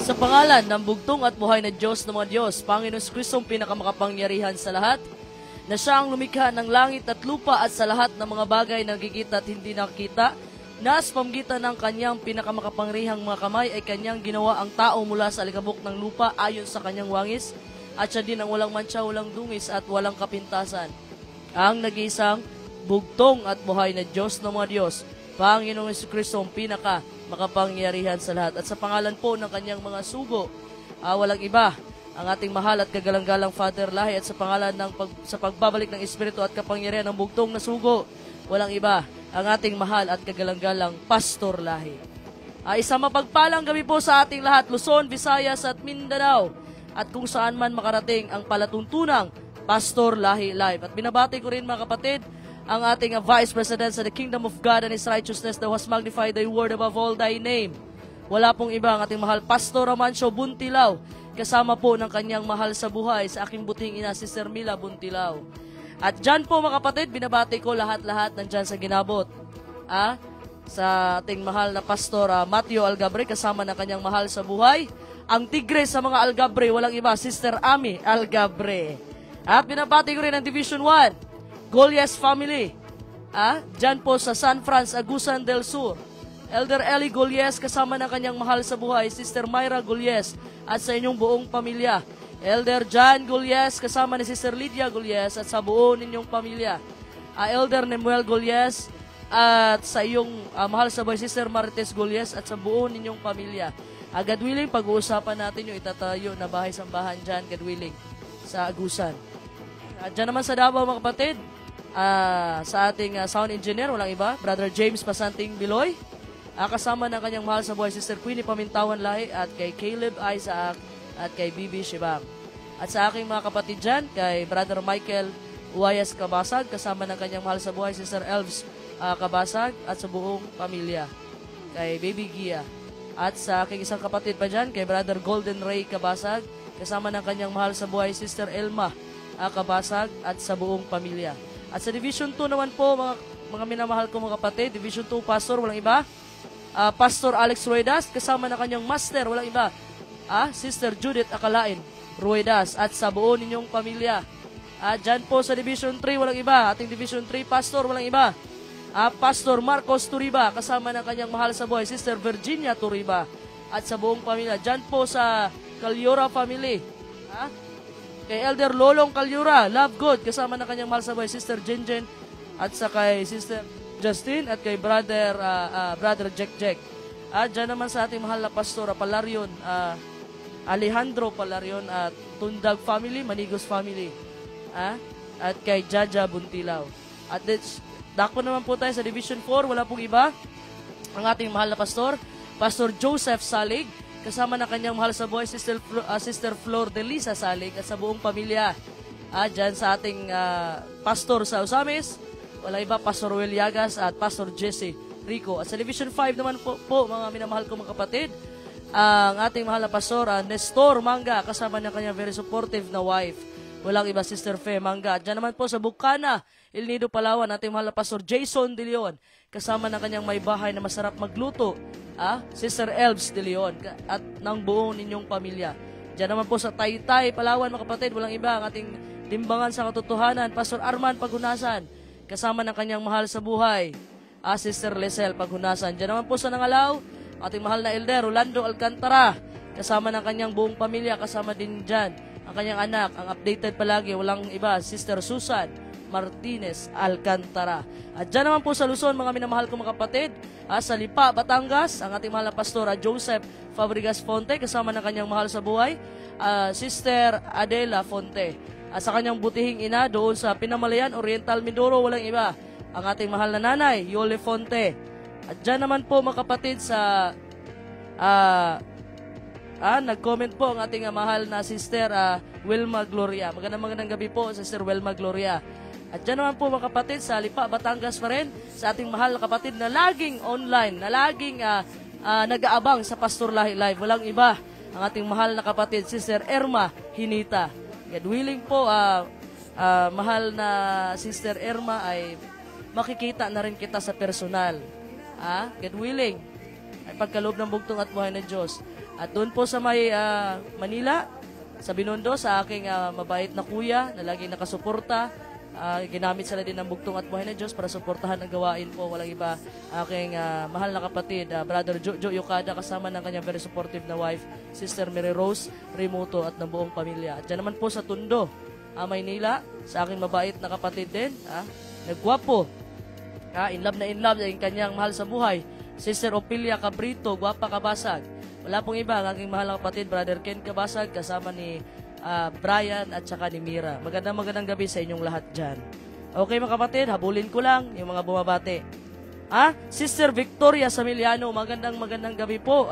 Sa pangalan ng bugtong at buhay na Diyos ng mga Diyos, Panginoon Kristong pinakamakapangyarihan sa lahat, na siya ang lumikha ng langit at lupa at sa lahat ng mga bagay na nakikita at hindi nakikita, na sa pamamagitan ng kanyang pinakamakapangyarihang mga kamay ay kanyang ginawa ang tao mula sa alikabok ng lupa ayon sa kanyang wangis, at siya din ang walang mantsa, walang dungis at walang kapintasan. Ang nag-iisang bugtong at buhay na Diyos ng mga Diyos, Panginoong Kristo ang pinaka makapangyarihan sa lahat. At sa pangalan po ng kanyang mga sugo, walang iba, ang ating mahal at kagalang-galang Father Lahi, at sa pangalan sa pagbabalik ng Espiritu at kapangyarihan ng bugtong na sugo, walang iba, ang ating mahal at kagalang-galang Pastor Lahi. Isang mapagpalang gabi po sa ating lahat, Luzon, Visayas at Mindanao, at kung saan man makarating ang palatuntunang Pastor Lahi Live. At binabati ko rin mga kapatid, ang ating Vice President sa the Kingdom of God and His Righteousness, that was magnified thy word above all thy name. Wala pong iba, ang ating mahal Pastor Amancio Buntilaw, kasama po ng kanyang mahal sa buhay, sa aking buting ina, si Sister Mila Buntilaw. At dyan po mga kapatid, binabati ko lahat-lahat nandyan sa ginabot. Sa ating mahal na Pastor Matthew Algabre, kasama ng kanyang mahal sa buhay. Ang tigre sa mga Algabre, walang iba, Sister Ami Algabre. At binabati ko rin ang Division 1, Golies family, dyan po sa San Franz, Agusan del Sur. Elder Eli Golies, kasama ng kanyang mahal sa buhay, Sister Myra Golies, at sa inyong buong pamilya. Elder John Golies, kasama ni Sister Lydia Golies, at sa buo ninyong pamilya. Elder Nemuel Golies, at sa iyong mahal sa buhay, Sister Marites Golies, at sa buo ninyong pamilya. God willing, pag-uusapan natin yung itatayo na bahay-sambahan dyan, God willing, sa Agusan. At dyan naman sa Davao mga kapatid, sa ating sound engineer, walang iba, Brother James Pasanting Biloy, kasama ng kanyang mahal sa buhay, Sister Queenie Pamintawan Lahi, at kay Caleb Isaac, at kay Bibi Shibam. At sa aking mga kapatid dyan, kay Brother Michael Uwayas Kabasag, kasama ng kanyang mahal sa buhay, Sister Elves Kabasag, at sa buong pamilya, kay Baby Gia. At sa aking isang kapatid pa dyan, kay Brother Golden Ray Kabasag, kasama ng kanyang mahal sa buhay, Sister Elma Kabasag, at sa buong pamilya. At sa Division 2 naman po, mga minamahal ko mga kapatid, Division 2 Pastor, walang iba, Pastor Alex Ruedas, kasama na kanyang master, walang iba, Sister Judith Akalain Ruedas, at sa buo ninyong pamilya. Dyan po sa Division 3, walang iba, ating Division 3 Pastor, walang iba, Pastor Marcos Turiba, kasama ng kanyang mahal sa buhay, Sister Virginia Turiba, at sa buong pamilya. Dyan po sa Calyura family, kay Elder Lolong Calyura, Love God, kasama ng kanyang mahal sa buhay, Sister Jinjen, at sa kay Sister Justin, at kay Brother Jack. At dyan naman sa ating mahal na Pastor Palarion, Alejandro Palarion, at Tundag family, Manigos family, at kay Jaja Buntilaw. At dako naman po tayo sa Division 4, wala pong iba, ang ating mahal na Pastor, Pastor Joseph Salig, kasama na kanyang mahal sa buhay, Sister Flor de Lisa Salig, at sa buong pamilya. Dyan sa ating pastor sa Usamis, wala iba, Pastor Will Yagas at Pastor Jesse Rico. At sa Division 5 naman po mga minamahal ko mga kapatid, ang ating mahal na Pastor Nestor Manga, kasama ng kanyang very supportive na wife, walang iba, Sister Fe Manga. At dyan naman po sa Bukana, El Nido, Palawan, ating mahal na Pastor Jason De Leon, kasama ng kanyang may bahay na masarap magluto, Sister Elves De Leon, at ng buong ninyong pamilya. Diyan naman po sa Taytay, Palawan mga kapatid, walang iba, ang ating timbangan sa katotohanan, Pastor Arman Paghunasan, kasama ng kanyang mahal sa buhay, Sister Lesel Paghunasan. Diyan naman po sa Nangalaw, ating mahal na Elder Rolando Alcantara, kasama ng kanyang buong pamilya, kasama din dyan ang kanyang anak, ang updated palagi, walang iba, Sister Susan Martinez Alcantara. At dyan naman po sa Luzon, mga minamahal ko mga kapatid, sa Lipa, Batangas, ang ating mahal na Pastor Joseph Fabregas Fonte, kasama ng kanyang mahal sa buhay, Sister Adela Fonte. Sa kanyang butihing ina, doon sa Pinamalayan, Oriental Mindoro, walang iba, ang ating mahal na nanay, Yole Fonte. At dyan naman po mga kapatid sa nag-comment po ang ating mahal na Sister Wilma Gloria. Magandang gabi po, Sister Wilma Gloria. At dyan naman po mga kapatid sa Lipa, Batangas pa rin, sa ating mahal na kapatid na laging online, na laging nag-aabang sa Pastor Lahi Live. Walang iba, ang ating mahal na kapatid, Sister Erma Hinita. God willing po, mahal na Sister Erma, ay makikita na rin kita sa personal. God willing, ay pagkaloob ng bugtong at buhay ng Diyos. At doon po sa may Manila, sa Binondo, sa aking mabait na kuya na laging nakasuporta. Ginamit sila din ng Bugtong at Buhay na Diyos para suportahan ang gawain po. Walang iba, aking mahal na kapatid, Brother Jojo Yokada, kasama ng kanyang very supportive na wife, Sister Mary Rose Remoto at ng buong pamilya. At dyan naman po sa Tondo, Maynila, sa aking mabait na kapatid din, nagwapo, in love yung kanyang mahal sa buhay, Sister Opilia Cabrito, gwapa kabasag. Wala pong iba, ang aking mahal na kapatid, Brother Ken Kabasag, kasama ni Brian at saka ni Mira. Magandang gabi sa inyong lahat dyan. Okay mga kapatid, habulin ko lang yung mga bumabati. Sister Victoria Samiliano, magandang gabi po.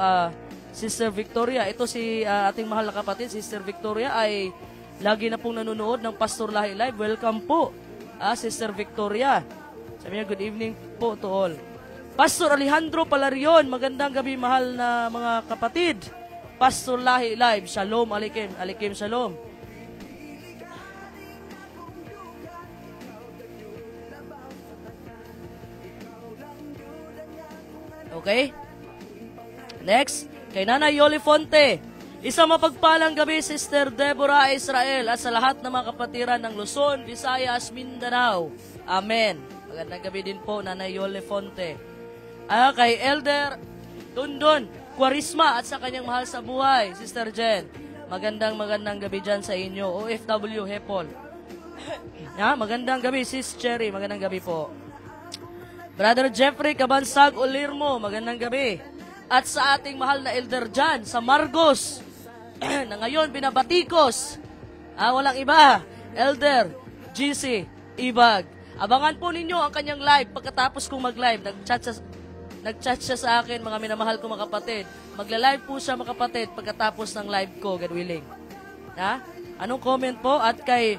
Sister Victoria, ito si ating mahal na kapatid, Sister Victoria ay lagi na pong nanonood ng Pastor Lahi Live. Welcome po, Sister Victoria. Sabi niya, good evening po to all. Pastor Alejandro Palarion, magandang gabi mahal na mga kapatid. Pastor Lahi Live, Shalom Alikim, Alikim Shalom. Okay? Next, kay Nanay Yoli Fonte. Isang mapagpalang gabi, Sister Deborah Israel, at sa lahat ng mga kapatiran ng Luzon, Visayas, Mindanao. Amen. Magandang gabi din po, Nanay Yoli Fonte. Kay Elder Dundon Quarisma at sa kanyang mahal sa buhay, Sister Jen. Magandang gabi dyan sa inyo, OFW Hepol. Magandang gabi, Sis Cherry. Magandang gabi po. Brother Jeffrey Cabansag Olirmo, magandang gabi. At sa ating mahal na Elder Jan, sa Margos, na ngayon binabatikos. Walang iba, Elder GC Ibag. Abangan po ninyo ang kanyang live pagkatapos kong mag-live. Nag-chat siya sa akin, mga minamahal ko mga kapatid. Magla-live po siya mga kapatid pagkatapos ng live ko, God willing. Anong comment po? At kay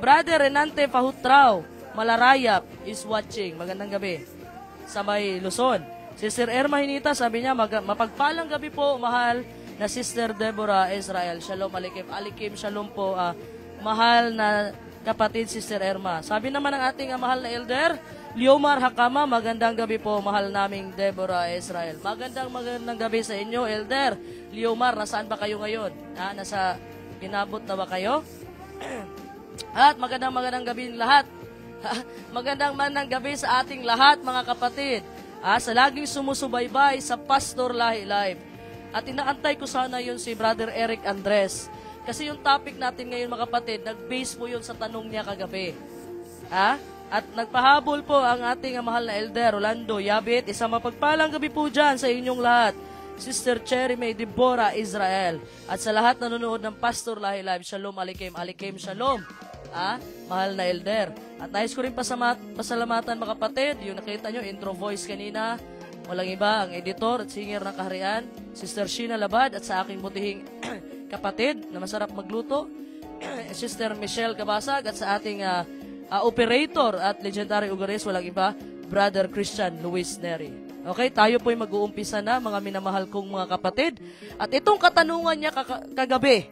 Brother Renante Pahutraw, Malarayap is watching. Magandang gabi. Sa may Luzon. Sister Erma Hinita, sabi niya, mapagpalang gabi po, mahal na Sister Deborah Israel. Shalom Alikim. Alikim, shalom po, mahal na kapatid Sister Erma. Sabi naman ng ating mahal na Elder, Liomar Hakama, magandang gabi po, mahal naming Deborah Israel. Magandang gabi sa inyo, Elder. Liomar, nasaan ba kayo ngayon? Nasa pinabot na ba kayo? At magandang gabi lahat. Magandang gabi sa ating lahat, mga kapatid. Sa laging sumusubaybay sa Pastor Lahi Live. At inaantay ko sana yun si Brother Eric Andres. Kasi yung topic natin ngayon, mga kapatid, nag-base po yun sa tanong niya kagabi. At nagpahabol po ang ating mahal na Elder Rolando Yabit. Isang mapagpalang gabi po dyan sa inyong lahat. Sister Cherry May Deborah Israel. At sa lahat na nanonood ng Pastor Lahi Live, Shalom Alikim, Alikim Shalom. Mahal na Elder. At nais ko rin pasalamatan mga kapatid. Yung nakita nyo, intro voice kanina. Walang iba, ang editor at singer ng kaharian, Sister Sheena Labad, at sa aking butihing kapatid na masarap magluto, Sister Michelle Kabasag, at sa ating operator at legendary ugaris, walang iba, Brother Christian Luis Neri. Okay, tayo po'y mag-uumpisa na, mga minamahal kong mga kapatid. At itong katanungan niya kagabi,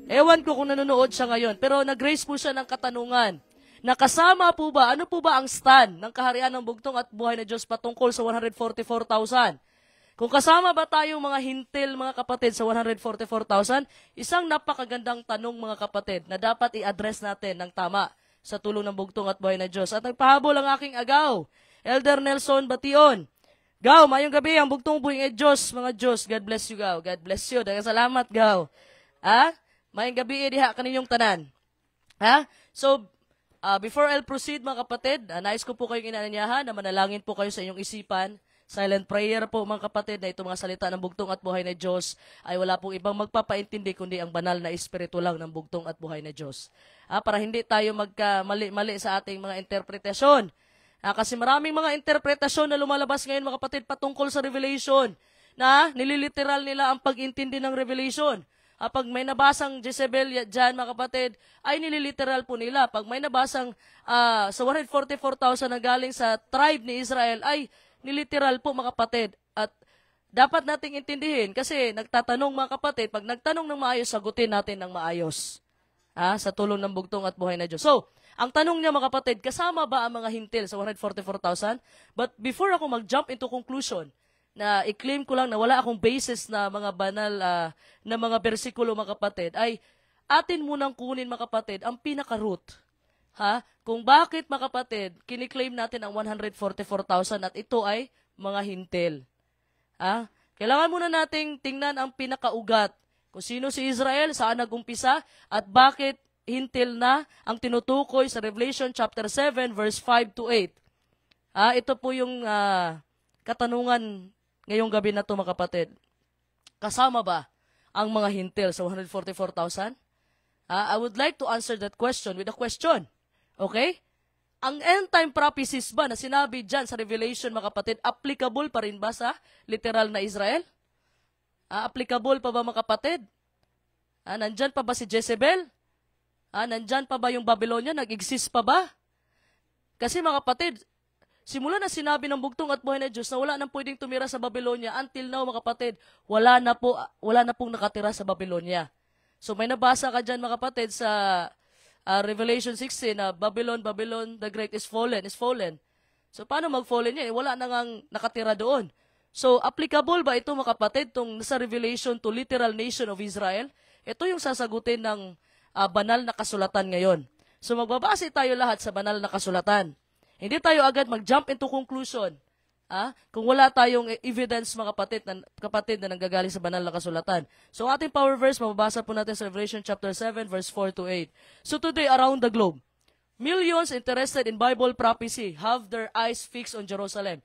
ewan ko kung nanonood siya ngayon, pero nag-raise po siya ng katanungan, na kasama po ba, ano po ba ang stand ng kaharian ng Bugtong at Buhay na Diyos patungkol sa 144,000? Kung kasama ba tayong mga hintil, mga kapatid, sa 144,000, isang napakagandang tanong, mga kapatid, na dapat i-address natin ng tama sa tulong ng Bugtong at Buhay na Diyos. At nagpahabol ang aking agaw, Elder Nelson Bation. Gaw, mayong gabi, ang Bugtong Buhay na Diyos, mga Diyos. God bless you, Gaw. God bless you. Dagang salamat, Gaw. Mayong gabi, diha kaninyong tanan. So, before I'll proceed, mga kapatid, nais ko po kayong inanyahan na manalangin po kayo sa inyong isipan. Silent prayer po, mga kapatid, na itong mga salita ng Bugtong at Buhay na Diyos ay wala pong ibang magpapaintindi kundi ang banal na espiritu lang ng Bugtong at Buhay na Diyos. Para hindi tayo magkamali-mali sa ating mga interpretasyon. Kasi maraming mga interpretasyon na lumalabas ngayon, mga kapatid, patungkol sa Revelation, na nililiteral nila ang pag-intindi ng Revelation. Pag may nabasang Jezebel dyan, mga kapatid, ay nililiteral po nila. Pag may nabasang sa 144,000 na galing sa tribe ni Israel, ay niliteral po, mga kapatid. At dapat nating intindihin kasi nagtatanong, mga kapatid, pag nagtanong ng maayos, sagutin natin ng maayos. Sa tulong ng Bugtong at Buhay na Diyos. So, ang tanong niya, mga kapatid, kasama ba ang mga hintil sa 144,000? But before ako mag-jump into conclusion, na i-claim ko lang na wala akong basis na mga banal na mga bersikulo mga kapatid, ay atin munang kunin mga kapatid ang pinaka-root. Ha? Kung bakit mga kapatid, kiniklaim natin ang 144,000 at ito ay mga hintil. Ha? Kailangan muna nating tingnan ang pinakaugat. Kung sino si Israel, saan nag-umpisa, at bakit hintil na ang tinutukoy sa Revelation chapter 7 verse 5 to 8. Ito po yung katanungan ngayong gabi na ito mga kapatid. Kasama ba ang mga hintil sa 144,000? I would like to answer that question with a question. Okay? Ang end-time prophecies ba na sinabi dyan sa Revelation mga kapatid, applicable pa rin ba sa literal na Israel? Applicable pa ba mga kapatid? Nandyan pa ba si Jezebel? Nandyan pa ba yung Babylonia? Nag-exist pa ba? Kasi mga kapatid, simula na sinabi ng bugtong at buhay na Diyos na wala nang pwedeng tumira sa Babylonia, until now mga kapatid, wala na pong nakatira sa Babylonia. So may nabasa ka dyan mga kapatid sa Revelation 16 na Babylon, the Great is fallen. So paano mag-fallen yan? Wala na ngang nakatira doon. So applicable ba ito mga kapatid tong sa Revelation to literal nation of Israel? Ito yung sasagutin ng banal na kasulatan ngayon. So magbabase tayo lahat sa banal na kasulatan. Hindi tayo agad mag-jump into conclusion. Kung wala tayong evidence mga kapatid na nanggagaling sa banal na kasulatan. So ating power verse, mababasa po natin sa Revelation chapter 7 verse 4 to 8. So today around the globe, millions interested in Bible prophecy have their eyes fixed on Jerusalem.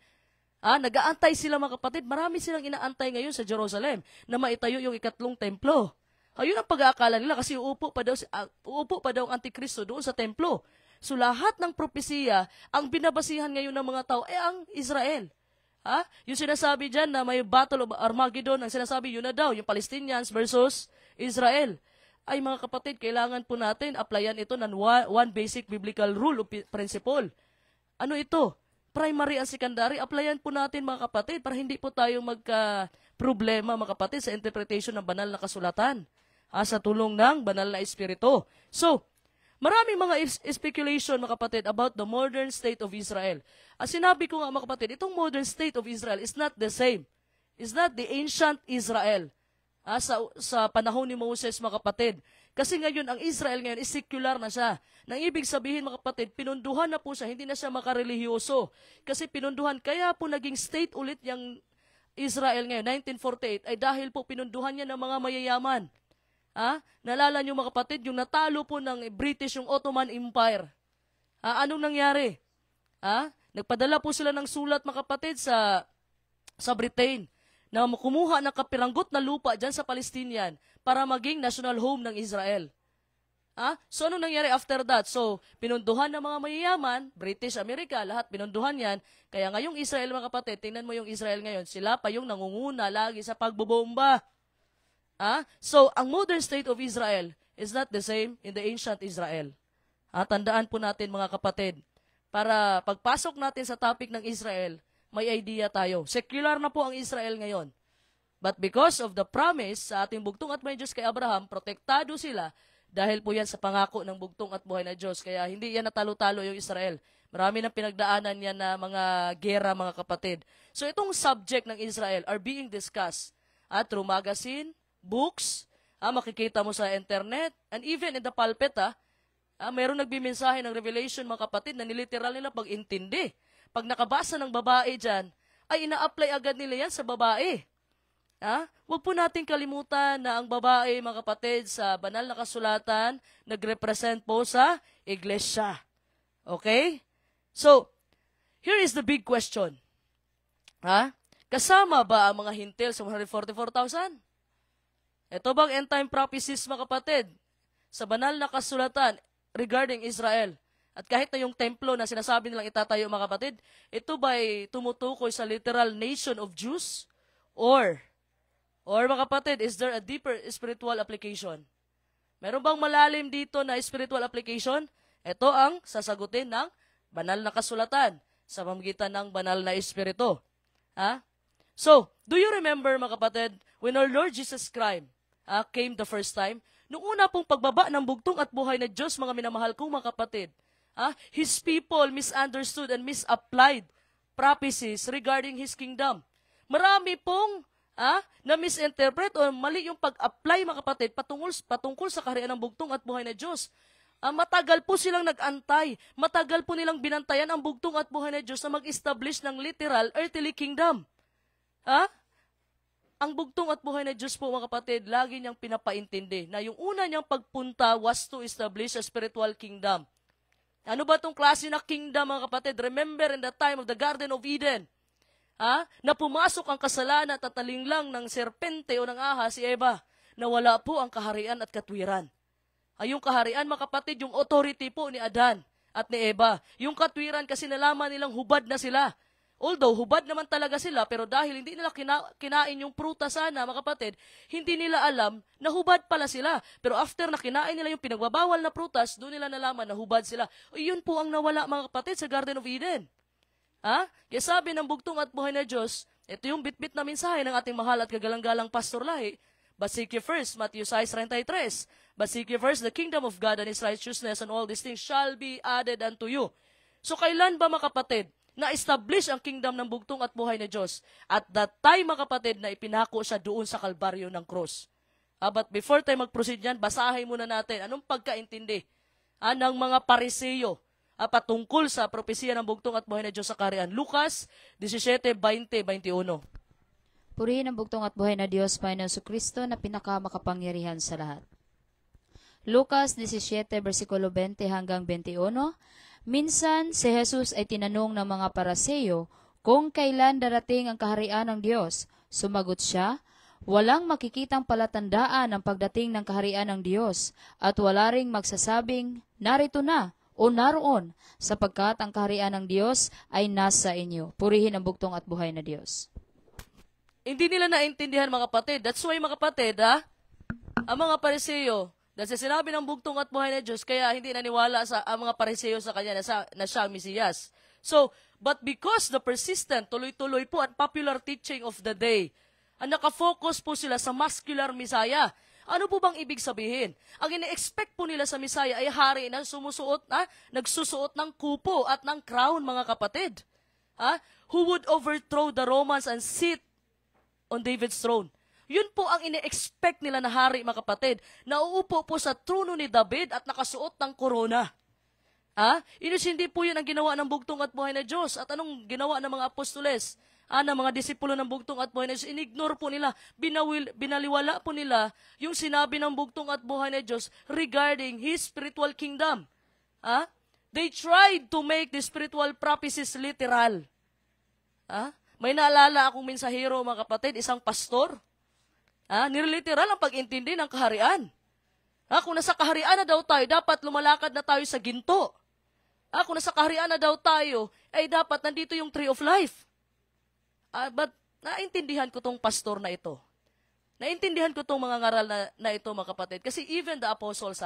Nag-aantay sila mga kapatid. Marami silang inaantay ngayon sa Jerusalem na maitayo yung ikatlong templo. Yun ang pag-aakala nila kasi uupo pa daw ang Antikristo doon sa templo. So lahat ng propesiya, ang binabasihan ngayon ng mga tao ay ang Israel. Yung sinasabi dyan na may Battle of Armageddon, ang sinasabi yun na daw, yung Palestinians versus Israel. Ay mga kapatid, kailangan po natin applyan ito ng one basic biblical rule o principle. Ano ito? Primary and secondary, applyan po natin mga kapatid para hindi po tayo magka-problema mga kapatid sa interpretation ng banal na kasulatan. Sa tulong ng banal na espiritu. So, maraming mga speculation mga kapatid about the modern state of Israel. Sinabi ko nga mga kapatid, itong modern state of Israel is not the same. It's not the ancient Israel. Sa panahon ni Moses mga kapatid. Kasi ngayon, ang Israel ngayon is secular na siya. Nang ibig sabihin mga kapatid, pinunduhan na po siya, hindi na siya makarelihiyoso. Kasi pinunduhan, kaya po naging state ulit yung Israel ngayon, 1948, ay dahil po pinunduhan niya ng mga mayayaman. Nalala niyo mga kapatid, yung natalo po ng British, yung Ottoman Empire. Anong nangyari? Nagpadala po sila ng sulat mga kapatid sa Britain na kumuha ng kapiranggot na lupa dyan sa Palestinian para maging national home ng Israel. So anong nangyari after that? So pinunduhan ng mga mayayaman, British, America, lahat pinunduhan yan. Kaya ngayong Israel mga kapatid, tingnan mo yung Israel ngayon, sila pa yung nangunguna lagi sa pagbobomba. So, ang modern state of Israel is not the same in the ancient Israel. Tandaan po natin mga kapatid, para pagpasok natin sa topic ng Israel, may idea tayo. Secular na po ang Israel ngayon. But because of the promise sa ating bugtong at buhay na Diyos kay Abraham, protektado sila dahil po yan sa pangako ng bugtong at buhay na Diyos. Kaya hindi yan natalo-talo yung Israel. Marami ng pinagdaanan yan na mga gera mga kapatid. So, itong subject ng Israel are being discussed through magazine, books, makikita mo sa internet, and even in the pulpit, mayroong nagbimensahe ng Revelation mga kapatid na niliteral nila pag-intindi. Pag nakabasa ng babae dyan, ay ina-apply agad nila yan sa babae. Huwag po natin kalimutan na ang babae mga kapatid sa banal na kasulatan, nag-represent po sa iglesia. Okay? So, here is the big question. Kasama ba ang mga hintil sa 144,000? Ito bang end-time prophecies mga kapatid sa banal na kasulatan regarding Israel? At kahit na yung templo na sinasabi nilang itatayo mga kapatid, ito ba'y tumutukoy sa literal nation of Jews? Or mga kapatid, is there a deeper spiritual application? Meron bang malalim dito na spiritual application? Ito ang sasagutin ng banal na kasulatan sa pamamagitan ng banal na espiritu. So, do you remember mga kapatid, when our Lord Jesus Christ came the first time, nung una pong pagbaba ng bugtong at buhay na Diyos, mga minamahal kong mga kapatid, His people misunderstood and misapplied prophecies regarding His kingdom. Marami pong na misinterpret o mali yung pag-apply mga kapatid patungkol sa kaharian ng bugtong at buhay na Diyos. Matagal po silang nag-antay, matagal po nilang binantayan ang bugtong at buhay na Diyos na mag-establish ng literal earthly kingdom. Ang bugtong at buhay na Diyos po mga kapatid, lagi niyang pinapaintindi na yung una niyang pagpunta was to establish a spiritual kingdom. Ano ba itong klase na kingdom mga kapatid? Remember in the time of the Garden of Eden, na pumasok ang kasalanan at tatalinglang ng serpente o ng ahas si Eva, na wala po ang kaharian at katwiran. Yung kaharian mga kapatid, yung authority po ni Adan at ni Eva. Yung katwiran kasi nalaman nilang hubad na sila. Although hubad naman talaga sila, pero dahil hindi nila kinain yung pruta sana mga kapatid, hindi nila alam na hubad pala sila. Pero after na kinain nila yung pinagbabawal na prutas, doon nila nalaman na hubad sila. Yun po ang nawala mga kapatid sa Garden of Eden. Kaya sabi ng bugtong at buhay na Diyos, ito yung bitbit na mensahe ng ating mahal at kagalang-galang Pastor Lahi. But seek ye first, Matthew 6:33. But seek ye first the kingdom of God and His righteousness, and all these things shall be added unto you. So kailan ba mga kapatid, na-establish ang kingdom ng bugtong at buhay na Diyos? At that time mga kapatid, na ipinako siya doon sa kalbaryo ng cross. But before tayo mag-proceed yan, basahin muna natin anong pagkaintindi ng mga Pariseyo patungkol sa propesiya ng bugtong at buhay na Diyos sa kaharian. Lucas 17:20-21. Purihin ang bugtong at buhay na Diyos, Panginoon Kristo, na pinakamakapangyarihan sa lahat. Lucas 17, versikulo 20 hanggang 21. Minsan, si Jesus ay tinanong ng mga Pariseyo kung kailan darating ang kaharian ng Diyos. Sumagot siya, walang makikitang palatandaan ng pagdating ng kaharian ng Diyos, at wala ring magsasabing, narito na, o naroon, sapagkat ang kaharian ng Diyos ay nasa inyo. Purihin ang bugtong at buhay na Diyos. Hindi nila naintindihan mga kapatid. That's why mga kapatid, ang mga Pariseyo, dahil sa sinabi ng bugtong at buhay na Diyos, kaya hindi naniwala ang mga Pariseyo sa kanya na siya ang Mesiyas. So, but because the persistent, tuloy-tuloy po at popular teaching of the day, nakafocus po sila sa muscular Messiah. Ano po bang ibig sabihin? Ang ine-expect po nila sa Messiah ay hari na nagsusuot ng kupo at ng crown, mga kapatid. Who would overthrow the Romans and sit on David's throne. Yun po ang ine-expect nila na hari, mga kapatid. Nauupo po sa trono ni David at nakasuot ng korona. Hindi po yun ang ginawa ng bugtong at buhay na Diyos. At anong ginawa ng mga apostoles? Ng mga disipulo ng bugtong at buhay na Diyos? Inignore po nila, binaliwala po nila yung sinabi ng bugtong at buhay na Diyos regarding His spiritual kingdom. They tried to make the spiritual prophecies literal. May naalala akong mensahero, mga kapatid, isang pastor. Niliteral ang pag-intindi ng kaharian. Kung nasa kaharian na daw tayo, dapat lumalakad na tayo sa ginto. Kung nasa kaharian na daw tayo, ay dapat nandito yung tree of life. But naintindihan ko tong pastor na ito. Naintindihan ko tong mga ngaral na ito, mga kapatid. Kasi even the apostles,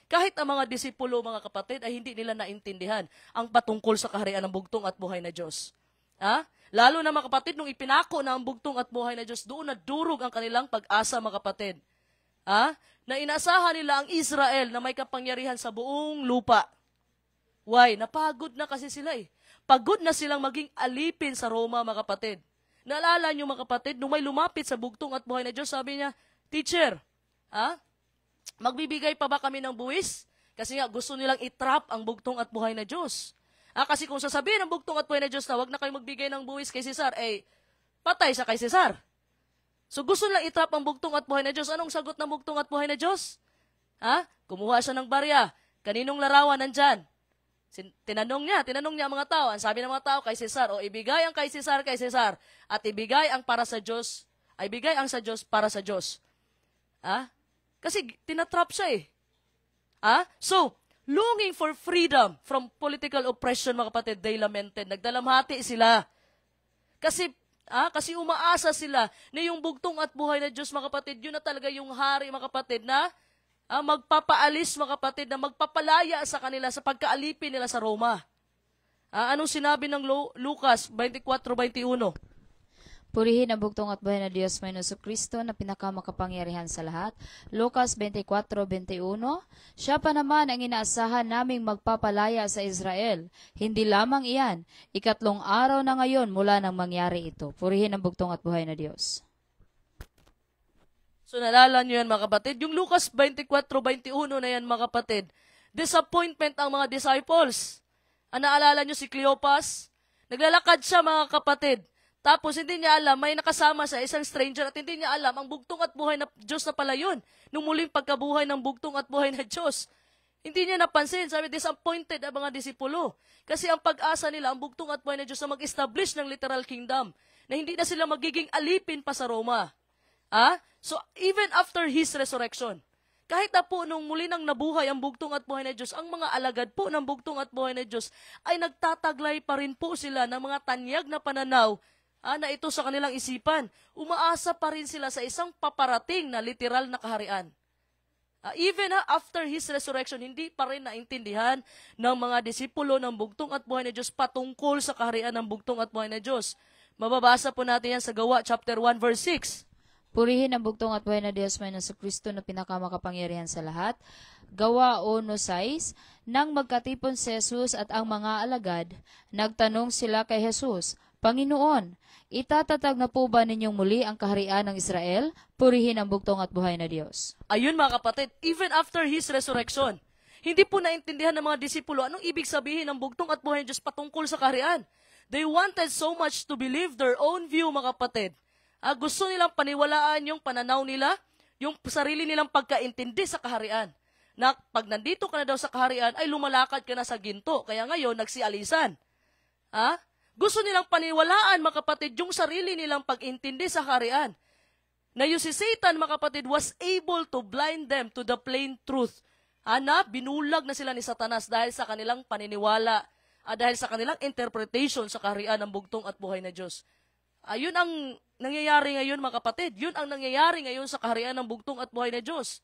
kahit ang mga disipulo, mga kapatid, ay hindi nila naintindihan ang patungkol sa kaharian ng bugtong at buhay na Diyos. Lalo na mga kapatid, nung ipinako na ang bugtong at buhay na Diyos, doon nadurog ang kanilang pag-asa, mga kapatid. Na inasahan nila ang Israel na may kapangyarihan sa buong lupa. Why? Napagod na kasi sila Pagod na silang maging alipin sa Roma, mga kapatid. Naalala nyo, mga kapatid, nung may lumapit sa bugtong at buhay na Diyos, sabi niya, Teacher, magbibigay pa ba kami ng buwis? Kasi nga, gusto nilang itrap ang bugtong at buhay na Diyos. Kasi kung sasabihin ng bugtong at buhay na Diyos na wag na kayo magbigay ng buwis kay Cesar, patay sa kay Cesar. So gusto nilang itrap ang bugtong at buhay na Diyos. Anong sagot ng bugtong at buhay na Diyos? Kumuha siya ng barya. Kaninong larawan nandyan? Tinanong niya ang mga tao. Ang sabi ng mga tao kay Cesar, ibigay ang kay Cesar, at ibigay ang para sa Diyos, ay ibigay ang sa Diyos para sa Diyos. Kasi tinatrap siya So, longing for freedom from political oppression, mga kapatid, they lamented. Nagdalamhati sila. Kasi umaasa sila na yung bugtong at buhay na Diyos, mga kapatid, yun na talaga yung hari, mga kapatid, na magpapaalis, mga kapatid, na magpapalaya sa kanila sa pagkaalipin nila sa Roma. Anong sinabi ng Lucas 24:21? Purihin ang bugtong at buhay na Diyos may Kristo na pinakamakapangyarihan sa lahat. Lucas 24:21. Siya pa naman ang inaasahan naming magpapalaya sa Israel. Hindi lamang iyan, 3 araw na ngayon mula nang mangyari ito. Purihin ang bugtong at buhay na Diyos. So nalala nyo yan mga kapatid. Yung Lucas 24:21 na yan mga kapatid. Disappointment ang mga disciples. Naalala nyo si Cleopas? Naglalakad siya mga kapatid. Tapos hindi niya alam, may nakasama sa isang stranger at hindi niya alam, ang bugtong at buhay na Diyos na pala yun. Nung muling pagkabuhay ng bugtong at buhay na Diyos. Hindi niya napansin, sabi, disappointed ang mga disipulo. Kasi ang pag-asa nila, ang bugtong at buhay na Diyos na mag-establish ng literal kingdom. Na hindi na sila magiging alipin pa sa Roma. So even after His resurrection, kahit na po nung muli nang nabuhay ang bugtong at buhay na Diyos, ang mga alagad po ng bugtong at buhay na Diyos ay nagtataglay pa rin po sila ng mga tanyag na pananaw na ito sa kanilang isipan. Umaasa pa rin sila sa isang paparating na literal na kaharian. Even after His resurrection, hindi pa rin naintindihan ng mga disipulo ng bugtong at buhay na Diyos patungkol sa kaharian ng bugtong at buhay na Diyos. Mababasa po natin yan sa Gawa chapter 1 verse 6. Purihin ang bugtong at buhay na Diyos may Kristo na pinakamakapangyarihan sa lahat. Gawa 1:6. Nang magkatipon si Jesus at ang mga alagad, nagtanong sila kay Jesus, Panginoon, itatatag na po ba ninyong muli ang kaharian ng Israel? Purihin ang bugtong at buhay na Diyos. Ayun mga kapatid, even after His resurrection, hindi po naintindihan ng mga disipulo anong ibig sabihin ng bugtong at buhay ng Diyos patungkol sa kaharian. They wanted so much to believe their own view mga kapatid. Gusto nilang paniwalaan yung pananaw nila, yung sarili nilang pagkaintindi sa kaharian. Na pag nandito ka na daw sa kaharian, ay lumalakad ka na sa ginto. Kaya ngayon, nagsialisan. Gusto nilang paniwalaan, mga kapatid, yung sarili nilang pag-intindi sa kaharian. Na yung si Satan, mga kapatid, was able to blind them to the plain truth. Na binulag na sila ni Satanas dahil sa kanilang paniniwala, dahil sa kanilang interpretation sa kaharian ng bugtong at buhay na Diyos. Yun ang nangyayari ngayon mga kapatid. Yun ang nangyayari ngayon sa kaharian ng bugtong at buhay na Diyos.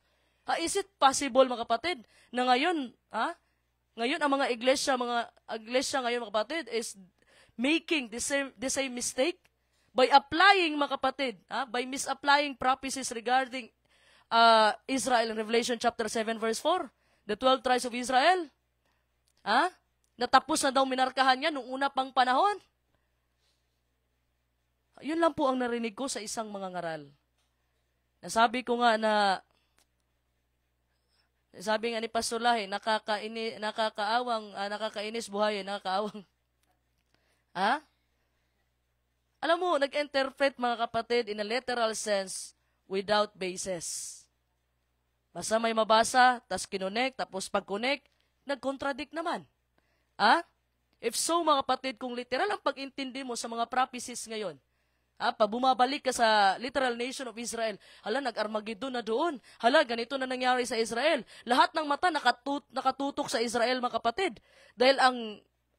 Is it possible mga kapatid na ngayon, ngayon ang mga iglesia ngayon mga kapatid is making the same mistake by applying mga kapatid, by misapplying prophecies regarding Israel in Revelation chapter 7 verse 4, the 12 tribes of Israel. Natapos na daw minarkahan niya nung una pang panahon. Yun lang po ang narinig ko sa isang mga ngaral. Nasabi ko nga na, sabi nga ni Pastor Lahi, nakakainis buhayin, nakakaawang. Alam mo, nag-interpret mga kapatid in a literal sense without basis. Basta may mabasa, tas kinonect, tapos pag-connect, nag-contradict naman. If so mga kapatid, kung literal ang pag-intindi mo sa mga prophecies ngayon, pag bumabalik ka sa literal nation of Israel, nag-Armageddon na doon. Ganito na nangyari sa Israel. Lahat ng mata nakatutok sa Israel, mga kapatid. Dahil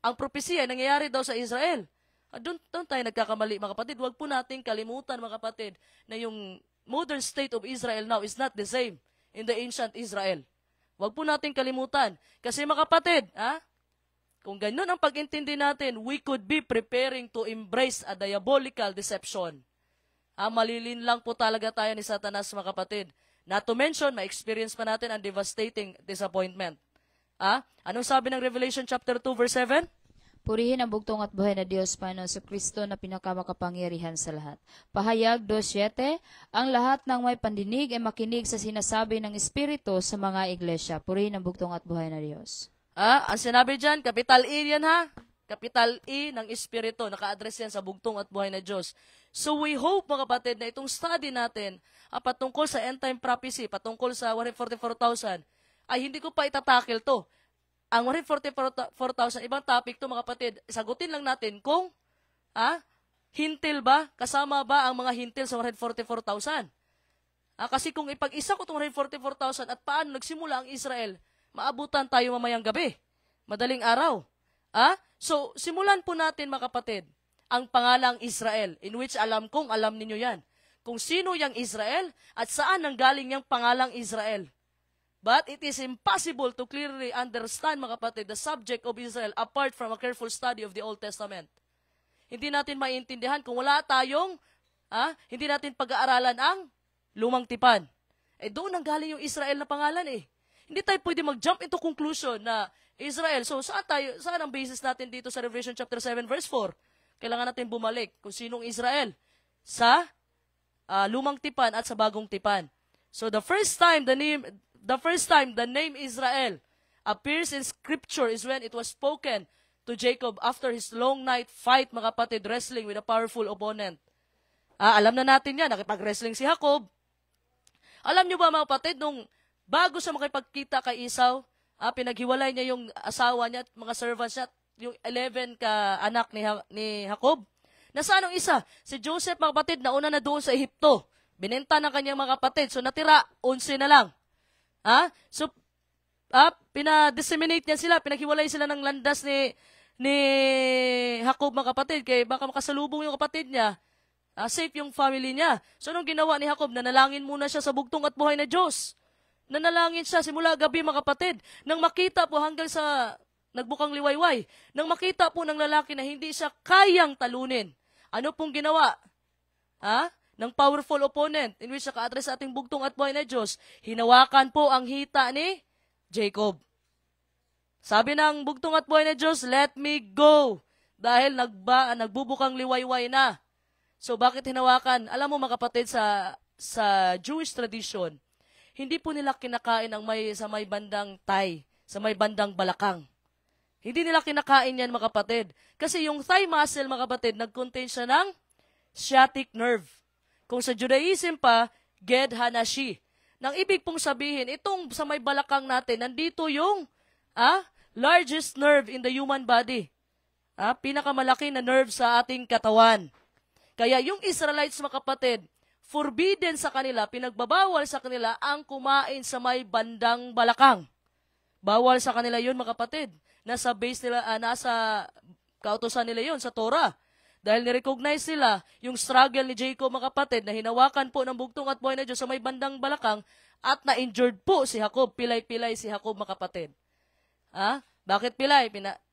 ang propesya ay nangyayari daw sa Israel. Doon tayo nagkakamali, mga kapatid. Huwag po nating kalimutan, mga kapatid, na yung modern state of Israel now is not the same in the ancient Israel. Huwag po nating kalimutan. Kasi, mga kapatid, kung ganyan ang pag-intindi natin, we could be preparing to embrace a diabolical deception. Malilin lang po talaga tayo ni Satanas, mga kapatid. Not to mention, ma-experience pa natin ang devastating disappointment. Anong sabi ng Revelation chapter 2 verse 7? Purihin ang bugtong at buhay na Diyos Panginoon sa Kristo na pinakamakapangyarihan sa lahat. Pahayag 2:7, ang lahat ng may pandinig ay makinig sa sinasabi ng Espiritu sa mga iglesia. Purihin ang bugtong at buhay na Diyos. Ang sinabi dyan, capital E yan Capital E ng Espiritu. Naka-address yan sa bugtong at buhay na Diyos. So we hope mga kapatid na itong study natin patungkol sa end time prophecy, patungkol sa 144,000, ay hindi ko pa itatakil to. Ang 144,000, ibang topic to mga kapatid. Sagutin lang natin kung hintil ba, kasama ba ang mga hintil sa 144,000? Kasi kung ipag-isa ko itong 144,000 at paano nagsimula ang Israel, maabutan tayo mamayang gabi, madaling araw. So, simulan po natin mga kapatid, ang pangalang Israel, in which alam ninyo yan. Kung sino yung Israel at saan nanggaling yung pangalang Israel. But it is impossible to clearly understand mga kapatid, the subject of Israel apart from a careful study of the Old Testament. Hindi natin maintindihan kung wala tayong Hindi natin pag-aaralan ang lumang tipan. Doon ang galing yung Israel na pangalan eh. Hindi tayo pwede mag-jump into conclusion na Israel. So, saan ang basis natin dito sa Revelation chapter 7 verse 4? Kailangan natin bumalik kung sinong Israel sa lumang tipan at sa bagong tipan. So, the first time the name Israel appears in Scripture is when it was spoken to Jacob after his long night fight, mga kapatid, wrestling with a powerful opponent. Alam na natin yan, nakipag-wrestling si Jacob. Alam nyo ba mga kapatid, nung bago siya makipagkita kay Esau, pinaghiwalay niya yung asawa niya at mga servants niya, yung 11 ka anak ni Jacob. Nasaan ang isa? Si Joseph, mga kapatid, nauna na doon sa Ehipto. Binenta ng kanyang mga kapatid. So, natira, 11 na lang. So, pinadisseminate niya sila, pinaghiwalay sila ng landas ni Jacob, mga kapatid, kaya baka makasalubong yung kapatid niya. Safe yung family niya. So, anong ginawa ni Jacob? Nanalangin muna siya sa bugtong at buhay na Diyos. Nanalangin siya simula gabi, mga kapatid. Nang makita po hanggang sa nagbukang liwayway, nang makita po ng lalaki na hindi siya kayang talunin, ano pong ginawa? Ng powerful opponent in which naka-address sa ating bugtong at buhay na Diyos, hinawakan po ang hita ni Jacob. Sabi ng bugtong at buhay na Diyos, let me go. Dahil nagbubukang liwayway na. So, bakit hinawakan? Alam mo mga kapatid, sa Jewish tradition, hindi po nila kinakain sa may bandang thigh, sa may bandang balakang. Hindi nila kinakain yan mga kapatid. Kasi yung thigh muscle mga kapatid, nag-contain siya ng sciatic nerve. Kung sa Judaism pa, Ged Hanashi. Nang ibig pong sabihin, itong sa may balakang natin, nandito yung largest nerve in the human body. Pinakamalaki na nerve sa ating katawan. Kaya yung Israelites, mga kapatid, forbidden sa kanila, pinagbabawal sa kanila ang kumain sa may bandang balakang. Bawal sa kanila yun, mga kapatid. Nasa base nila, nasa kautusan nila yun sa Torah. Dahil nirecognize nila yung struggle ni Jacob, mga kapatid, na hinawakan po ng bugtong at buhay na Diyos sa may bandang balakang at na-injured po si Jacob. Pilay-pilay si Jacob, mga kapatid. Bakit pilay?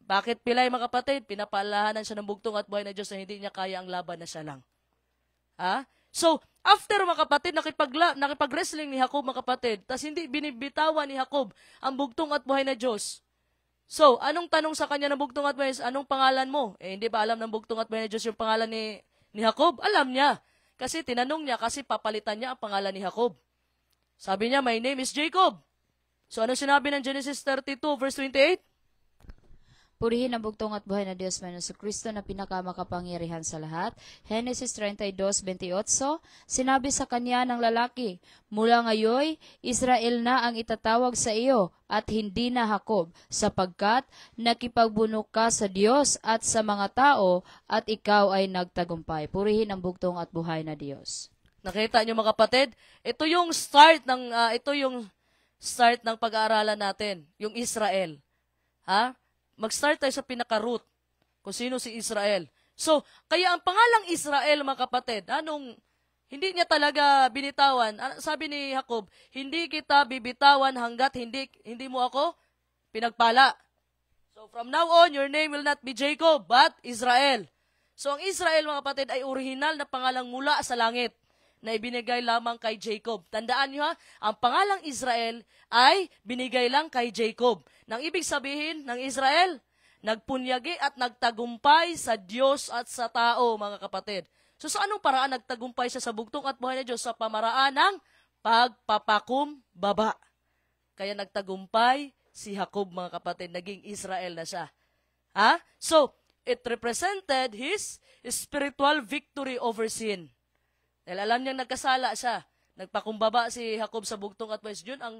Bakit pilay, mga kapatid? Pinapalahanan siya ng bugtong at buhay na Diyos na hindi niya kaya ang laban na siya lang. So, after, mga kapatid, nakipag-wrestling ni Jacob, mga kapatid, tas hindi binibitawan ni Jacob ang bugtong at buhay na Diyos. So, anong tanong sa kanya ng bugtong at buhay? Anong pangalan mo? Hindi ba alam ng bugtong at buhay na Diyos yung pangalan ni Jacob? Alam niya. Kasi tinanong niya, kasi papalitan niya ang pangalan ni Jacob. Sabi niya, my name is Jacob. So, ano sinabi ng Genesis 32 verse 28? Purihin ang bugtong at buhay na Diyos Panginoon Kristo na pinakamakapangyarihan sa lahat. Genesis 32:28, sinabi sa kanya ng lalaki, mula ngayon, Israel na ang itatawag sa iyo at hindi na Jacob, sapagkat nakipagbunok ka sa Diyos at sa mga tao at ikaw ay nagtagumpay. Purihin ang bugtong at buhay na Diyos. Nakita niyo mga kapatid? Ito yung start ng pag-aaralan natin, yung Israel. Mag-start tayo sa pinaka-root, kung sino si Israel. So, kaya ang pangalang Israel, mga kapatid, hindi niya talaga binitawan, sabi ni Jacob, hindi kita bibitawan hanggat hindi mo ako pinagpala. So, from now on, your name will not be Jacob, but Israel. So, ang Israel, mga kapatid, ay original na pangalang mula sa langit na ibinigay lamang kay Jacob. Tandaan niyo ang pangalang Israel ay binigay lang kay Jacob. Nang ibig sabihin ng Israel, nagpunyagi at nagtagumpay sa Diyos at sa tao, mga kapatid. So sa anong paraan nagtagumpay siya sa bugtong at buhay na Diyos? Sa pamaraan ng pagpapakumbaba. Kaya nagtagumpay si Jacob, mga kapatid, naging Israel na siya. So, it represented his spiritual victory over sin. Dahil alam niyang nagkasala siya. Nagpakumbaba si Jacob sa bugtong at buhay. Yun ang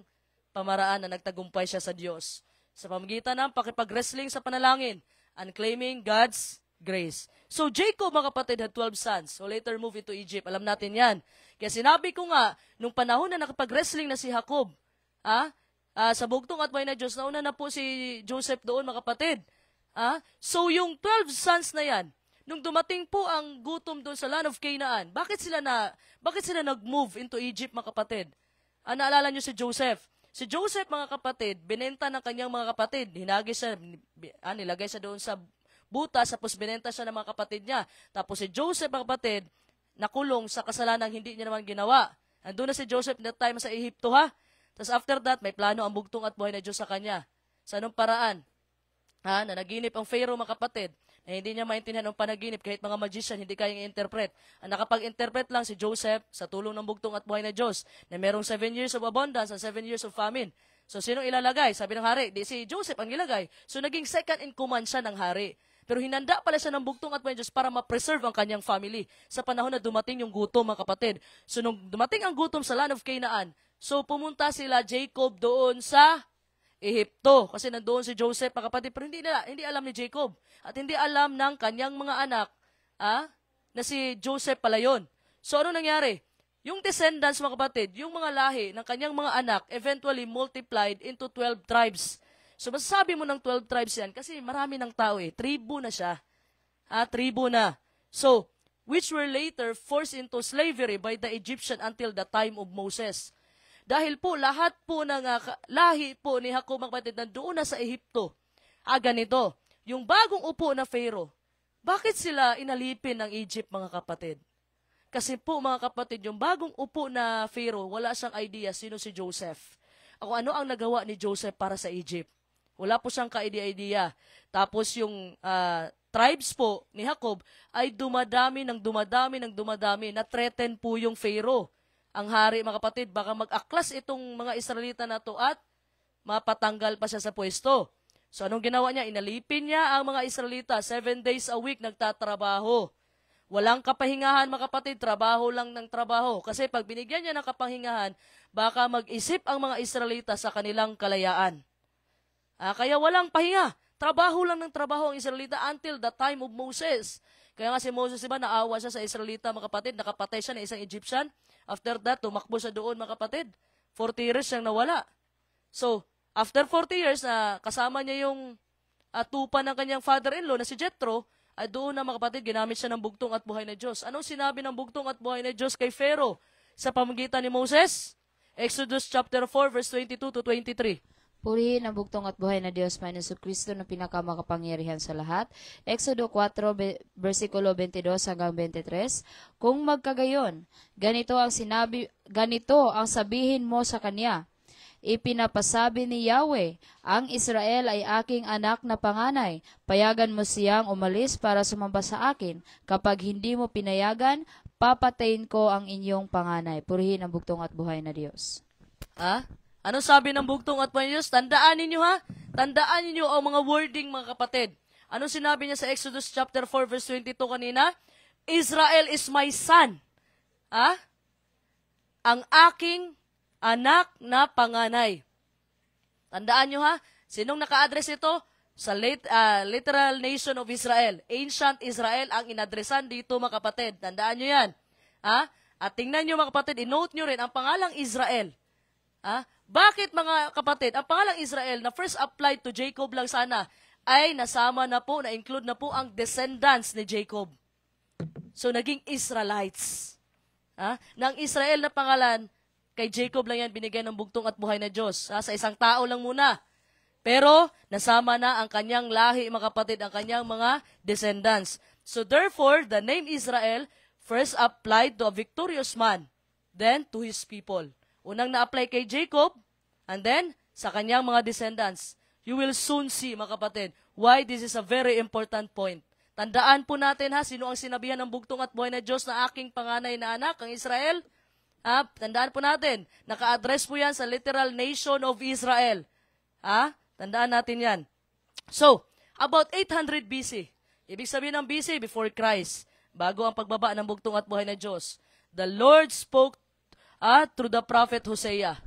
pamaraan na nagtagumpay siya sa Diyos. Sa pamagitan ng pakipag-wrestling sa panalangin and claiming God's grace. So Jacob, mga kapatid, had 12 sons. So later moved into Egypt. Alam natin yan. Kaya sinabi ko nga, nung panahon na nakapag-wrestling na si Jacob, sa bugtong at buhay na Diyos, nauna na po si Joseph doon, mga kapatid. So yung 12 sons na yan, nung dumating po ang gutom doon sa land of Canaan, bakit sila nag-move into Egypt, mga kapatid? Naalala nyo si Joseph? Si Joseph, mga kapatid, binenta ng kanyang mga kapatid. Nilagay siya doon sa butas, tapos binenta siya ng mga kapatid niya. Tapos si Joseph, mga kapatid, nakulong sa kasalanang hindi niya naman ginawa. Andun na si Joseph that time sa Ehipto, ha? Tapos after that, may plano ang bugtong at buhay na Diyos sa kanya. Sa anong paraan? Ha? Na naginip ang Pharaoh, mga kapatid, na hindi niya maintindihan ang panaginip, kahit mga magician, hindi kayang i-interpret. Ang nakapag-interpret lang si Joseph sa tulong ng bugtong at buhay na Diyos, na merong 7 years of abundance and 7 years of famine. So, sino ilalagay? Sabi ng hari, di si Joseph ang ilagay. So, naging second in command siya ng hari. Pero hinanda pala siya ng bugtong at buhay na Diyos para ma-preserve ang kanyang family sa panahon na dumating yung gutom, mga kapatid. So, nung dumating ang gutom sa land of Canaan, so pumunta sila Jacob doon sa Ehipto. Kasi nandoon si Joseph, mga kapatid, pero hindi alam ni Jacob. At hindi alam ng kanyang mga anak na si Joseph pala yun. So, ano nangyari? Yung descendants, mga kapatid, yung mga lahi ng kanyang mga anak, eventually multiplied into 12 tribes. So, masasabi mo ng 12 tribes yan kasi marami ng tao Tribu na siya. Tribu na. So, which were later forced into slavery by the Egyptian until the time of Moses. Dahil po, lahat po ng lahi po ni Jacob, mga kapatid, nandoon na sa Ehipto. Ganito, yung bagong upo na Pharaoh, bakit sila inalipin ng Egypt, mga kapatid? Kasi po, mga kapatid, yung bagong upo na Pharaoh, wala siyang idea sino si Joseph. Kung ano ang nagawa ni Joseph para sa Egypt. Wala po siyang ka-idea. Tapos yung tribes po ni Jacob ay dumadami, na-threaten po yung Pharaoh. Ang hari, mga kapatid, baka mag-aklas itong mga Israelita na to at mapatanggal pa siya sa pwesto. So anong ginawa niya? Inalipin niya ang mga Israelita. 7 days a week nagtatrabaho. Walang kapahingahan, mga kapatid, trabaho lang ng trabaho. Kasi pag binigyan niya ng kapahingahan, baka mag-isip ang mga Israelita sa kanilang kalayaan. Kaya walang pahinga. Trabaho lang ng trabaho ang Israelita until the time of Moses. Kaya nga si Moses, diba, naawa siya sa Israelita, mga kapatid, nakapatay siya ng isang Egyptian. After that, tumakbo siya doon, mga kapatid. 40 years siyang nawala. So, after 40 years, kasama niya yung tupa ng kanyang father-in-law na si Jethro, ay doon na, mga kapatid, ginamit siya ng bugtong at buhay na Diyos. Anong sinabi ng bugtong at buhay na Diyos kay Pharaoh sa pamamagitan ni Moses? Exodus chapter 4, verse 22 to 23. Purihin ang bugtong at buhay na Diyos, Panginoon Jesucristo na pinakamakapangyarihan sa lahat. Exodo 4, versikulo 22 hanggang 23. Kung magkagayon, ganito ang sabihin mo sa kanya. Ipinapasabi ni Yahweh, ang Israel ay aking anak na panganay. Payagan mo siyang umalis para sumamba sa akin. Kapag hindi mo pinayagan, papatayin ko ang inyong panganay. Purihin ang bugtong at buhay na Diyos. Ano sabi ng bugtong at buhay na Diyos? Tandaan ninyo, Tandaan ninyo ang mga wording, mga kapatid. Ano sinabi niya sa Exodus chapter 4 verse 22 kanina? Israel is my son. Ang aking anak na panganay. Tandaan nyo, sinong naka-address ito? Sa literal nation of Israel. Ancient Israel ang inadresan dito, mga kapatid. Tandaan nyo yan. At tingnan nyo, mga kapatid, inote nyo rin ang pangalang Israel. Bakit, mga kapatid, ang pangalang Israel na first applied to Jacob lang sana ay nasama na po, na-include na po ang descendants ni Jacob. So, naging Israelites. Nang Israel na pangalan, kay Jacob lang yan binigay ng bugtong at buhay na Diyos. Sa isang tao lang muna. Pero, nasama na ang kanyang lahi, mga kapatid, ang kanyang mga descendants. So, therefore, the name Israel first applied to a victorious man, then to his people. Unang na-apply kay Jacob, and then, sa kanyang mga descendants. You will soon see, mga kapatid, why this is a very important point. Tandaan po natin, sino ang sinabihan ng bugtong at buhay na Diyos na aking panganay na anak, ang Israel? Tandaan po natin, naka-address po yan sa literal nation of Israel. Tandaan natin yan. So, about 800 BC, ibig sabihin ng BC, before Christ, bago ang pagbaba ng bugtong at buhay na Diyos, the Lord spoke through the prophet Hosea.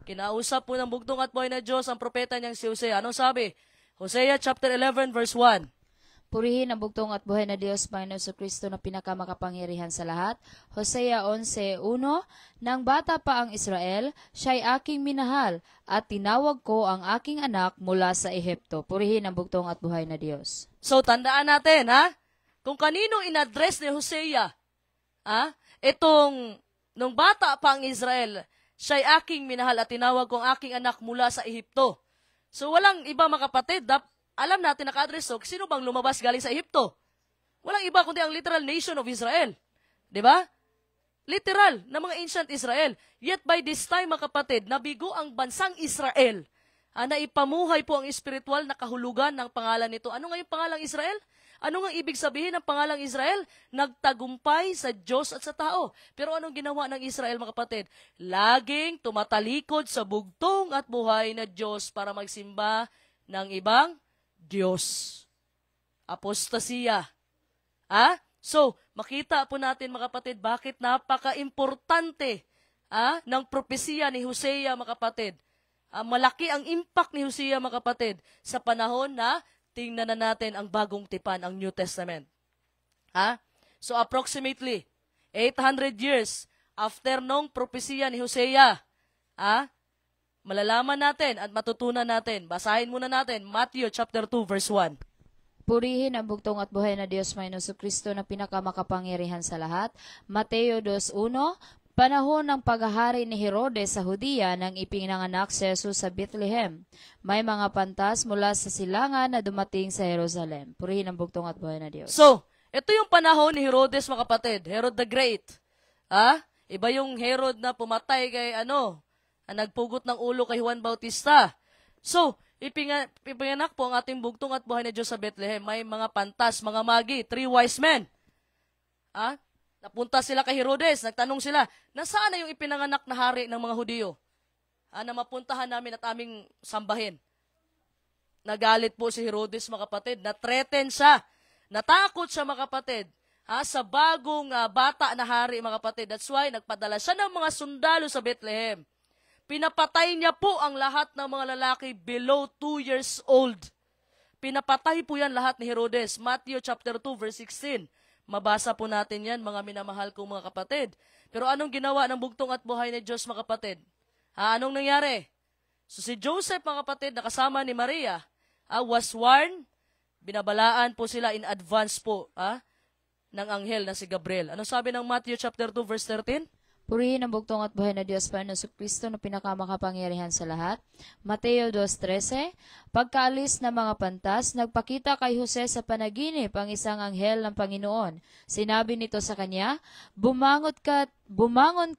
Kinausap po ng bugtong at buhay na Diyos ang propeta niyang si Hosea. Anong sabi? Hosea chapter 11 verse 1. Purihin ang bugtong at buhay na Diyos, Panginoon Jesucristo na pinakamakapangyarihan sa lahat. Hosea 11:1. Nang bata pa ang Israel, siya'y aking minahal, at tinawag ko ang aking anak mula sa Ehipto. Purihin ang bugtong at buhay na Diyos. So, tandaan natin, kung kanino in-address ni Hosea, nung bata pa ang Israel, siya'y aking minahal at tinawag ko ang aking anak mula sa Ehipto. So, walang iba, mga kapatid, alam natin naka-address sino bang lumabas galing sa Ehipto? Walang iba kundi ang literal nation of Israel. Di ba? literal na mga ancient Israel. Yet by this time, mga kapatid, nabigo ang bansang Israel. Naipamuhay po ang espiritual na kahulugan ng pangalan nito. Ano nga yung pangalang Israel? Ano nga ibig sabihin ng pangalang Israel? Nagtagumpay sa Diyos at sa tao. Pero anong ginawa ng Israel, mga kapatid? Laging tumatalikod sa bugtong at buhay na Diyos para magsimba ng ibang Diyos. Apostasiya. So, makita po natin, mga kapatid, bakit napaka-importante ng propesiya ni Hosea, mga kapatid. Malaki ang impact ni Hosea, mga kapatid, sa panahon na tingnan na natin ang bagong tipan, ang New Testament. So approximately 800 years after nung propesiya ni Hosea, malalaman natin at matutunan natin. Basahin muna natin Matthew chapter 2 verse 1. Purihin ang bugtong at buhay na Diyos may Kristo na pinakamakapangyarihan sa lahat. Mateo 2:1. Panahon ng paghahari ni Herodes sa Hudiya nang ipinanganak si Jesus sa Bethlehem. May mga pantas mula sa silangan na dumating sa Jerusalem. Purihin ang bugtong at buhay na Diyos. So, ito yung panahon ni Herodes, mga kapatid. Herod the Great. Iba yung Herod na pumatay kay nagpugot ng ulo kay Juan Bautista. So, ipinganak po ang ating bugtong at buhay na Diyos sa Bethlehem. May mga pantas, mga magi, 3 wise men. Napunta sila kay Herodes, nagtanong sila, nasaan na yung ipinanganak na hari ng mga Hudiyo? Na mapuntahan namin at aming sambahin. Nagalit po si Herodes, mga kapatid, na-threaten siya, natakot siya, mga kapatid, sa bagong bata na hari, mga kapatid. That's why nagpadala siya ng mga sundalo sa Bethlehem. Pinapatay niya po ang lahat ng mga lalaki below 2 years old. Pinapatay po yan lahat ni Herodes. Matthew chapter 2 verse 16. Mabasa po natin yan, mga minamahal kong mga kapatid. Pero anong ginawa ng bugtong at buhay ni Diyos, mga kapatid? Anong nangyari? So si Joseph, mga kapatid, na kasama ni Maria, was warned, binabalaan po sila in advance po ng anghel na si Gabriel. Ano sabi ng Matthew chapter 2 verse 13? Purihin ang bugtong at buhay na Diyos pa Kristo na pinakamakapangyarihan sa lahat. Mateo 2:13. Pagkaalis ng mga pantas, nagpakita kay Jose sa panaginip ang isang anghel ng Panginoon. Sinabi nito sa kanya, bumangon ka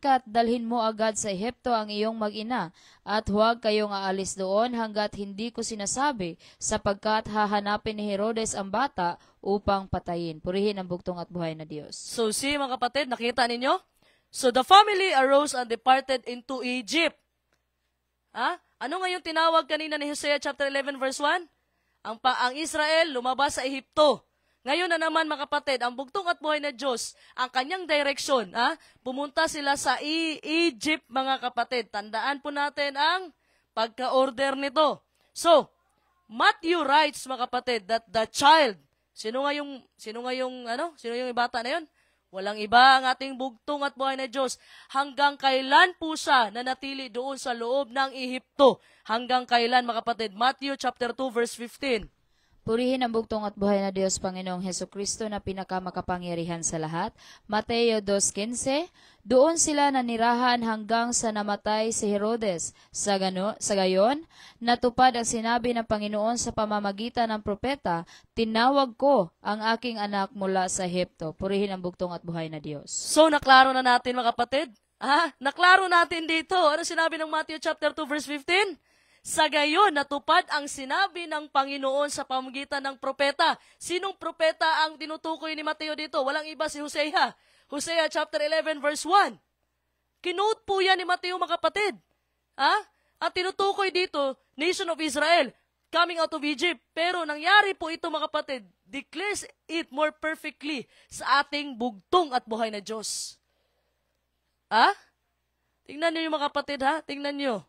at dalhin mo agad sa Ehipto ang iyong mag-ina, at huwag kayong aalis doon hanggat hindi ko sinasabi, sapagkat hahanapin ni Herodes ang bata upang patayin. Purihin ang bugtong at buhay na Diyos. So mga kapatid, nakita ninyo? So the family arose and departed into Egypt. Ano nga yung tinawag kanina ni Hosea chapter 11 verse 1? Ang Israel lumabas sa Ehipto. Ngayon na naman, mga kapatid, ang bugtong at buhay na Diyos, ang kanyang direksyon, pumunta sila sa Egypt, mga kapatid. Tandaan po natin ang pagka-order nito. So, Matthew writes, mga kapatid, that the child, sino nga yung bata na yun? Walang iba ang ating bugtong at buhay na Diyos. Hanggang kailan po siya nanatili doon sa loob ng Ehipto? Hanggang kailan, mga kapatid? Matthew chapter 2 verse 15. Purihin ang bugtong at buhay na Diyos, Panginoong Hesukristo na pinakamakapangyarihan sa lahat. Mateo 2:15. Doon sila nanirahan hanggang sa namatay si Herodes. Sa gayon, natupad ang sinabi ng Panginoon sa pamamagitan ng propeta, tinawag ko ang aking anak mula sa Ehipto. Purihin ang bugtong at buhay na Diyos. So, naklaro na natin, mga kapatid? Naklaro natin dito. Ano sinabi ng Matthew chapter 2 verse 15? Sa gayon, natupad ang sinabi ng Panginoon sa pamamagitan ng propeta. Sinong propeta ang tinutukoy ni Mateo dito? Walang iba, si Hosea. Hosea chapter 11 verse 1. Kinote po yan ni Mateo, mga kapatid. Ang tinutukoy dito, nation of Israel, coming out of Egypt. Pero nangyari po ito, mga kapatid, declares it more perfectly sa ating bugtong at buhay na Diyos. Tingnan niyo yung mga kapatid, tingnan niyo.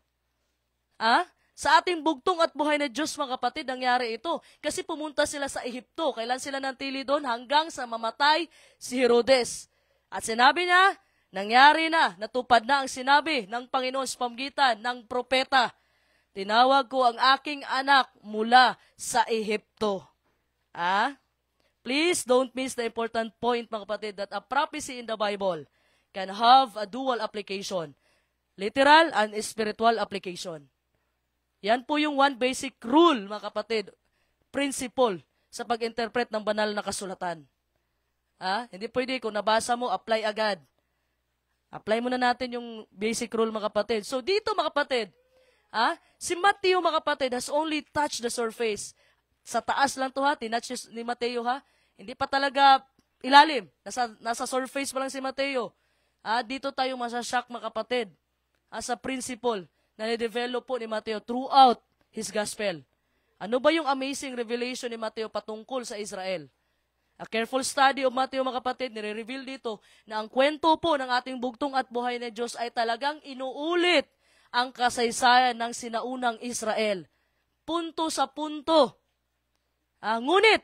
Sa ating bugtong at buhay na Diyos, mga kapatid, nangyari ito. Kasi pumunta sila sa Ehipto. Kailan sila nantili doon? Hanggang sa mamatay si Herodes. At sinabi niya, nangyari na, natupad na ang sinabi ng Panginoon sa pamamagitan ng propeta. Tinawag ko ang aking anak mula sa Ehipto. Please don't miss the important point, mga kapatid, that a prophecy in the Bible can have a dual application. Literal and spiritual application. Yan po yung one basic rule, mga kapatid, principle sa pag-interpret ng banal na kasulatan. Hindi pwede kung nabasa mo, apply agad. Apply muna natin yung basic rule, mga kapatid. So dito, mga kapatid, si Mateo, mga kapatid, has only touched the surface. Sa taas lang to, tinouch ni Mateo, hindi pa talaga ilalim. Nasa surface pa lang si Mateo. Dito tayo masashock, mga kapatid, sa principle na ni-develop po ni Mateo throughout his gospel. Ano ba yung amazing revelation ni Mateo patungkol sa Israel? A careful study of Mateo, mga kapatid, nire-reveal dito na ang kwento po ng ating bugtong at buhay na Diyos ay talagang inuulit ang kasaysayan ng sinaunang Israel. Punto sa punto. Ngunit,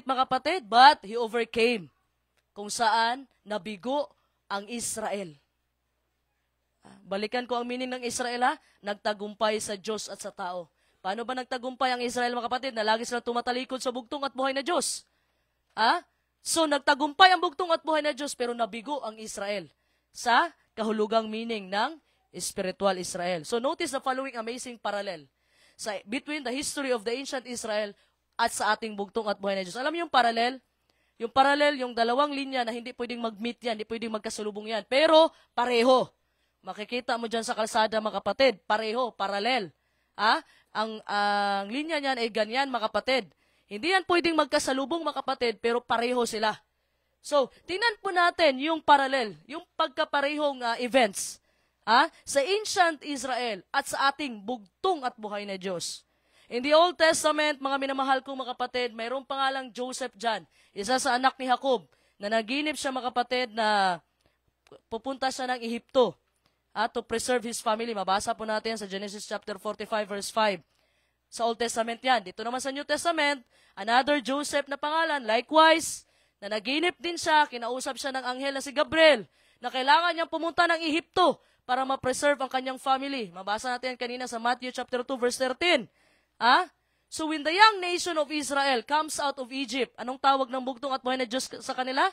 mga kapatid, but he overcame, kung saan nabigo ang Israel. Balikan ko ang meaning ng Israel, nagtagumpay sa Diyos at sa tao. Paano ba nagtagumpay ang Israel, mga kapatid, na lagi sila tumatalikod sa bugtong at buhay na Diyos? So, nagtagumpay ang bugtong at buhay na Diyos, pero nabigo ang Israel sa kahulugang meaning ng spiritual Israel. So, notice the following amazing parallel between the history of the ancient Israel at sa ating bugtong at buhay na Diyos. Alam niyo yung parallel? Yung parallel, yung dalawang linya na hindi pwedeng mag-meet yan, hindi pwedeng magkasalubong yan, pero pareho. Makikita mo dyan sa kalsada, mga kapatid, pareho, parallel. Ang linya niyan ay ganyan, mga kapatid. Hindi yan pwedeng magkasalubong, mga kapatid, pero pareho sila. So, tingnan po natin yung parallel, yung pagkaparehong events sa ancient Israel at sa ating bugtong at buhay na Diyos. In the Old Testament, mga minamahal kong mga kapatid, mayroong pangalang Joseph dyan, isa sa anak ni Jacob, na naginip siya, mga kapatid, na pupunta siya ng Ehipto to preserve his family. Mabasa po natin sa Genesis chapter 45, verse 5. Sa Old Testament yan. Dito naman sa New Testament, another Joseph na pangalan, likewise, na naginip din siya, kinausap siya ng anghel na si Gabriel, na kailangan niyang pumunta ng Ehipto para ma-preserve ang kanyang family. Mabasa natin kanina sa Matthew chapter 2, verse 13. So when the young nation of Israel comes out of Egypt, anong tawag ng bugtong at buhay na Diyos sa kanila?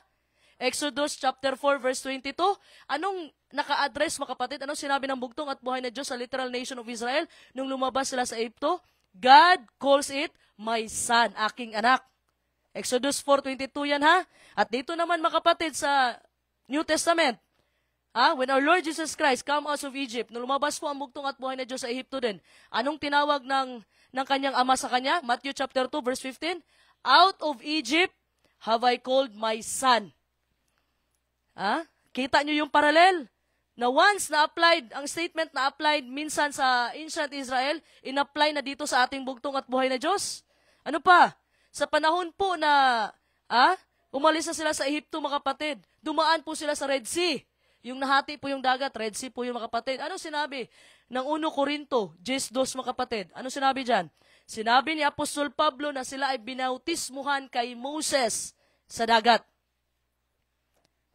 Exodus chapter 4, verse 22. Anong naka-address, mga kapatid? Anong sinabi ng bugtong at buhay na Diyos sa literal nation of Israel nung lumabas sila sa Egypto? God calls it, my son, aking anak. Exodus 4:22 yan, At dito naman, mga kapatid, sa New Testament, when our Lord Jesus Christ come out of Egypt, nung lumabas po ang bugtong at buhay na Diyos sa Egypto din, anong tinawag ng kanyang ama sa kanya? Matthew chapter 2, verse 15. Out of Egypt have I called my son. Kita nyo yung parallel? Na once na-applied, ang statement na-applied minsan sa ancient Israel, in-apply na dito sa ating bugtong at buhay na Diyos. Ano pa? Sa panahon po na umalis na sila sa Ehipto, mga kapatid, dumaan po sila sa Red Sea. Yung nahati po yung dagat, Red Sea po yung, mga kapatid. Ano sinabi ng 1 Corinto, 10:2, mga kapatid? Ano sinabi dyan? Sinabi ni Apostol Pablo na sila ay binautismuhan kay Moses sa dagat.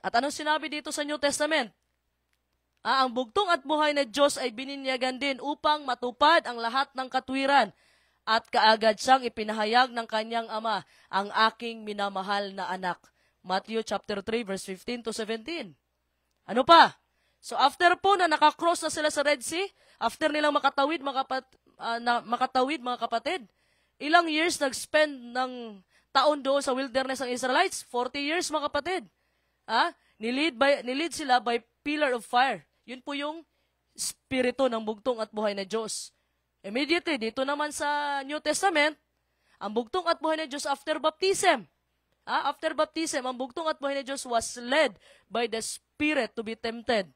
At anong sinabi dito sa New Testament? Ang bugtong at buhay na Diyos ay bininyagan din upang matupad ang lahat ng katwiran at kaagad siyang ipinahayag ng kanyang ama, ang aking minamahal na anak. Matthew chapter 3, verse 15 to 17. Ano pa? So after po na nakakross na sila sa Red Sea, after nilang makatawid, mga kapatid, ilang years nag-spend ng taon doon sa wilderness ang Israelites? 40 years, mga kapatid. Nilid sila by pillar of fire. Yun po yung spirito ng bugtong at buhay na Diyos. Immediately, dito naman sa New Testament, ang bugtong at buhay na Diyos after baptism. After baptism, ang bugtong at buhay na Diyos was led by the Spirit to be tempted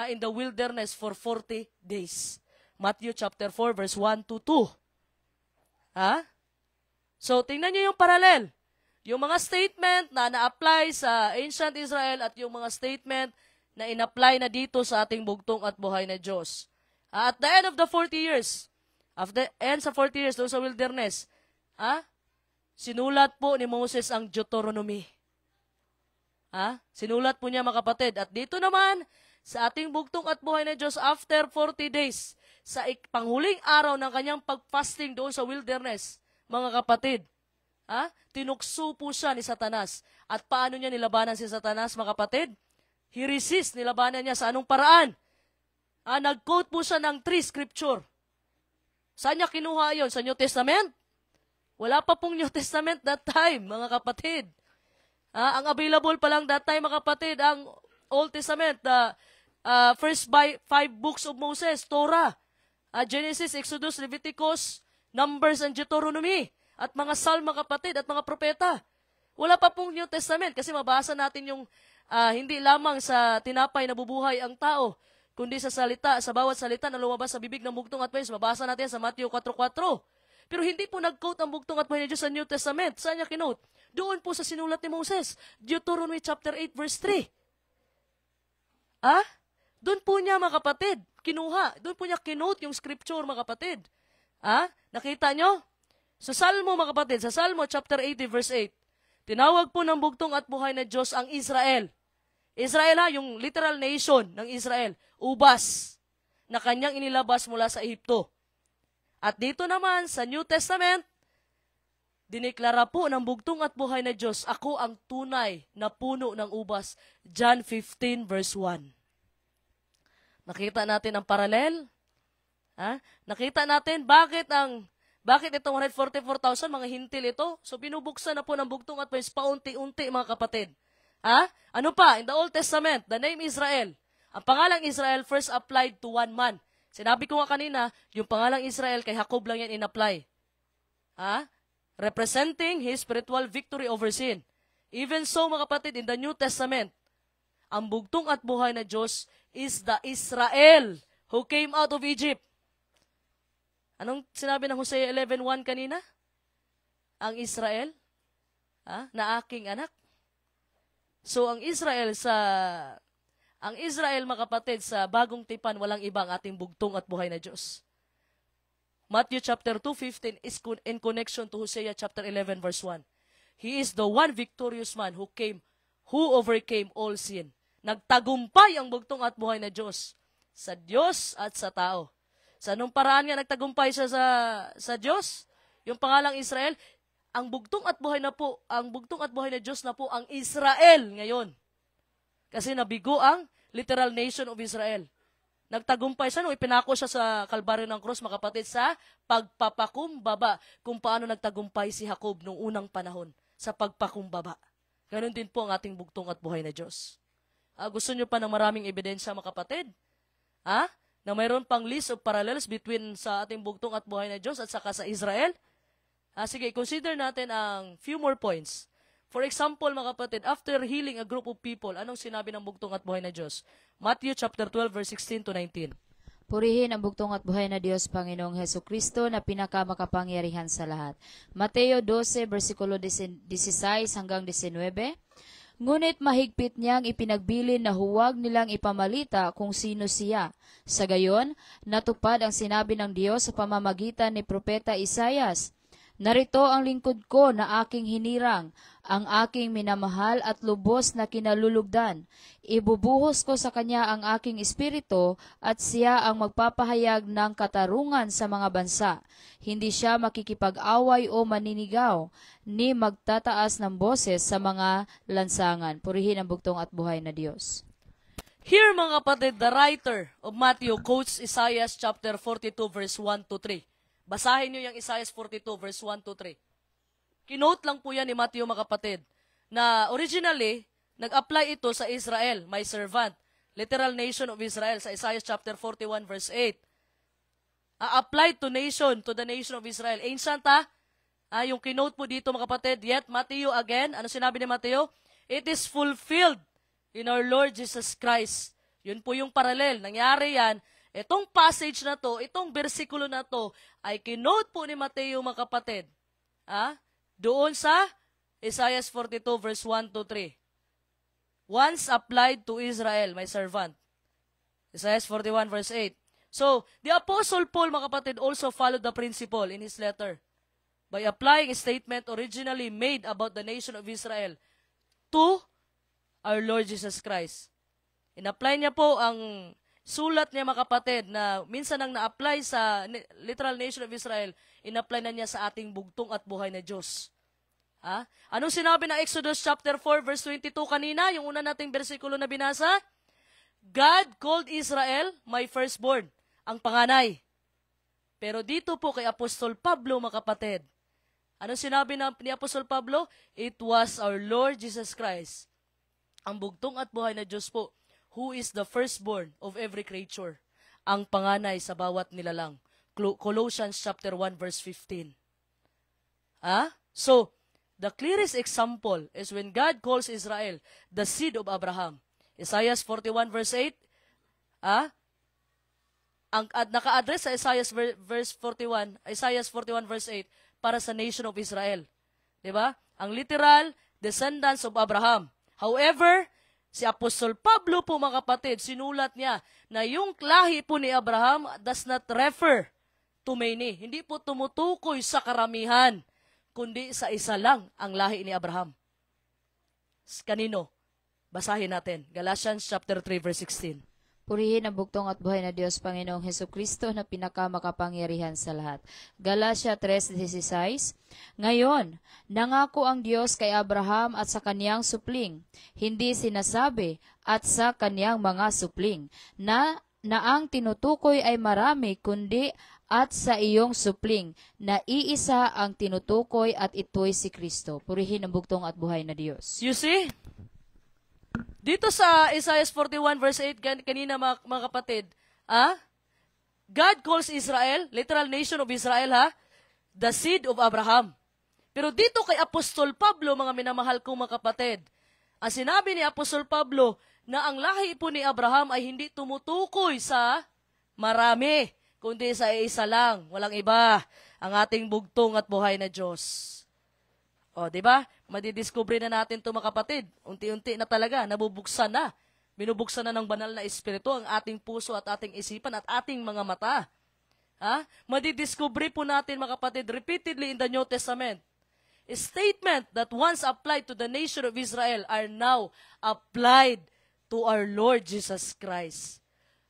in the wilderness for 40 days. Matthew chapter 4, verse 1 to 2. So, tingnan nyo yung parallel. Yung mga statement na na-apply sa ancient Israel at yung mga statement na in-apply na dito sa ating bugtong at buhay na Diyos. At the end of the 40 years, after the end sa 40 years doon sa wilderness, sinulat po ni Moses ang Deuteronomy. Sinulat po niya, mga kapatid. At dito naman, sa ating bugtong at buhay na Diyos, after 40 days, sa panghuling araw ng kanyang pag-fasting doon sa wilderness, mga kapatid, tinukso po siya ni Satanas. At paano niya nilabanan si Satanas, mga kapatid? He resist, nilabanan niya sa anong paraan? Nag-quote po siya ng 3 scripture. Saan niya kinuha yon? Sa New Testament? Wala pa pong New Testament that time, mga kapatid. Ang available pa lang that time, mga kapatid, ang Old Testament, the first five books of Moses, Torah, Genesis, Exodus, Leviticus, Numbers, and Deuteronomy, at mga Psalm, mga kapatid, at mga propeta. Wala pa pong New Testament kasi mabasa natin yung hindi lamang sa tinapay na bubuhay ang tao, kundi sa salita, sa bawat salita na lumabas sa bibig ng bugtong at buhay. Mabasa natin sa Matthew 4:4. Pero hindi po nag-quote ang bugtong at buhay ni Diyos sa New Testament. Saan niya kinote? Doon po sa sinulat ni Moses, Deuteronomy chapter 8 verse 3. Doon po niya, mga kapatid, kinuha. Doon po niya kinote yung scripture, mga kapatid. Nakita nyo? Sa Salmo, mga kapatid, sa Salmo chapter 80 verse 8, tinawag po ng bugtong at buhay na Diyos ang Israel. Israel, yung literal nation ng Israel, ubas, na kanyang inilabas mula sa Ehipto. At dito naman, sa New Testament, diniklara po ng bugtong at buhay na Diyos, ako ang tunay na puno ng ubas. John 15 verse 1. Nakita natin ang paralel? Nakita natin bakit itong 144,000 mga hintil ito? So binubuksan na po ng bugtong at buhay paunti-unti, mga kapatid. Ano pa? In the Old Testament, the name Israel. Ang pangalang Israel first applied to one man. Sinabi ko nga kanina, yung pangalang Israel kay Jacob lang yan in-apply. Representing his spiritual victory over sin. Even so, mga kapatid, in the New Testament, ang bugtong at buhay na Diyos is the Israel who came out of Egypt. Anong sinabi ng Hosea 11:1 kanina? Ang Israel, na aking anak. So, ang Israel, mga kapatid, sa bagong tipan, walang ibang ating bugtong at buhay na Diyos. Matthew chapter 2:15 is in connection to Hosea chapter 11 verse 1. He is the one victorious man who overcame all sin. Nagtagumpay ang bugtong at buhay na Diyos sa Diyos at sa tao. Sa anong paraan nga nagtagumpay siya sa Diyos? Yung pangalang Israel, ang bugtong at buhay na Diyos na po ang Israel ngayon. Kasi nabigo ang literal nation of Israel. Nagtagumpay siya nung ipinako siya sa kalbaryo ng krus, mga kapatid, sa pagpapakumbaba, kung paano nagtagumpay si Jacob noong unang panahon sa pagpakumbaba. Ganon din po ang ating bugtong at buhay na Diyos. Gusto nyo pa ng maraming ebidensya, mga kapatid? Na mayroon pang list of parallels between sa ating bugtong at buhay na Diyos at saka sa Israel? Sige, consider natin ang few more points. For example, mga kapatid, after healing a group of people, anong sinabi ng bugtong at buhay na Diyos? Matthew chapter 12, verse 16 to 19. Purihin ang bugtong at buhay na Diyos, Panginoong Hesukristo, na pinakamakapangyarihan sa lahat. Mateo 12, versikulo 16 hanggang 19. Ngunit mahigpit niyang ipinagbilin na huwag nilang ipamalita kung sino siya. Sa gayon, natupad ang sinabi ng Diyos sa pamamagitan ni Propeta Isaias. Narito ang lingkod ko na aking hinirang, ang aking minamahal at lubos na kinalulugdan. Ibubuhos ko sa kanya ang aking espiritu at siya ang magpapahayag ng katarungan sa mga bansa. Hindi siya makikipag-away o maninigaw, ni magtataas ng boses sa mga lansangan. Purihin ang bugtong at buhay na Diyos. Here, mga kapatid, the writer of Matthew quotes Isaiah chapter 42 verse 1 to 3. Basahin nyo yung Isaiah 42 verse 1 to 3. Kinote lang po yan ni Matthew, mga kapatid, na originally, nag-apply ito sa Israel, my servant, literal nation of Israel, sa Isaiah chapter 41 verse 8. Applied to the nation of Israel. Ancient, yung kinote po dito, mga kapatid, yet Matthew again, ano sinabi ni Matthew? It is fulfilled in our Lord Jesus Christ. Yun po yung parallel. Nangyari yan. Itong passage na to, itong versikulo na to, ay kinote po ni Mateo, mga kapatid. Doon sa Isaiah 42 verse 1 to 3. Once applied to Israel, my servant. Isaiah 41 verse 8. So, the Apostle Paul, mga kapatid, also followed the principle in his letter by applying a statement originally made about the nation of Israel to our Lord Jesus Christ. In-apply niya po ang sulat niya, mga kapatid, na minsan nang na-apply sa literal nation of Israel, in-apply na niya sa ating bugtong at buhay na Diyos. Anong sinabi ng Exodus chapter 4 verse 22 kanina, yung una nating bersikulo na binasa? God called Israel my firstborn, ang panganay. Pero dito po kay Apostol Pablo, mga kapatid, Ano sinabi ni Apostol Pablo? It was our Lord Jesus Christ, ang bugtong at buhay na Diyos po, who is the firstborn of every creature, ang panganay sa bawat nilalang. Colossians chapter 1 verse 15. So, the clearest example is when God calls Israel the seed of Abraham. Isaiah 41 verse 8, naka-address sa Isaiah verse 41 verse 8 para sa nation of Israel. 'Di ba? Ang literal descendants of Abraham. However, si Apostol Pablo po mga kapatid, sinulat niya na yung lahi po ni Abraham does not refer to many. Hindi po tumutukoy sa karamihan, kundi sa isa lang ang lahi ni Abraham. Kanino? Basahin natin. Galatians chapter 3 verse 16. Purihin ang bugtong at buhay na Diyos, Panginoong Hesukristo, na pinakamakapangyarihan sa lahat. Galatia 3:16. Ngayon, nangako ang Diyos kay Abraham at sa kaniyang supling, hindi sinasabi at sa kaniyang mga supling, na ang tinutukoy ay marami, kundi at sa iyong supling, na iisa ang tinutukoy at ito'y si Kristo. Purihin ang bugtong at buhay na Diyos. You see? Dito sa Isaiah 41 verse 8, kanina mga kapatid, God calls Israel, literal nation of Israel, the seed of Abraham. Pero dito kay Apostol Pablo, mga minamahal kong mga kapatid, ang sinabi ni Apostol Pablo na ang lahi po ni Abraham ay hindi tumutukoy sa marami, kundi sa isa lang, walang iba, ang ating bugtong at buhay na Diyos. O, di ba? Madidiscover na natin ito mga kapatid. Unti-unti na talaga, nabubuksan na. Binubuksan na ng banal na espiritu ang ating puso at ating isipan at ating mga mata. Madidiscover po natin mga kapatid repeatedly in the New Testament. A statement that once applied to the nation of Israel are now applied to our Lord Jesus Christ.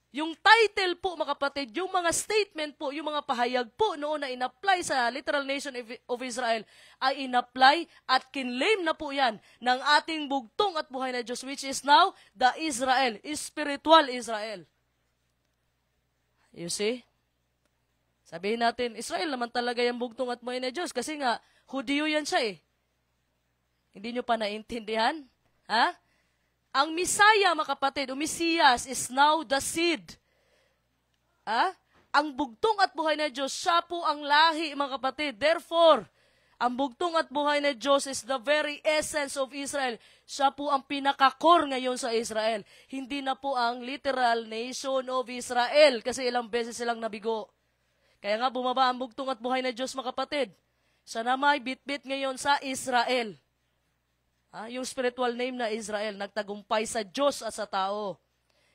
Yung title po, mga kapatid, yung mga statement po, yung mga pahayag po noon na in-apply sa literal nation of Israel, ay in-apply at kinlaim na po yan ng ating bugtong at buhay na Diyos, which is now the Israel, spiritual Israel. You see? Sabihin natin, Israel naman talaga yung bugtong at buhay na Diyos, kasi nga, Hudiyo yan siya Hindi nyo pa naintindihan? Ang Misaya, mga kapatid, o Mesiyas is now the seed. Ang bugtong at buhay na Diyos, siya po ang lahi, mga kapatid. Therefore, ang bugtong at buhay na Diyos is the very essence of Israel. Siya po ang pinaka-core ngayon sa Israel. Hindi na po ang literal nation of Israel, kasi ilang beses silang nabigo. Kaya nga bumaba ang bugtong at buhay na Diyos, mga kapatid. Siya na may bit-bit ngayon sa Israel. Yung spiritual name na Israel, nagtagumpay sa Diyos at sa tao.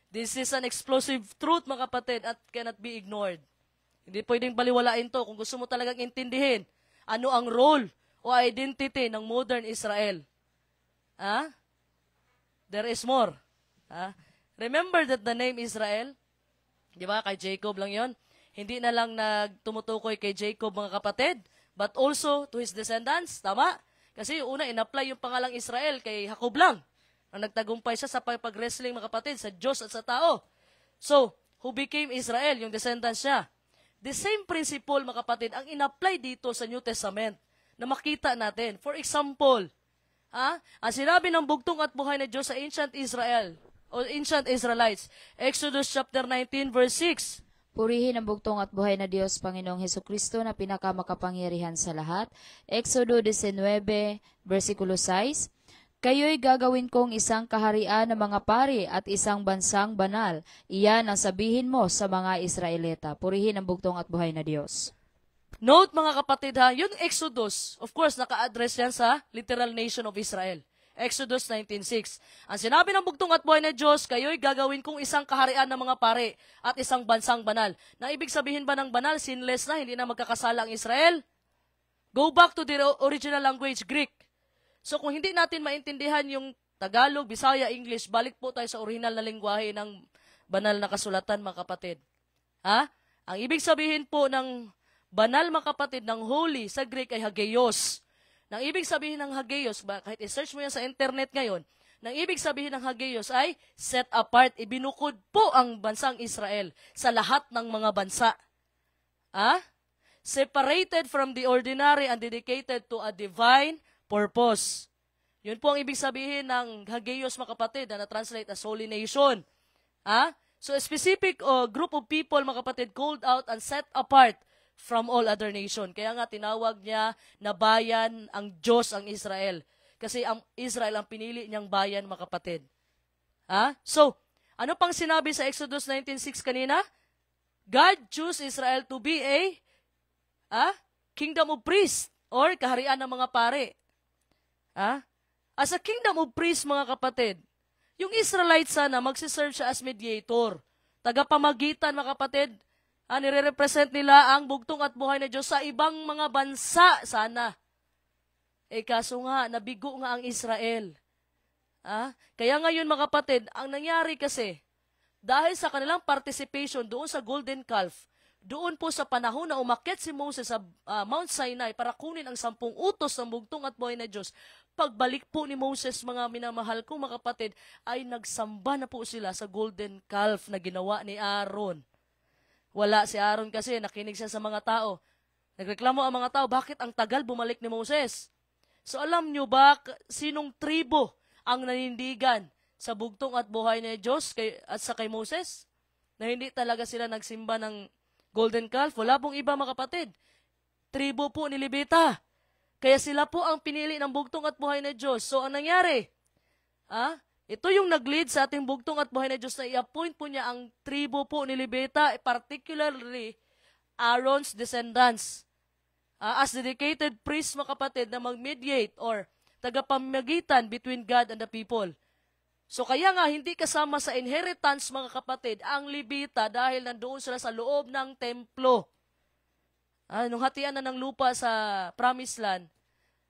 This is an explosive truth, mga kapatid, at cannot be ignored. Hindi pwedeng baliwalain to kung gusto mo talagang intindihin ano ang role o identity ng modern Israel. There is more. Remember that the name Israel, di ba, kay Jacob lang yon. Hindi na lang nagtumutukoy kay Jacob, mga kapatid, but also to his descendants, tama? Kasi una, in-apply yung pangalang Israel kay Jacob lang. Ang nagtagumpay siya sa pag-wrestling, mga kapatid, sa Diyos at sa tao. So, who became Israel? Yung descendants niya. The same principle, mga kapatid, ang in-apply dito sa New Testament na makita natin. For example, ang sinabi ng bugtong at buhay na Diyos sa ancient Israel o ancient Israelites, Exodus chapter 19 verse 6, Purihin ang bugtong at buhay na Diyos, Panginoong Hesukristo, na pinakamakapangyarihan sa lahat. Exodo 19, versikulo 6, Kayo'y gagawin kong isang kaharian ng mga pari at isang bansang banal. Iyan ang sabihin mo sa mga Israelita. Purihin ang bugtong at buhay na Diyos. Note, mga kapatid, yung Exodus, of course, naka-address yan sa literal nation of Israel. Exodus 19:6. Ang sinabi ng bugtong at buhay na Diyos, kayo'y gagawin kong isang kaharian ng mga pare at isang bansang banal. Na ibig sabihin ba ng banal, sinless na, hindi na magkakasala ang Israel? Go back to the original language, Greek. So kung hindi natin maintindihan yung Tagalog, Bisaya, English, balik po tayo sa original na lengguwahe ng banal na kasulatan, mga kapatid. Ang ibig sabihin po ng banal, mga kapatid, ng holy sa Greek ay hagios. Nang ibig sabihin ng hagios, kahit i-search mo yan sa internet ngayon, nang ibig sabihin ng hagios ay set apart, ibinukod po ang bansang Israel sa lahat ng mga bansa. separated from the ordinary and dedicated to a divine purpose. Yun po ang ibig sabihin ng hagios, mga kapatid, na na-translate as holy nation. So a specific group of people, mga kapatid, called out and set apart from all other nation. Kaya nga tinawag niya na bayan ang Diyos ang Israel. Kasi ang Israel ang pinili niyang bayan, mga kapatid. So, ano pang sinabi sa Exodus 19:6 kanina? God chose Israel to be a kingdom of priests or kaharian ng mga pare. As a kingdom of priests, mga kapatid, yung Israelites sana magsiserve siya as mediator. Tagapamagitan, mga kapatid. Nire-represent nila ang bugtong at buhay na Diyos sa ibang mga bansa sana. Kaso nga, nabigo nga ang Israel. Kaya ngayon, mga kapatid, ang nangyari kasi, dahil sa kanilang participation doon sa golden calf, doon po sa panahon na umakyat si Moses sa Mount Sinai para kunin ang 10 utos ng bugtong at buhay na Diyos, pagbalik po ni Moses, mga minamahal kong mga kapatid, ay nagsamba na po sila sa golden calf na ginawa ni Aaron. Wala si Aaron kasi, nakinig siya sa mga tao. Nagreklamo ang mga tao, bakit ang tagal bumalik ni Moses? So alam nyo ba, sinong tribo ang nanindigan sa bugtong at buhay ni Diyos at sa kay Moses? Na hindi talaga sila nagsimba ng golden calf? Wala pong iba, mga kapatid. Tribo po ni Levita. Kaya sila po ang pinili ng bugtong at buhay na Diyos. So, ang nangyari? Ito yung nag-lead sa ating bugtong at buhay na Diyos na i-appoint po niya ang tribo po ni Levita, particularly Aaron's descendants. As dedicated priests, mga kapatid, na mag-mediate or tagapamagitan between God and the people. So, kaya nga, hindi kasama sa inheritance, mga kapatid, ang Levita dahil nandoon sila sa loob ng templo. Nung hatian na ng lupa sa Promised Land,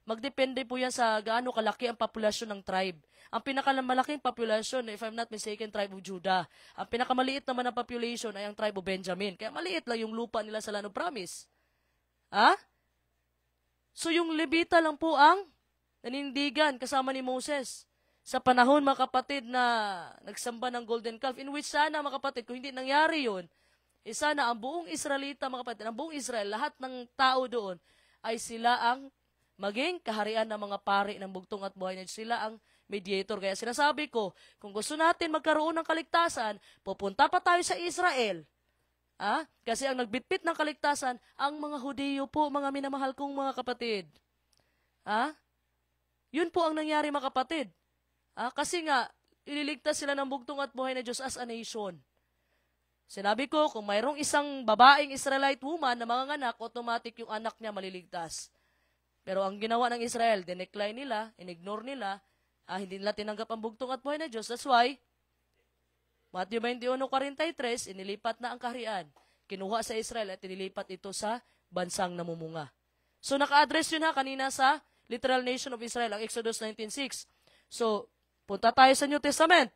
magdepende po yan sa gaano kalaki ang populasyon ng tribe. Ang pinakamalaking populasyon, if I'm not mistaken, tribe of Judah. Ang pinakamaliit naman na population ay ang tribe of Benjamin. Kaya maliit lang yung lupa nila sa Land of Promise. So yung Levita lang po ang nanindigan kasama ni Moses sa panahon, mga kapatid, na nagsamba ng golden calf, in which sana, mga kapatid, kung hindi nangyari yun, sana ang buong Israelita, mga kapatid, ang buong Israel, lahat ng tao doon, ay sila ang maging kaharian ng mga pari ng bugtong at buhay na Diyos. Sila ang mediator. Kaya sinasabi ko, kung gusto natin magkaroon ng kaligtasan, pupunta pa tayo sa Israel. Kasi ang nagbitbit ng kaligtasan, ang mga Hudiyo po, mga minamahal kong mga kapatid. Yun po ang nangyari, mga kapatid. Kasi nga, ililigtas sila ng bugtong at buhay na Diyos as a nation. Sinabi ko, kung mayroong isang babaeng Israelite woman na manganganak, automatic yung anak niya maliligtas. Pero ang ginawa ng Israel, dinecline nila, inignore nila, hindi nila tinanggap ang bugtong at buhay na Diyos. That's why, Matthew 21:43, inilipat na ang kaharian. Kinuha sa Israel at inilipat ito sa bansang namumunga. So, naka-address yun kanina sa literal nation of Israel, ang Exodus 19:6. So, punta tayo sa New Testament.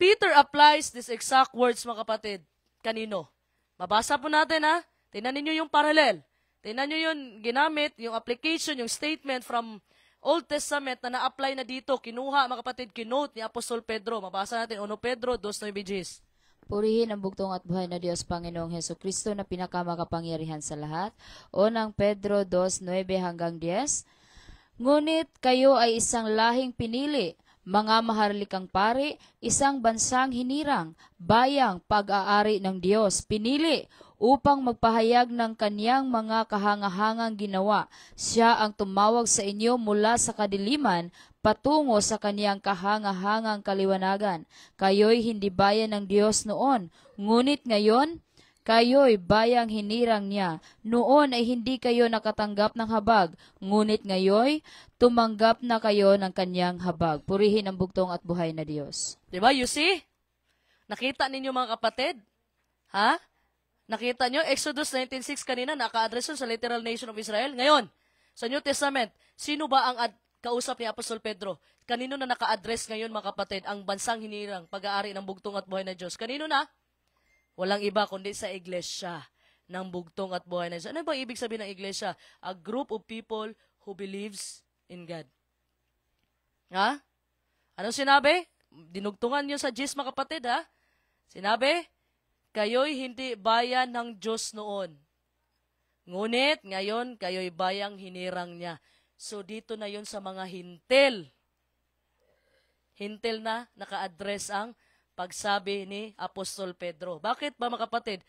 Peter applies these exact words, mga kapatid. Kanino? Mabasa po natin, Tingnan ninyo yung parallel. Tingnan nyo yung ginamit, yung application, yung statement from Old Testament na na-apply na dito. Kinuha, mga kapatid, kinote ni Apostol Pedro. Mabasa natin, 1 Pedro 2:9. Purihin ang bugtong at buhay na Diyos Panginoong Hesukristo na pinakamakapangyarihan sa lahat. Unang Pedro 2:9-10. Ngunit kayo ay isang lahing pinili, mga maharlikang pari, isang bansang hinirang, bayang pag-aari ng Diyos, pinili upang magpahayag ng kaniyang mga kahangahangang ginawa. Siya ang tumawag sa inyo mula sa kadiliman patungo sa kaniyang kahangahangang kaliwanagan. Kayo'y hindi bayan ng Diyos noon, ngunit ngayon, kayo'y bayang hinirang niya. Noon ay hindi kayo nakatanggap ng habag, ngunit ngayon, tumanggap na kayo ng kanyang habag. Purihin ang bugtong at buhay na Diyos. Diba, you see? Nakita ninyo, mga kapatid? Nakita nyo? Exodus 19:6 kanina, naka-address sa literal nation of Israel. Ngayon, sa New Testament, sino ba ang kausap ni Apostol Pedro? Kanino na naka-address ngayon, mga kapatid, ang bansang hinirang, pag-aari ng bugtong at buhay na Diyos? Kanino na? Walang iba kundi sa iglesia ng bugtong at buhay na Diyos. Ano ba ibig sabihin ng iglesia? A group of people who believes in God. Anong sinabi? Dinugtungan nyo sa Gis, mga kapatid, Sinabi, kayo'y hindi bayan ng Diyos noon. Ngunit ngayon, kayo'y bayang hinirang niya. So dito na yun sa mga hintil. Hintil na naka-address ang pagsabi ni Apostol Pedro. Bakit ba mga kapatid?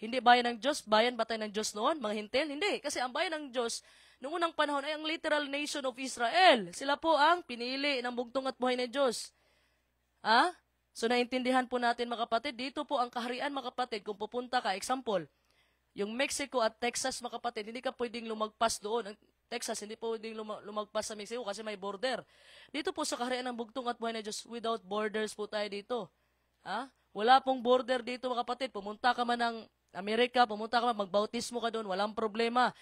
Hindi bayan ng Diyos? Bayan ba tayo ng Diyos noon, mga hintil? Hindi. Kasi ang bayan ng Diyos, noong unang panahon ay ang literal nation of Israel. Sila po ang pinili ng bugtong at buhay ng Diyos. So naintindihan po natin mga kapatid, dito po ang kaharian mga kapatid, kung pupunta ka, example, yung Mexico at Texas mga kapatid, hindi ka pwedeng lumagpas doon. Ang Texas, hindi po pwedeng lumagpas sa Mexico kasi may border. Dito po sa kaharian ng bugtong at buhay ng Diyos, without borders po tayo dito. Wala pong border dito mga kapatid. Pumunta ka man ng Amerika, pumunta ka man, magbautismo ka doon, walang problema.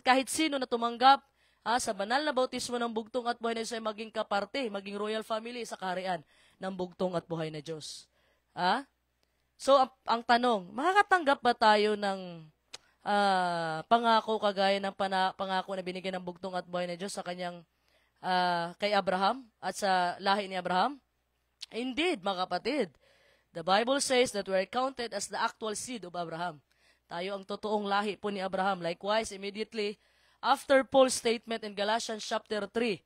Kahit sino na tumanggap sa banal na bautismo ng bugtong at buhay na Diyos ay maging kaparte, maging royal family sa kaharian ng bugtong at buhay na Diyos. So, ang tanong, makakatanggap ba tayo ng pangako kagaya ng pangako na binigyan ng bugtong at buhay na Diyos sa kanyang kay Abraham at sa lahi ni Abraham? Indeed, mga kapatid. The Bible says that we are counted as the actual seed of Abraham. Tayo ang totoong lahi po ni Abraham. Likewise, immediately after Paul's statement in Galatians chapter 3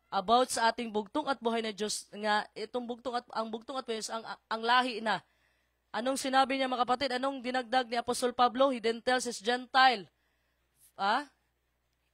about sa ating bugtong at buhay na Diyos, nga itong ang bugtong at buhay ang lahi na. Anong sinabi niya mga kapatid? Anong dinagdag ni Apostol Pablo? He then tells his Gentile.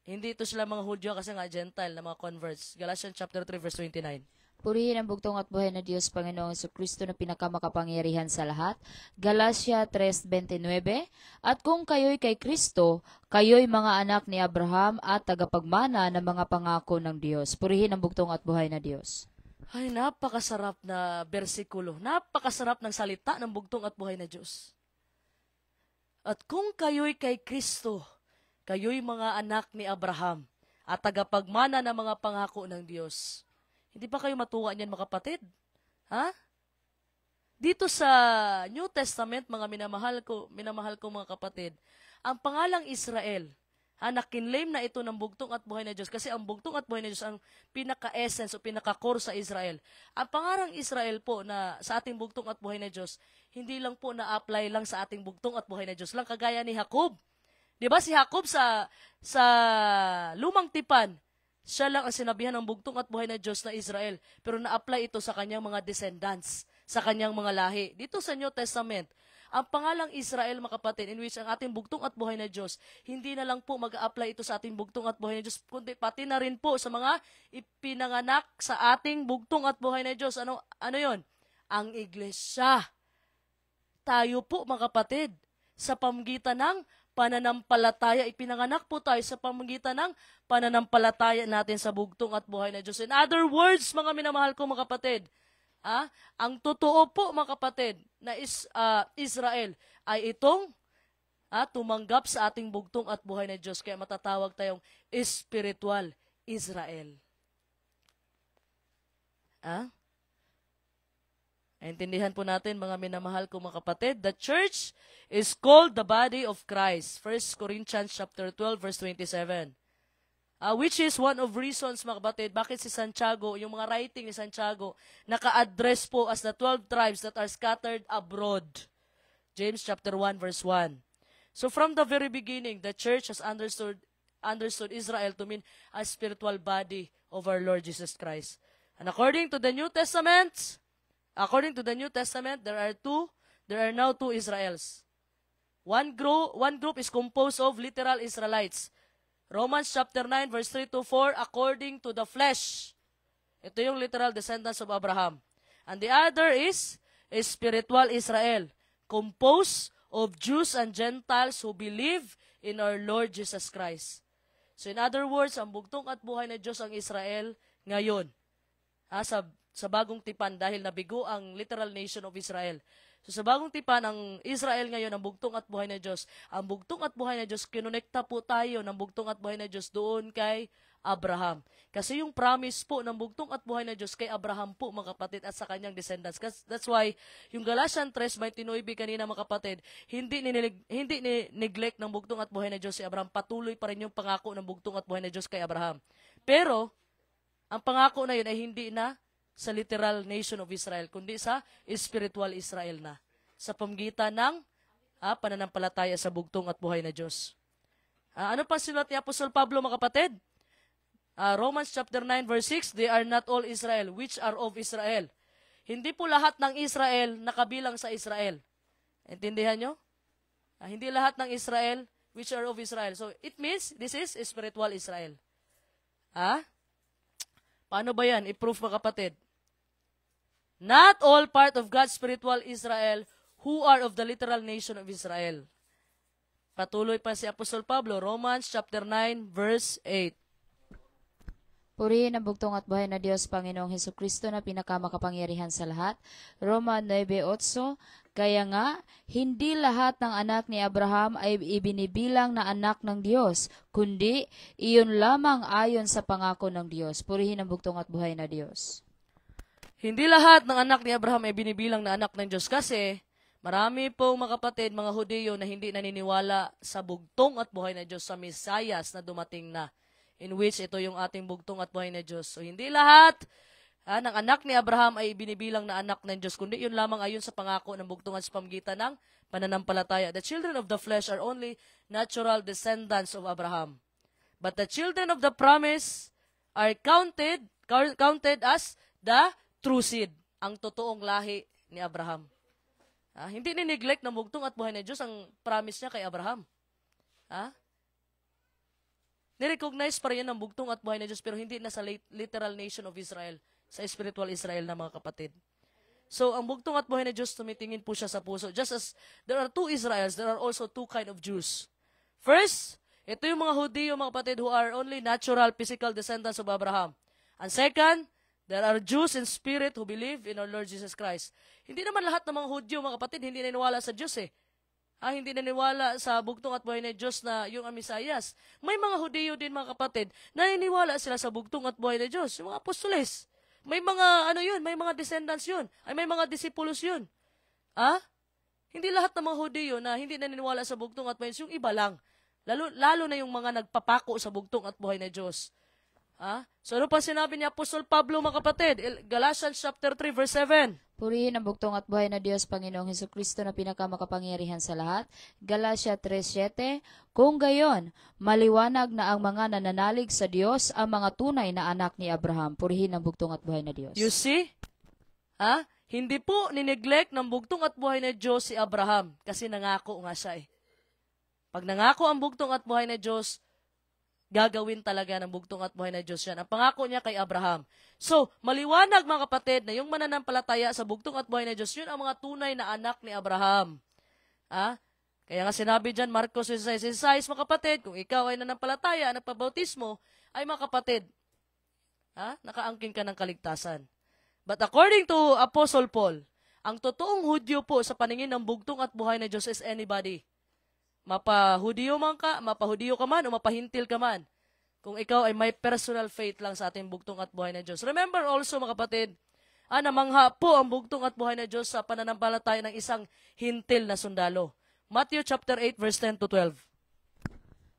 Hindi ito sila mga Hudyo kasi nga Gentile na mga converts. Galatians chapter 3 verse 29. Purihin ang bugtong at buhay na Diyos, Panginoong Jesucristo na pinakamakapangyarihan sa lahat. Galatia 3:29. At kung kayo'y kay Kristo, kayo'y mga anak ni Abraham at tagapagmana ng mga pangako ng Diyos. Purihin ang bugtong at buhay na Diyos. Ay, napakasarap na bersikulo. Napakasarap ng salita ng bugtong at buhay na Diyos. At kung kayo'y kay Kristo, kayo'y mga anak ni Abraham at tagapagmana ng mga pangako ng Diyos. Hindi ba kayo matuwa niyan mga kapatid? Dito sa New Testament, mga minamahal ko mga kapatid, ang pangalang Israel, nakinlame na ito ng bugtong at buhay na Diyos kasi ang bugtong at buhay na Diyos ang pinaka-essence o pinaka-core sa Israel. Ang pangalang Israel po na sa ating bugtong at buhay na Diyos, hindi lang po na-apply lang sa ating bugtong at buhay na Diyos lang, kagaya ni Jacob. Di ba si Jacob sa lumang tipan, siya lang ang sinabihan ng bugtong at buhay na Diyos na Israel. Pero na-apply ito sa kanyang mga descendants, sa kanyang mga lahi. Dito sa New Testament, ang pangalang Israel, mga kapatid, in which ang ating bugtong at buhay na Diyos, hindi na lang po mag-a-apply ito sa ating bugtong at buhay na Diyos, kundi pati na rin po sa mga ipinanganak sa ating bugtong at buhay na Diyos. Ano yon? Ang iglesia. Tayo po, mga kapatid, sa pamamagitan ng pananampalataya, ipinanganak po tayo sa pamamagitan ng pananampalataya natin sa bugtong at buhay na Diyos. In other words, mga minamahal ko mga kapatid, ang totoo po mga kapatid na Israel ay itong tumanggap sa ating bugtong at buhay na Diyos. Kaya matatawag tayong spiritual Israel. Naintindihan po natin mga minamahal ko mga kapatid, the church is called the body of Christ. 1 Corinthians chapter 12 verse 27. Which is one of reasons mga kapatid, bakit si Santiago, yung mga writing ni Santiago, naka-address po as the 12 tribes that are scattered abroad. James chapter 1 verse 1. So from the very beginning, the church has understood Israel to mean a spiritual body of our Lord Jesus Christ. And according to the New Testament, there are now two Israels. One group is composed of literal Israelites. Romans chapter 9 verse 3 to 4, according to the flesh. Ito yung literal descendants of Abraham. And the other is spiritual Israel, composed of Jews and Gentiles who believe in our Lord Jesus Christ. So in other words, ang bugtong at buhay na Diyos ang Israel ngayon. Sa bagong tipan dahil nabigo ang literal nation of Israel. So sa bagong tipan, ang Israel ngayon, ang bugtong at buhay na Diyos. Ang bugtong at buhay na Diyos, kinonekta po tayo ng bugtong at buhay na Diyos doon kay Abraham. Kasi yung promise po ng bugtong at buhay na Diyos kay Abraham po, mga kapatid, at sa kanyang descendants. That's why, yung Galatians 3:29 kanina, mga kapatid, hindi neglect ng bugtong at buhay na Diyos si Abraham. Patuloy pa rin yung pangako ng bugtong at buhay na Diyos kay Abraham. Pero, ang pangako na yun ay hindi na sa literal nation of Israel, kundi sa spiritual Israel na. sa pamamagitan ng pananampalataya sa bugtong at buhay na Diyos. Ano pa sinulat ni Apostol Pablo, mga kapatid? Romans chapter 9 verse 6, they are not all Israel, which are of Israel. Hindi po lahat ng Israel nakabilang sa Israel. Intindihan nyo? Hindi lahat ng Israel, which are of Israel. So, it means, this is spiritual Israel. Paano ba yan? I-proof, mga kapatid. Not all part of God's spiritual Israel who are of the literal nation of Israel. Patuloy pa si Apostol Pablo, Romans chapter 9, verse 8. Purihin ang bugtong at buhay na Diyos, Panginoong Hesukristo na pinakamakapangyarihan sa lahat. Roma 9:8, kaya nga, hindi lahat ng anak ni Abraham ay ibinibilang na anak ng Diyos, kundi iyon lamang ayon sa pangako ng Diyos. Purihin ang bugtong at buhay na Diyos. Hindi lahat ng anak ni Abraham ay binibilang na anak ng Diyos kasi marami pong mga kapatid, mga Hudiyo na hindi naniniwala sa bugtong at buhay na Diyos, sa Mesiyas na dumating na, in which ito yung ating bugtong at buhay na Diyos. So, hindi lahat ng anak ni Abraham ay binibilang na anak ng Diyos, kundi yun lamang ayon sa pangako ng bugtong at sa pamamagitan ng pananampalataya. The children of the flesh are only natural descendants of Abraham. But the children of the promise are counted as the true seed, ang totoong lahi ni Abraham. Hindi ni-neglect ng bugtong at buhay na Diyos ang promise niya kay Abraham. Nirecognize pa rin yan ng bugtong at buhay na Diyos, pero hindi na sa literal nation of Israel, sa spiritual Israel na, mga kapatid. So, ang bugtong at buhay na Diyos, tumitingin po siya sa puso. Just as there are two Israels, there are also two kind of Jews. First, ito yung mga Hudiyo, mga kapatid, who are only natural, physical descendants of Abraham. And second, there are Jews in spirit who believe in our Lord Jesus Christ. Hindi naman lahat ng mga Hudyo, mga kapatid, hindi naniniwala sa Diyos hindi naniniwala sa bugtong at buhay na Diyos na yung Mesiyas. May mga Hudiyo din, mga kapatid, naniniwala sila sa bugtong at buhay na Diyos. Yung mga apostoles. May mga, may mga descendants yun. May mga disipulos yun. Hindi lahat ng mga Hudiyo na hindi naniniwala sa bugtong at buhay na Diyos. Yung iba lang. Lalo na yung mga nagpapako sa bugtong at buhay na Diyos. So, ano pa sinabi ni Apostol Pablo, mga kapatid? Galatians chapter 3, verse 7. Purihin ang bugtong at buhay na Diyos, Panginoong Hesukristo na pinakamakapangyarihan sa lahat. Galatia 3:7, kung gayon, maliwanag na ang mga nananalig sa Diyos ang mga tunay na anak ni Abraham. Purihin ang bugtong at buhay na Diyos. You see? Hindi po nineglect ng bugtong at buhay na Diyos si Abraham kasi nangako nga siya Pag nangako ang bugtong at buhay na Diyos, gagawin talaga ng bugtong at buhay na Diyos yan. Ang pangako niya kay Abraham. So, maliwanag, mga kapatid, na yung mananampalataya sa bugtong at buhay na Diyos, yun ang mga tunay na anak ni Abraham. Kaya nga sinabi dyan, Marcos 16:16, mga kapatid, kung ikaw ay nananampalataya, nagpabautismo, ay mga kapatid, nakaangkin ka ng kaligtasan. But according to Apostle Paul, ang totoong Hudyo po sa paningin ng bugtong at buhay na Diyos is anybody. Mapahudiyo ka man o mapahintil ka man. Kung ikaw ay may personal faith lang sa ating bugtong at buhay na Diyos. Remember also, mga kapatid, namangha po ang bugtong at buhay na Diyos sa pananampalataya ng isang hintil na sundalo. Matthew chapter 8, verse 10 to 12.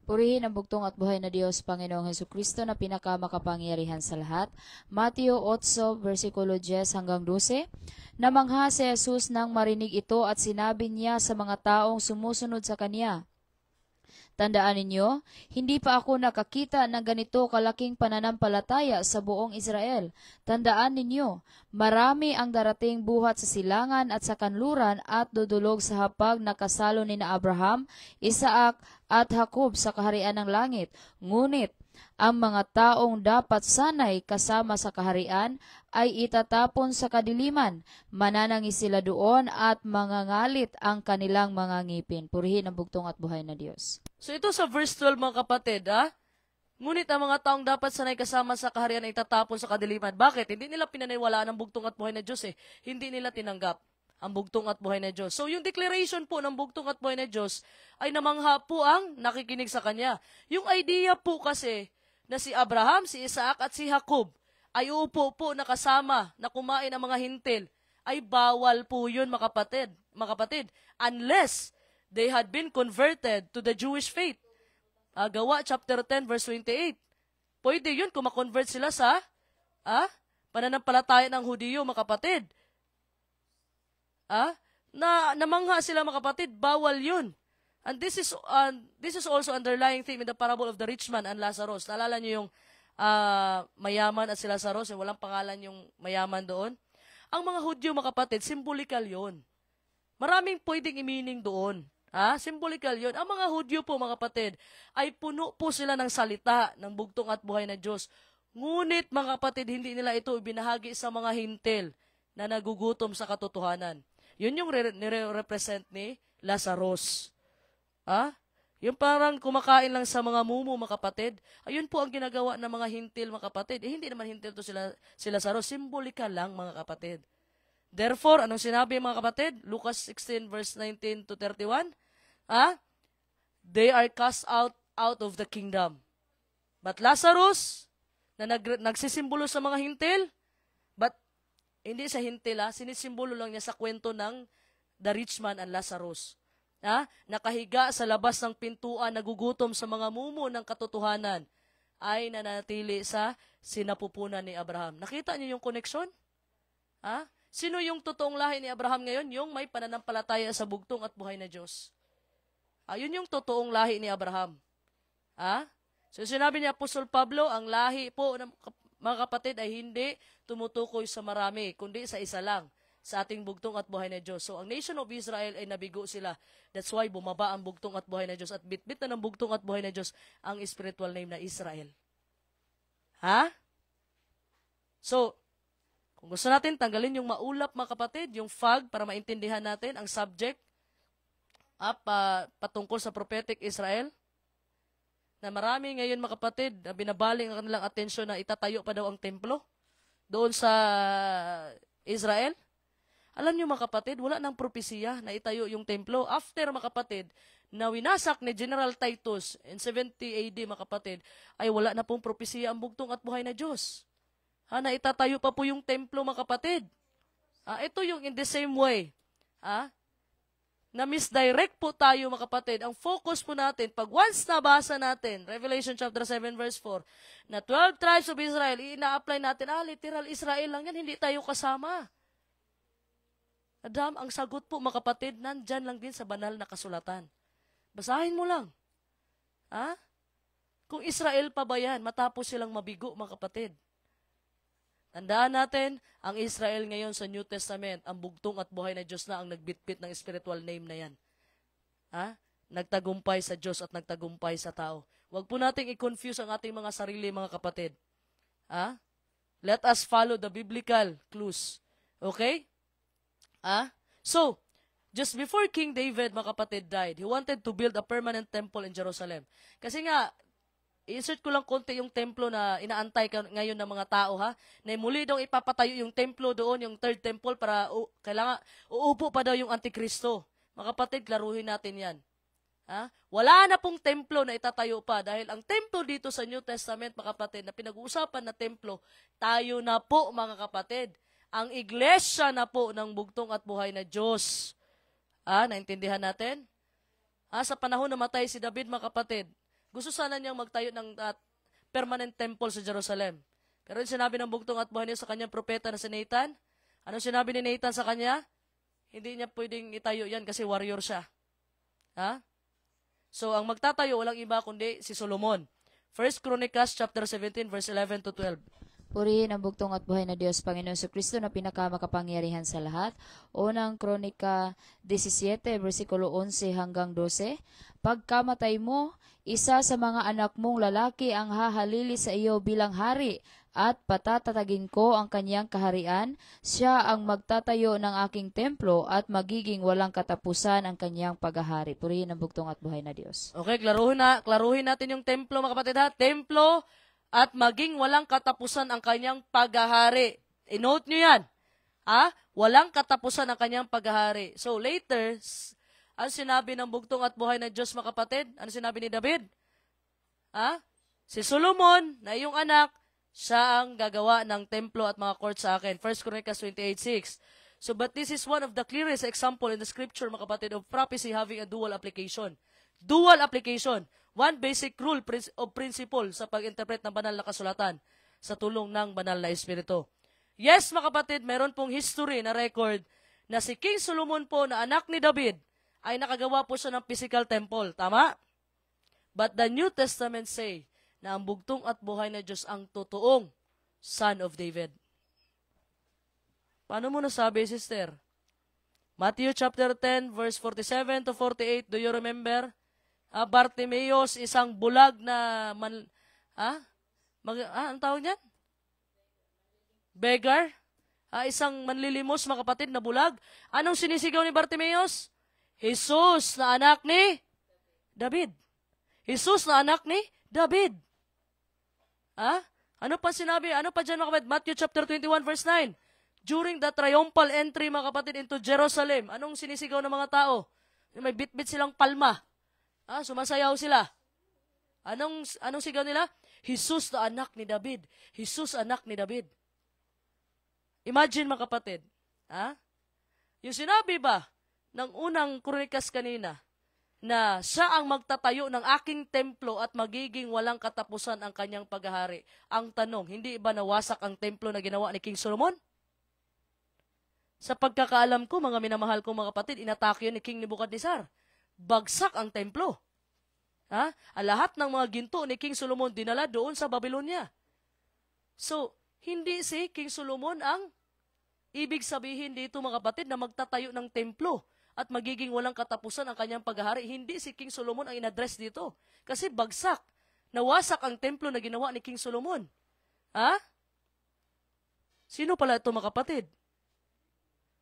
Purihin ang bugtong at buhay na Diyos, Panginoong Hesukristo na pinakamakapangyarihan sa lahat. Matthew 8, versikulo 10 hanggang 12. Namangha si Jesus nang marinig ito at sinabi niya sa mga taong sumusunod sa Kanya, tandaan ninyo, hindi pa ako nakakita ng ganito kalaking pananampalataya sa buong Israel. Tandaan ninyo, marami ang darating buhat sa silangan at sa kanluran at dudulog sa hapag na kasalo ni na Abraham, Isaac at Jacob sa kaharian ng langit. Ngunit, ang mga taong dapat sanay kasama sa kaharian ay itatapon sa kadiliman. Mananangis sila doon at mangangalit ang kanilang mga ngipin. Purihin ang bugtong at buhay na Diyos. So ito sa verse 12, mga kapatid, ngunit ang mga taong dapat sanay kasama sa kaharian ay itatapon sa kadiliman. Bakit? Hindi nila pinaniwalaan ang bugtong at buhay na Diyos Hindi nila tinanggap ang bugtong at buhay na Diyos. So yung declaration po ng bugtong at buhay na Diyos ay namangha po ang nakikinig sa Kanya. Yung idea po kasi na si Abraham, si Isaac at si Jacob ay uupo po nakasama na kumain ang mga hintil, ay bawal po yun, mga kapatid, unless they had been converted to the Jewish faith. Gawa chapter 10 verse 28. Pwede yun kung makonvert sila sa pananampalataya ng Hudiyo, mga kapatid. na namangha sila mga kapatid, bawal yun. And this is also underlying theme in the parable of the rich man and Lazarus. Naalala niyo yung mayaman at si Lazarus, walang pangalan yung mayaman doon. Ang mga Hudyo, mga kapatid, symbolikal yun. Maraming pwedeng i-meaning doon. Symbolikal yun. Ang mga Hudyo po, mga kapatid, ay puno po sila ng salita ng bugtong at buhay na Diyos. Ngunit, mga kapatid, hindi nila ito ibinahagi sa mga hintil na nagugutom sa katotohanan. Yun yung nire-represent ni Lazarus. Yung parang kumakain lang sa mga mumu, mga kapatid. Ayun po ang ginagawa ng mga hintil, mga kapatid. Hindi naman hintil to sila Lazarus. Simbolika lang, mga kapatid. Therefore, anong sinabi, mga kapatid? Lucas 16 verse 19 to 31. They are cast out of the kingdom. But Lazarus, na nagsisimbolo sa mga hintil, but hindi sa hintil, sinisimbolo lang niya sa kwento ng the rich man and Lazarus. Nakahiga sa labas ng pintuan, nagugutom sa mga mumu ng katotohanan, ay nanatili sa sinapupunan ni Abraham. Nakita niyo yung connection? Sino yung totoong lahi ni Abraham ngayon? Yung may pananampalataya sa bugtong at buhay na Diyos. Yun yung totoong lahi ni Abraham. So sinabi ni Apostol Pablo, ang lahi po ng mga kapatid ay hindi tumutukoy sa marami, kundi sa isa lang, sa ating bugtong at buhay na Diyos. So, ang nation of Israel ay nabigo sila. That's why bumaba ang bugtong at buhay na Diyos at bitbit na ng bugtong at buhay na Diyos ang spiritual name na Israel. So, kung gusto natin tanggalin yung maulap, mga kapatid, yung fog para maintindihan natin ang subject patungkol sa prophetic Israel, na marami ngayon, mga kapatid, na binabaling ang kanilang atensyon na itatayo pa daw ang templo doon sa Israel. Alam niyo, mga kapatid, wala nang propesiya na itayo yung templo. After, mga kapatid, na winasak ni General Titus in 70 AD, mga kapatid, ay wala na pong propesiya ang bugtong at buhay na Diyos. Na itatayo pa po yung templo, mga kapatid. Ito yung in the same way. Na misdirect po tayo, mga kapatid. Ang focus po natin, pag once nabasa natin, Revelation chapter 7 verse 4, na 12 tribes of Israel, ina-apply natin, literal Israel lang yan, hindi tayo kasama. Adam, ang sagot po, mga kapatid, nandyan lang din sa banal na kasulatan. Basahin mo lang. Kung Israel pa ba yan, matapos silang mabigo, mga kapatid. Tandaan natin, ang Israel ngayon sa New Testament, ang bugtong at buhay na Diyos na ang nagbitbit ng spiritual name na yan. Nagtagumpay sa Diyos at nagtagumpay sa tao. Huwag po nating i-confuse ang ating mga sarili, mga kapatid. Let us follow the biblical clues. Okay? So, just before King David, mga kapatid, died, he wanted to build a permanent temple in Jerusalem. Kasi nga, i-insert ko lang konti yung templo na inaantay ngayon ng mga tao, na muli daw ipapatayo yung templo doon, yung third temple, para kailangan, uupo pa daw yung Antikristo. Mga kapatid, klaruhin natin yan. Wala na pong templo na itatayo pa, dahil ang templo dito sa New Testament, mga kapatid, na pinag-uusapan na templo, tayo na po, mga kapatid. Ang iglesia na po ng bugtong at buhay na Diyos. Naintindihan natin? Sa panahon na matay si David, mga kapatid, gusto sana niyang magtayo ng permanent temple sa Jerusalem. Pero sinabi ng bugtong at buhay niya sa kanyang propeta na si Nathan, anong sinabi ni Nathan sa kanya? Hindi niya pwedeng itayo yan kasi warrior siya. So, ang magtatayo, walang iba kundi si Solomon. 1 Chronicles chapter 17, verse 11 to 12. Purihin ang bugtong at buhay na Diyos, Panginoon Kristo na pinakamakapangyarihan sa lahat. Unang Kronika 17, versikulo 11 hanggang 12. Pagkamatay mo, isa sa mga anak mong lalaki ang hahalili sa iyo bilang hari, at patatatagin ko ang kanyang kaharian. Siya ang magtatayo ng aking templo at magiging walang katapusan ang kanyang paghahari. Purihin ang bugtong at buhay na Diyos. Okay, klaruhin natin yung templo, mga kapatid, templo at maging walang katapusan ang kanyang paghahari. I-note nyo yan. Walang katapusan ang kanyang paghahari. So later, ang sinabi ng bugtong at buhay na Diyos, mga kapatid, ano sinabi ni David? Si Solomon, na iyong anak, siya ang gagawa ng templo at mga court sa akin. 1 Chronicles 28:6. So, but this is one of the clearest example in the scripture, mga kapatid, of prophecy having a dual application. Dual application. One basic rule of principle sa pag-interpret ng banal na kasulatan sa tulong ng banal na Espiritu. Yes, mga kapatid, meron pong history na record na si King Solomon po na anak ni David ay nakagawa po siya ng physical temple. Tama? But the New Testament say na ang bugtong at buhay na Diyos ang totoong Son of David. Paano mo nasabi, sister? Matthew chapter 10, verse 47 to 48, do you remember? Bartimeus, isang bulag na ang tawag niyan? Beggar? Isang manlilimos, mga kapatid, na bulag. Anong sinisigaw ni Bartimeus? Jesus na anak ni David. Jesus na anak ni David. Ano pa sinabi? Ano pa dyan, mga kapatid? Matthew chapter 21, verse 9. During the triumphal entry, mga kapatid, into Jerusalem, anong sinisigaw ng mga tao? May bit-bit silang palma. Sumasayaw sila. Anong sigaw nila? Jesus na anak ni David. Jesus anak ni David. Imagine, mga kapatid. Yung sinabi ba ng unang kronikas kanina na siya ang magtatayo ng aking templo at magiging walang katapusan ang kanyang paghahari. Ang tanong, hindi ba nawasak ang templo na ginawa ni King Solomon? Sa pagkakaalam ko, mga minamahal ko, mga kapatid, inatake yun ni King Nebuchadnezzar. Bagsak ang templo. Lahat ng mga ginto ni King Solomon dinala doon sa Babylonia. So, hindi si King Solomon ang ibig sabihin dito, mga kapatid, na magtatayo ng templo at magiging walang katapusan ang kanyang paghahari. Hindi si King Solomon ang in-address dito. Kasi bagsak. Nawasak ang templo na ginawa ni King Solomon. Sino pala ito, mga kapatid?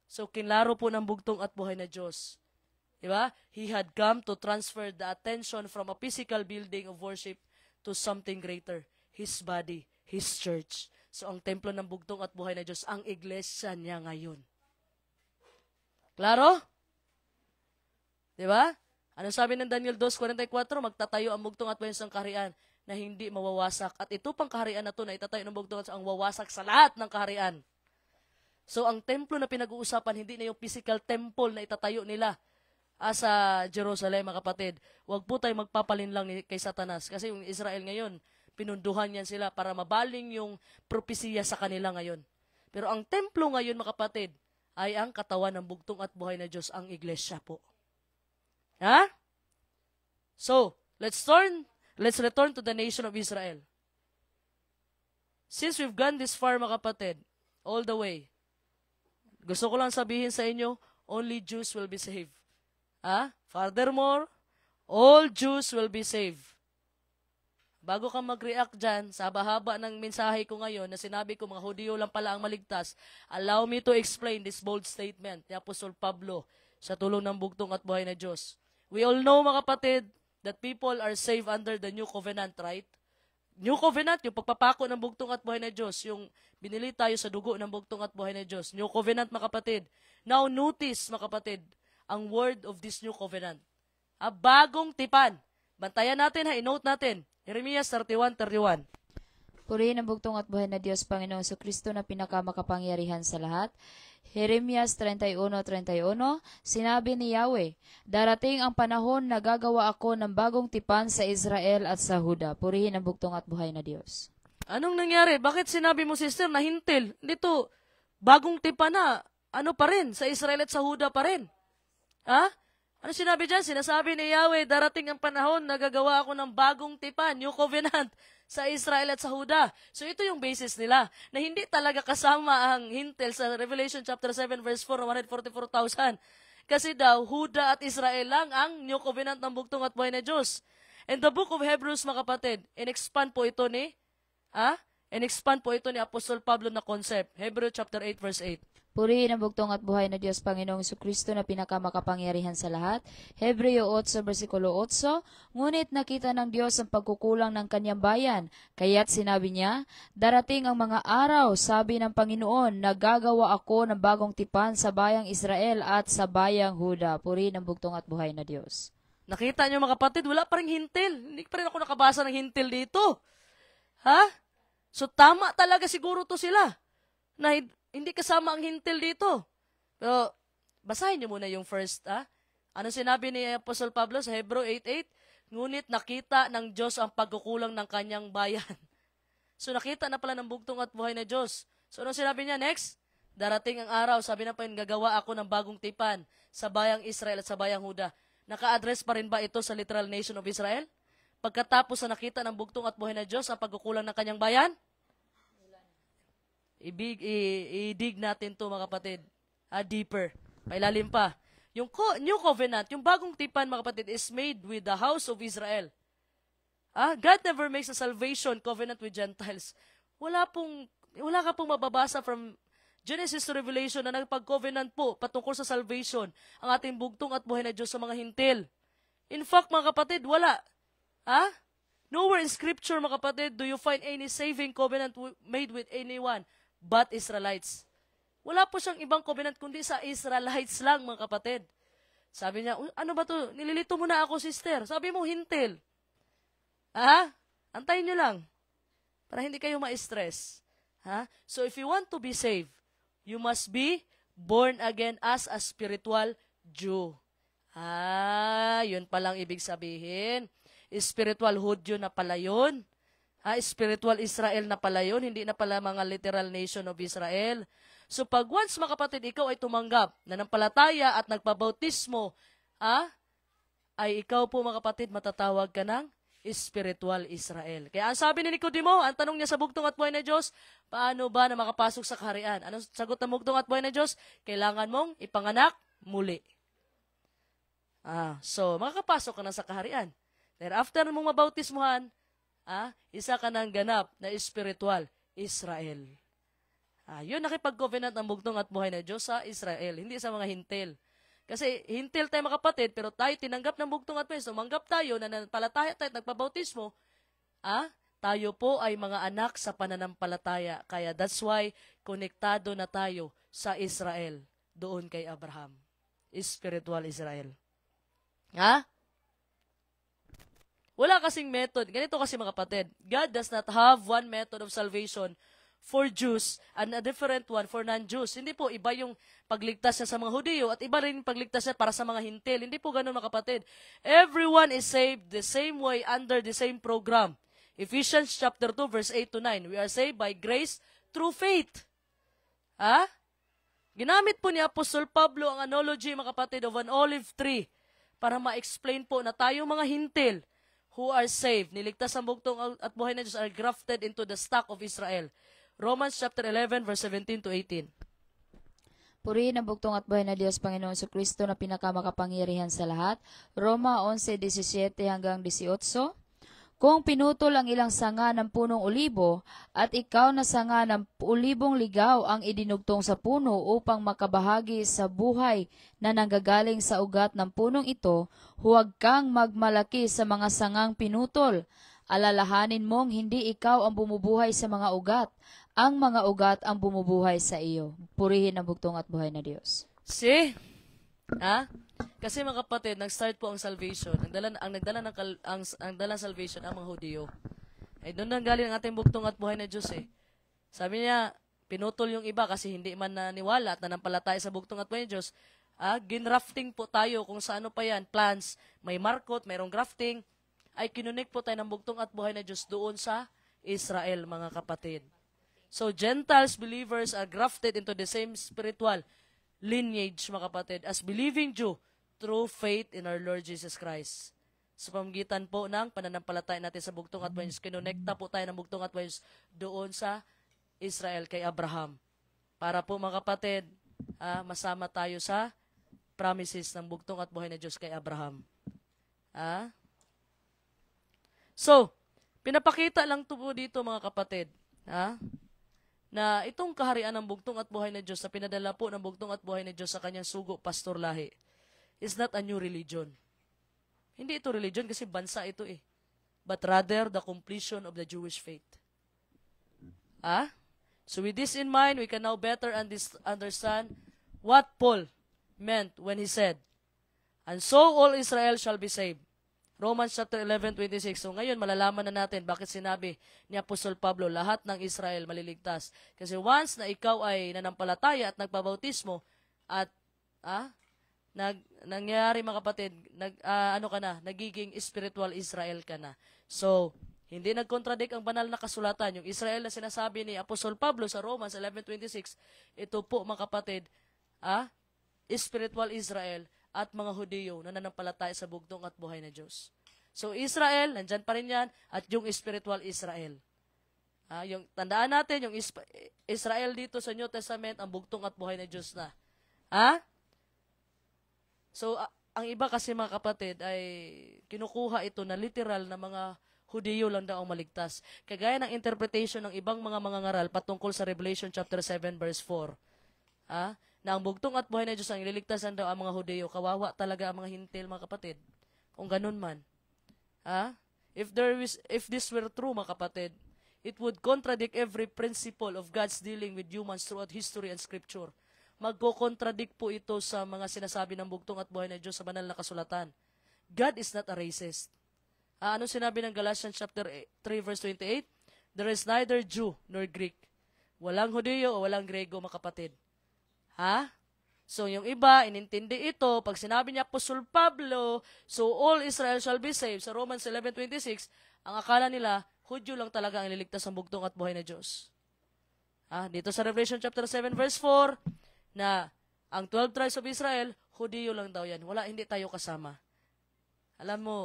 So, kinlaro po ng bugtong at buhay na Diyos. Diba? He had come to transfer the attention from a physical building of worship to something greater. His body, His church. So, ang templo ng bugtong at buhay na Diyos, ang iglesia niya ngayon. Klaro? Diba? Ano sabi ng Daniel 2:44? Magtatayo ang bugtong at buhay ng kaharian na hindi mawawasak. At ito pang kaharian na ito na itatayo ng bugtong at ang wawasak sa lahat ng kaharian. So, ang templo na pinag-uusapan, hindi na yung physical temple na itatayo nila sa Jerusalem, mga kapatid. Huwag po tayo magpapalin lang kay Satanas. Kasi yung Israel ngayon, pinunduhan yan sila para mabaling yung propesiya sa kanila ngayon. Pero ang templo ngayon, mga kapatid, ay ang katawan ng bugtong at buhay na Diyos, ang iglesia po. So, let's return to the nation of Israel. Since we've gone this far, mga kapatid, all the way, gusto ko lang sabihin sa inyo, only Jews will be saved. Furthermore, all Jews will be saved. Bago ka mag-react dyan, sa haba-haba ng mensahe ko ngayon na sinabi ko mga Hudyo lang pala ang maligtas, allow me to explain this bold statement ni Apostol Pablo sa tulong ng bugtong at buhay na Diyos. We all know, mga kapatid, that people are saved under the New Covenant, right? New Covenant, yung pagpapako ng bugtong at buhay na Diyos, yung binili tayo sa dugo ng bugtong at buhay na Diyos. New Covenant, mga kapatid. Now, notice, mga kapatid, ang word of this New Covenant. Bagong tipan. Bantayan natin, i-note natin. Jeremias 31:31. Purihin ang bugtong at buhay na Diyos, Panginoong Jesucristo na pinakamakapangyarihan sa lahat. Jeremias 31:31, sinabi ni Yahweh, darating ang panahon na gagawa ako ng bagong tipan sa Israel at sa Huda. Purihin ang bugtong at buhay na Diyos. Anong nangyari? Bakit sinabi mo, sister, na hintil? Dito, bagong tipan na, pa rin, sa Israel at sa Huda pa rin. Ano sinabi dyan? Sinasabi ni Yahweh, darating ang panahon na gagawa ako ng bagong tipan, New Covenant, sa Israel at sa Huda. So ito yung basis nila, na hindi talaga kasama ang hintil sa Revelation chapter 7 verse 4, 144,000. Kasi daw, Huda at Israel lang ang New Covenant ng bugtong at buhay na Diyos. And the book of Hebrews, mga kapatid, in-expand po ito ni Apostol Pablo na concept. Hebrews chapter 8 verse 8. Purihin ang bugtong at buhay na Diyos, Panginoong Jesucristo na pinakamakapangyarihan sa lahat. Hebreo 8, versikulo 8, ngunit nakita ng Diyos ang pagkukulang ng kanyang bayan. Kaya't sinabi niya, darating ang mga araw, sabi ng Panginoon, na gagawa ako ng bagong tipan sa bayang Israel at sa bayang Huda. Purihin ang bugtong at buhay na Diyos. Nakita niyo, mga kapatid, wala pa rin hintil. Hindi pa rin ako nakabasa ng hintil dito. So tama talaga siguro to sila. Na hindi kasama ang hintil dito. Pero, basahin niyo muna yung first, Ano sinabi ni Apostol Pablo sa Hebreo 8:8? Ngunit nakita ng Diyos ang pagkukulang ng kanyang bayan. So, nakita na pala ng bugtong at buhay na Diyos. So, ano sinabi niya next? Darating ang araw, sabi na pa yun, gagawa ako ng bagong tipan sa bayang Israel at sa bayang Huda. Naka-address pa rin ba ito sa literal nation of Israel? Pagkatapos na nakita ng bugtong at buhay na Diyos ang pagkukulang ng kanyang bayan? I-dig natin to mga kapatid. Deeper. Pailalim pa. Yung New Covenant, yung bagong tipan mga kapatid, is made with the house of Israel. God never makes a salvation covenant with Gentiles. Wala ka pong mababasa from Genesis to Revelation na nagpag-covenant po patungkol sa salvation ang ating bugtong at buhay na Diyos sa mga hintil. In fact, mga kapatid, wala. Nowhere in Scripture, mga kapatid, do you find any saving covenant made with anyone but Israelites. Wala po siyang ibang covenant kundi sa Israelites lang, mga kapatid. Sabi niya, ano ba to? Nililito mo na ako, sister. Sabi mo, hintil. Antayin niyo lang. Para hindi kayo ma-stress. So if you want to be saved, you must be born again as a spiritual Jew. Yun palang ibig sabihin. Spiritual Hudyo na pala yun. Spiritual Israel na pala yun. Hindi na pala mga literal nation of Israel. So pag once, mga kapatid, ikaw ay tumanggap, nanampalataya at nagpabautismo, ay ikaw po, mga kapatid, matatawag ka ng spiritual Israel. Kaya ang sabi ni Nicodemo, ang tanong niya sa bugtong at buhay na Diyos, paano ba na makapasok sa kaharian? Anong sagot ng bugtong at buhay na Diyos? Kailangan mong ipanganak muli. So, makakapasok ka na sa kaharian. Then after mong mabautismuhan, isa ka ng ganap na spiritual Israel. Yun nakipag-covenant ng bugtong at buhay na Diyos sa Israel, hindi sa mga hintil. Kasi hintil tayo mga kapatid, pero tayo tinanggap ng bugtong at buhay. Tumanggap tayo, nananampalataya tayo at nagpabautismo, tayo po ay mga anak sa pananampalataya. Kaya that's why konektado na tayo sa Israel, doon kay Abraham. Spiritual Israel. Wala kasing method. Ganito kasi mga kapatid, God does not have one method of salvation for Jews and a different one for non-Jews. Hindi po, iba yung pagligtas niya sa mga Hudiyo at iba rin yung pagligtas niya para sa mga hintil. Hindi po ganun mga kapatid. Everyone is saved the same way under the same program. Ephesians chapter 2 verse 8 to 9. We are saved by grace through faith. Ginamit po ni Apostol Pablo ang analogy, mga kapatid, of an olive tree para ma-explain po na tayo mga hintil who are saved, niligtas ang bugtong at buhay na Diyos, are grafted into the stock of Israel. Romans chapter 11 verse 17 to 18. Purihin ang bugtong at buhay na Diyos, Panginoon Kristo na pinakamakapangyarihan sa lahat. Roma 11:17 hanggang 18. Kung pinutol ang ilang sanga ng punong olibo, at ikaw na sanga ng olibong ligaw ang idinugtong sa puno upang makabahagi sa buhay na nanggagaling sa ugat ng punong ito, huwag kang magmalaki sa mga sangang pinutol. Alalahanin mong hindi ikaw ang bumubuhay sa mga ugat, ang mga ugat ang bumubuhay sa iyo. Purihin ang bugtong at buhay na Diyos. See? Kasi mga kapatid, nag-start po ang salvation. Ang nagdala ng salvation ang mga Hudiyo. Doon nang galing ang ating bugtong at buhay na Diyos Sabi niya, pinutol yung iba kasi hindi man naniwala at nanampalataya sa bugtong at buhay na Diyos. Ginrafting po tayo kung sa ano pa yan, plants, may markot, mayroong grafting, ay kinunik po tayo ng bugtong at buhay na Diyos doon sa Israel, mga kapatid. So, Gentiles believers are grafted into the same spiritual lineage, mga kapatid, as believing Jew through faith in our Lord Jesus Christ. Sa pamamagitan po ng pananampalataya natin sa bugtong at buhay na Diyos, kinonekta po tayo ng bugtong at buhay na Diyos doon sa Israel kay Abraham. Para po, mga kapatid, masama tayo sa promises ng bugtong at buhay na Diyos kay Abraham. So, pinapakita lang po dito, mga kapatid, na itong kaharian ng bugtong at buhay na Diyos na pinadala po ng bugtong at buhay na Diyos sa kanyang sugo, pastor lahi, is not a new religion. Hindi ito religion kasi bansa ito but rather the completion of the Jewish faith. So with this in mind, we can now better understand what Paul meant when he said, "And so all Israel shall be saved." Romans chapter 11:26. So ngayon, malalaman na natin bakit sinabi ni Apostol Pablo, lahat ng Israel maliligtas. Kasi once na ikaw ay nanampalataya at nagpabautismo, at nangyayari, mga kapatid, nagiging spiritual Israel ka na. So, Hindi nagkontradict ang banal na kasulatan. Yung Israel na sinasabi ni Apostol Pablo sa Romans 11:26, ito po mga kapatid, spiritual Israel at mga Hudiyo na nanampalataya sa bugtong at buhay na Diyos. So Israel, nandyan pa rin yan, at yung spiritual Israel. Yung tandaan natin, yung Israel dito sa New Testament, ang bugtong at buhay na Diyos na. So, ang iba kasi mga kapatid ay kinukuha ito na literal na mga Hudiyo lang daw ang maligtas. Kagaya ng interpretation ng ibang mga mangangaral patungkol sa Revelation chapter 7 verse 4. Na ang bugtong at buhay na Diyos ang ililigtasan daw ang mga Hudiyo. Kawawa talaga ang mga hintil mga kapatid. Kung ganun man. If this were true mga kapatid, it would contradict every principle of God's dealing with humans throughout history and scripture. Magko-contradict po ito sa mga sinasabi ng bugtong at buhay na Diyos sa banal na kasulatan. God is not a racist. Ano sinabi ng Galatians chapter 3 verse 28? There is neither Jew nor Greek. Walang Hudiyo o walang Grego, mga kapatid. So yung iba, inintindi ito, pag sinabi niya Apostol Pablo, so all Israel shall be saved, sa Romans 11:26, ang akala nila, Hudyo lang talaga ang ililigtas ng bugtong at buhay na Diyos. Dito sa Revelation chapter 7 verse 4, na ang 12 tribes of Israel, Hudiyo lang daw yan. Wala, hindi tayo kasama. Alam mo,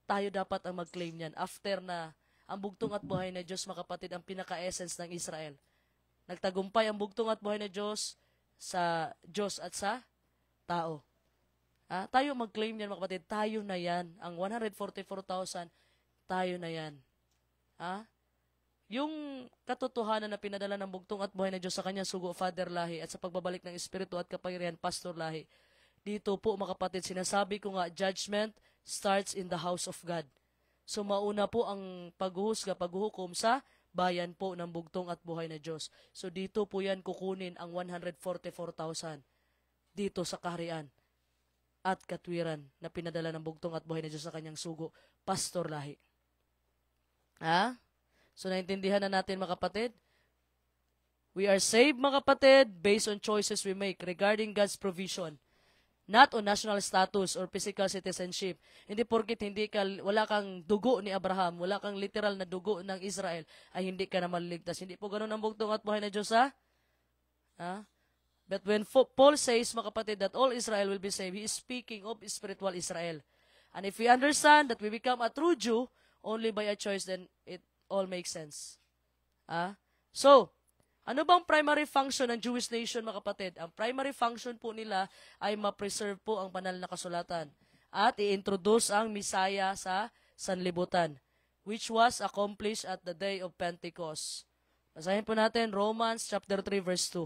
tayo dapat ang mag-claim yan after na ang bugtong at buhay na Diyos, mga kapatid, ang pinaka-essence ng Israel. Nagtagumpay ang bugtong at buhay na Diyos sa Diyos at sa tao. Tayo mag-claim yan, mga kapatid. Tayo na yan. Ang 144,000, tayo na yan. Yung katotohanan na pinadala ng bugtong at buhay na Diyos sa kanyang sugo, Father Lahi, at sa pagbabalik ng Espiritu at kapangyarihan, Pastor Lahi, dito po, mga kapatid, sinasabi ko nga, judgment starts in the house of God. So mauna po ang paghuhukom sa bayan po ng bugtong at buhay na Diyos. So dito po yan kukunin ang 144,000 dito sa kaharian at katwiran na pinadala ng bugtong at buhay na Diyos sa kanyang sugo, Pastor Lahi. So naintindihan na natin, mga kapatid? We are saved, mga kapatid, based on choices we make regarding God's provision. Not on national status or physical citizenship. Hindi porkit wala kang dugo ni Abraham, wala kang literal na dugo ng Israel, ay hindi ka na maliligtas. Hindi po ganun ang bugtong at buhay na Diyos, But when Paul says, mga kapatid, that all Israel will be saved, he is speaking of spiritual Israel. And if we understand that we become a true Jew only by a choice, then it all makes sense. So, ano bang primary function ng Jewish nation, mga kapatid? Ang primary function po nila ay ma-preserve po ang banal na kasulatan at i-introduce ang Messiah sa sanlibutan, which was accomplished at the day of Pentecost. Basahin po natin Romans chapter 3 verse 2.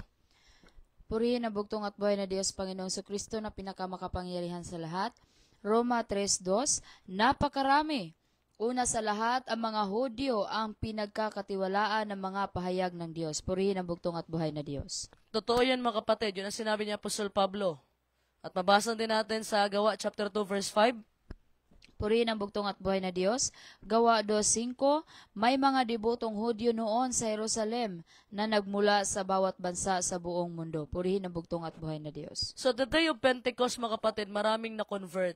Purihin ang bugtong at buhay na Diyos Panginoong Kristo na pinakamakapangyarihan sa lahat. Roma 3:2, napakarami. Una sa lahat, ang mga Hudyo ang pinagkakatiwalaan ng mga pahayag ng Diyos. Purihin ang bugtong at buhay na Diyos. Totoo yan, mga kapatid. Yun ang sinabi niya Apostol Pablo. At mabasa din natin sa Gawa chapter 2 verse 5. Purihin ang bugtong at buhay na Diyos. Gawa 2:5, may mga debutong Hudyo noon sa Jerusalem na nagmula sa bawat bansa sa buong mundo. Purihin ang bugtong at buhay na Diyos. So the day of Pentecost, mga kapatid, maraming na-convert.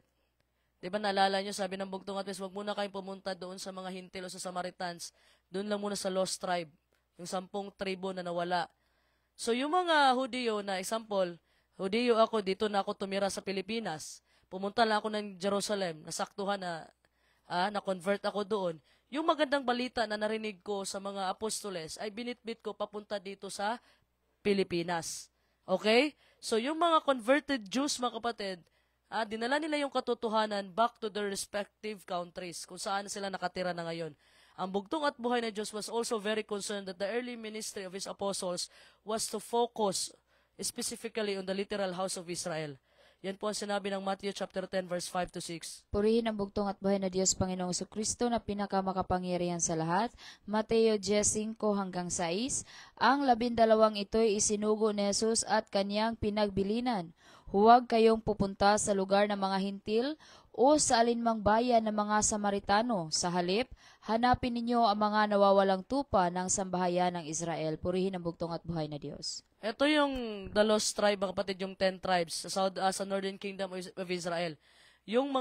Diba naalala nyo, sabi ng bugtong at buhay, huwag muna kayong pumunta doon sa mga Hintil o sa Samaritans. Doon lang muna sa lost tribe. Yung 10 tribo na nawala. So yung mga Hudiyo na example, Hudiyo ako, dito na ako tumira sa Pilipinas. Pumunta lang ako ng Jerusalem, nasaktuhan na na-convert ako doon. Yung magandang balita na narinig ko sa mga apostoles ay binitbit ko papunta dito sa Pilipinas. Okay? So yung mga converted Jews, mga kapatid, dinala nila yung katotohanan back to their respective countries kung saan sila nakatira na ngayon. Ang bugtong at buhay na Diyos was also very concerned that the early ministry of His apostles was to focus specifically on the literal house of Israel. Yan po ang sinabi ng Matthew chapter 10 verse 5 to 6. Purihin ang bugtong at buhay na Diyos Panginoong Kristo na pinakamakapangyarihan sa lahat. Mateo 10:5 hanggang 6. Ang 12 ito'y isinugo ni Jesus at kanyang pinagbilinan. Huwag kayong pupunta sa lugar ng mga Hintil o sa alinmang bayan ng mga Samaritano. Sa halip, hanapin ninyo ang mga nawawalang tupa ng sambahayan ng Israel. Purihin ang bugtong at buhay na Diyos. Ito yung the lost tribe, mga kapatid, yung 10 tribes sa Northern Kingdom of Israel. Yung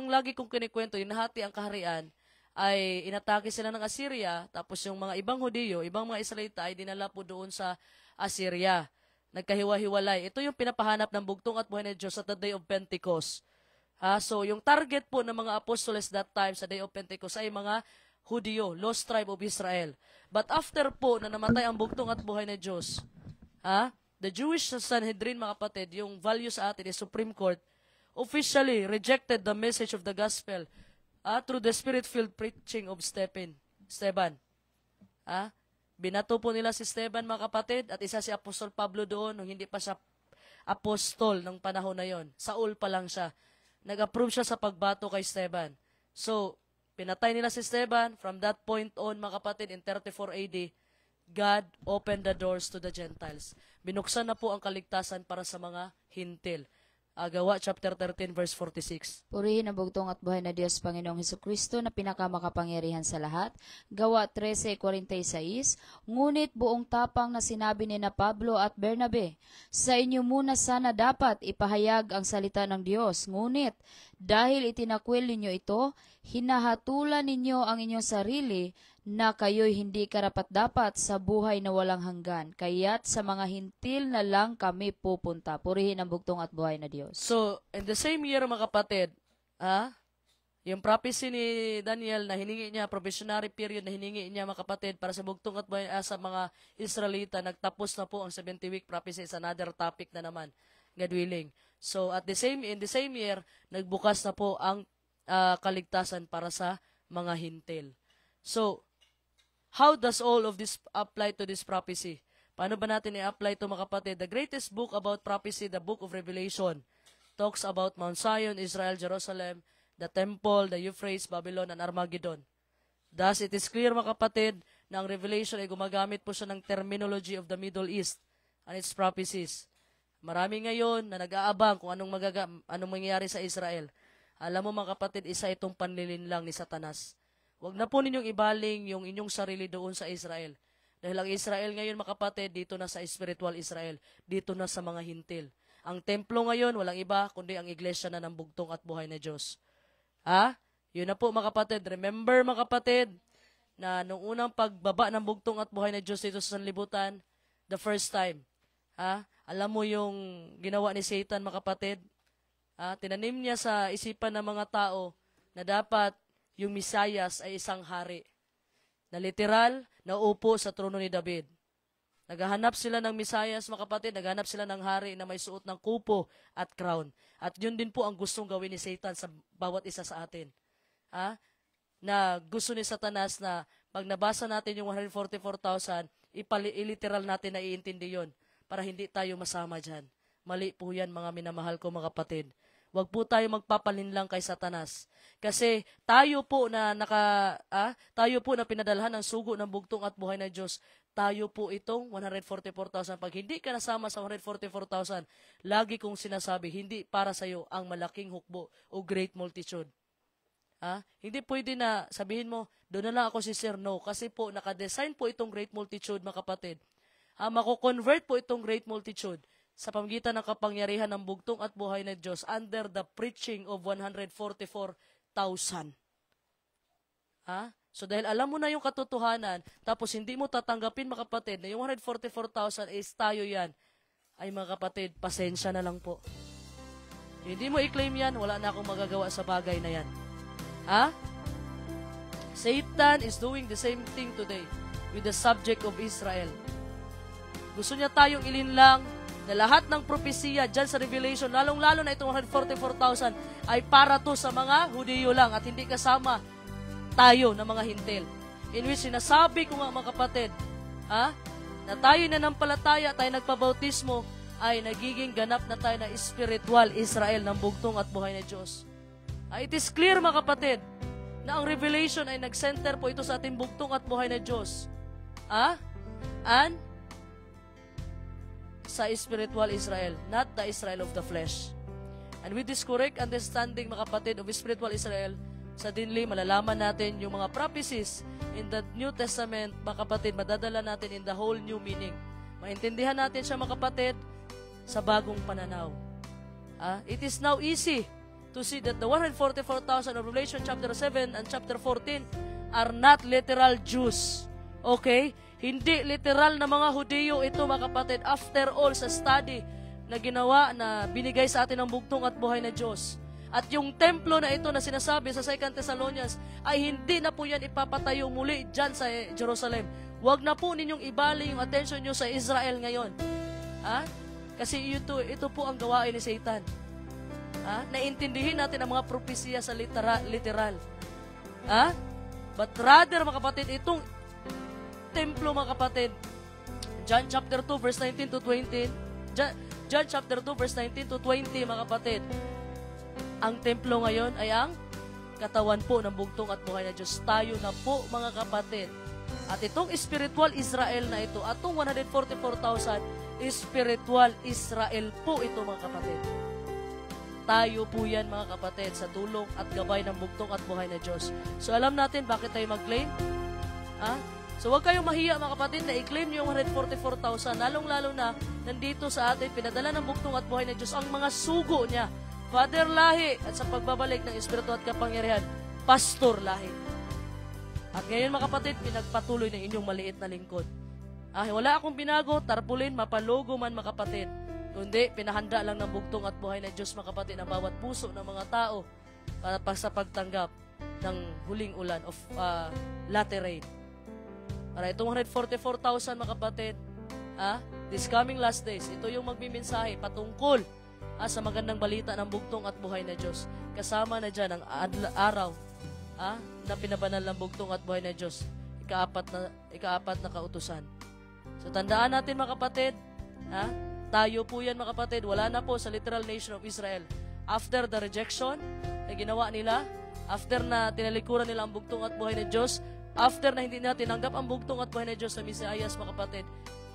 lagi kong kinikwento, yung nahati ang kaharian, ay inatake sila ng Assyria, tapos yung mga ibang Hudiyo, ibang mga Israelita ay dinala po doon sa Assyria. Nagkahiwa-hiwalay. Ito yung pinapahanap ng bugtong at buhay ni Diyos sa the day of Pentecost. So yung target po ng mga apostoles that time sa day of Pentecost ay mga Hudiyo, lost tribe of Israel. But after po na namatay ang bugtong at buhay ni Diyos, the Jewish Sanhedrin, mga kapatid, yung value sa atin is Supreme Court, officially rejected the message of the gospel through the spirit-filled preaching of Esteban. Binato po nila si Esteban, mga kapatid, at isa si Apostol Pablo doon nung hindi pa siya apostol ng panahon na yon. Saul pa lang siya. Nag-approve siya sa pagbato kay Esteban. So, pinatay nila si Esteban. From that point on, mga kapatid, in 34 AD, God opened the doors to the Gentiles. Binuksan na po ang kaligtasan para sa mga hintil. Gawa chapter 13 verse 46. Purihin ang bugtong at buhay na Diyos Panginoong Hesukristo na pinakamakapangyarihan sa lahat. Gawa 13:46. Ngunit buong tapang na sinabi ni na Pablo at Bernabe, sa inyo muna sana dapat ipahayag ang salita ng Diyos. Ngunit dahil itinakwil ninyo ito, hinahatulan ninyo ang inyong sarili na kayo'y hindi karapat-dapat sa buhay na walang hanggan. Kaya't sa mga hintil na lang kami pupunta. Purihin ang bugtong at buhay na Diyos. So, in the same year, mga kapatid, yung prophecy ni Daniel na hiningi niya, probationary period na hiningi niya, mga kapatid, para sa bugtong at buhay sa mga Israelita, nagtapos na po ang 70-week prophecy. Is another topic na naman, God willing. So, in the same year, nagbukas na po ang kaligtasan para sa mga hintil. So, how does all of this apply to this prophecy? Paano ba natin i-apply ito, mga kapatid? The greatest book about prophecy, the book of Revelation, talks about Mount Zion, Israel, Jerusalem, the temple, the Euphrates, Babylon, and Armageddon. Thus, it is clear, mga kapatid, na ang Revelation ay gumagamit po siya ng terminology of the Middle East and its prophecies. Marami ngayon na nag-aabang kung anong mangyayari sa Israel. Alam mo, mga kapatid, isa itong panlilinlang ni Satanas. Huwag na po ninyong ibaling yung inyong sarili doon sa Israel. Dahil ang Israel ngayon, mga kapatid, dito na sa spiritual Israel. Dito na sa mga hintil. Ang templo ngayon, walang iba, kundi ang iglesia na ng bugtong at buhay na Diyos. Yun na po, mga kapatid. Remember, mga kapatid, na nung unang pagbaba ng bugtong at buhay na Diyos dito sa sanlibutan, the first time, alam mo yung ginawa ni Satan, mga kapatid? Tinanim niya sa isipan ng mga tao na dapat yung Misayas ay isang hari na literal na upo sa trono ni David. Naghahanap sila ng Misayas, mga kapatid, naghahanap sila ng hari na may suot ng kupo at crown. At yun din po ang gustong gawin ni Satan sa bawat isa sa atin. Na gusto ni Satanas na pag nabasa natin yung 144,000, iliteral natin na iintindi yun para hindi tayo masama dyan. Mali po yan, mga minamahal ko, mga kapatid. Huwag po tayo magpapalinlang kay Satanas. Kasi tayo po na pinadalhan ng sugo ng bugtong at buhay na Diyos, tayo po itong 144,000. Pag hindi ka nasama sa 144,000, lagi kong sinasabi, hindi para sa iyo ang malaking hukbo o great multitude. Hindi pwede na sabihin mo, doon na lang ako si Sir. No, kasi po nakadesign po itong great multitude, mga kapatid. Mako-convert po itong great multitude sa pamamagitan ng kapangyarihan ng bugtong at buhay na Diyos under the preaching of 144,000. So dahil alam mo na yung katotohanan, tapos hindi mo tatanggapin, mga kapatid, na yung 144,000 is tayo yan, ay, mga kapatid, pasensya na lang po. Hindi mo i-claim yan, wala na akong magagawa sa bagay na yan. Satan is doing the same thing today with the subject of Israel. Gusto niya tayong ilinlang na lahat ng propesiya dyan sa Revelation, lalong-lalo na itong 144,000, ay para to sa mga Hudiyo lang at hindi kasama tayo na mga hintil. In which sinasabi ko nga, mga kapatid, na tayo nanampalataya, tayo nagpabautismo, ay nagiging ganap na tayo na spiritual Israel ng bugtong at buhay na Diyos. It is clear, mga kapatid, na ang Revelation ay nag-center po ito sa ating bugtong at buhay na Diyos. And sa spiritual Israel, not the Israel of the flesh. And with this correct understanding, mga kapatid, of spiritual Israel, sa dinli, malalaman natin yung mga prophecies in the New Testament, mga kapatid, madadala natin in the whole new meaning. Maintindihan natin siya, mga kapatid, sa bagong pananaw. It is now easy to see that the 144,000 of Revelation chapter 7 and chapter 14 are not literal Jews. Okay? Hindi literal na mga Hudyo ito, mga kapatid. After all, sa study na ginawa, na binigay sa atin ng bugtong at buhay na Diyos. At yung templo na ito na sinasabi sa 2 Thessalonians ay hindi na po yan ipapatayo muli dyan sa Jerusalem. Huwag na po ninyong ibali yung attention nyo sa Israel ngayon. Ha? Kasi ito po ang gawain ni Satan. Ha? Naintindihin natin ang mga propesya sa literal. Ha? But rather, mga kapatid, itong templo, mga kapatid, John chapter 2 verse 19 to 20, John chapter 2 verse 19 to 20, mga kapatid, ang templo ngayon ay ang katawan po ng bugtong at buhay na Diyos. Tayo na po, mga kapatid. At itong spiritual Israel na ito, at itong 144,000, spiritual Israel po ito, mga kapatid. Tayo po yan, mga kapatid, sa tulong at gabay ng bugtong at buhay na Diyos. So alam natin bakit tayo mag-claim? So huwag kayong mahiya, mga kapatid, na i-claim nyo yung 144,000. Lalong-lalo na, nandito sa atin, pinadala ng bugtong at buhay na Diyos ang mga sugo niya. Father Lahi, at sa pagbabalik ng Espiritu at kapangyarihan, Pastor Lahi. At ngayon, mga kapatid, pinagpatuloy ng inyong maliit na lingkod. Wala akong binago, tarpulin, mapalogo man, mga kapatid. Kundi, pinahanda lang ng bugtong at buhay na Diyos, mga kapatid, ang bawat puso ng mga tao para sa pagtanggap ng huling ulan of latter rain. Para itong 144,000, mga kapatid, this coming last days, ito yung magmimensahe patungkol sa magandang balita ng bugtong at buhay na Diyos. Kasama na dyan ang araw na pinabanal ng bugtong at buhay na Diyos. Ikaapat na kautusan. So tandaan natin, mga kapatid, tayo po yan, mga kapatid, wala na po sa literal nation of Israel. After the rejection na ginawa nila, after na tinalikuran nila ang bugtong at buhay na Diyos, after na hindi na tinanggap ang bugtong at buhay na Diyos sa Mesias, mga kapatid,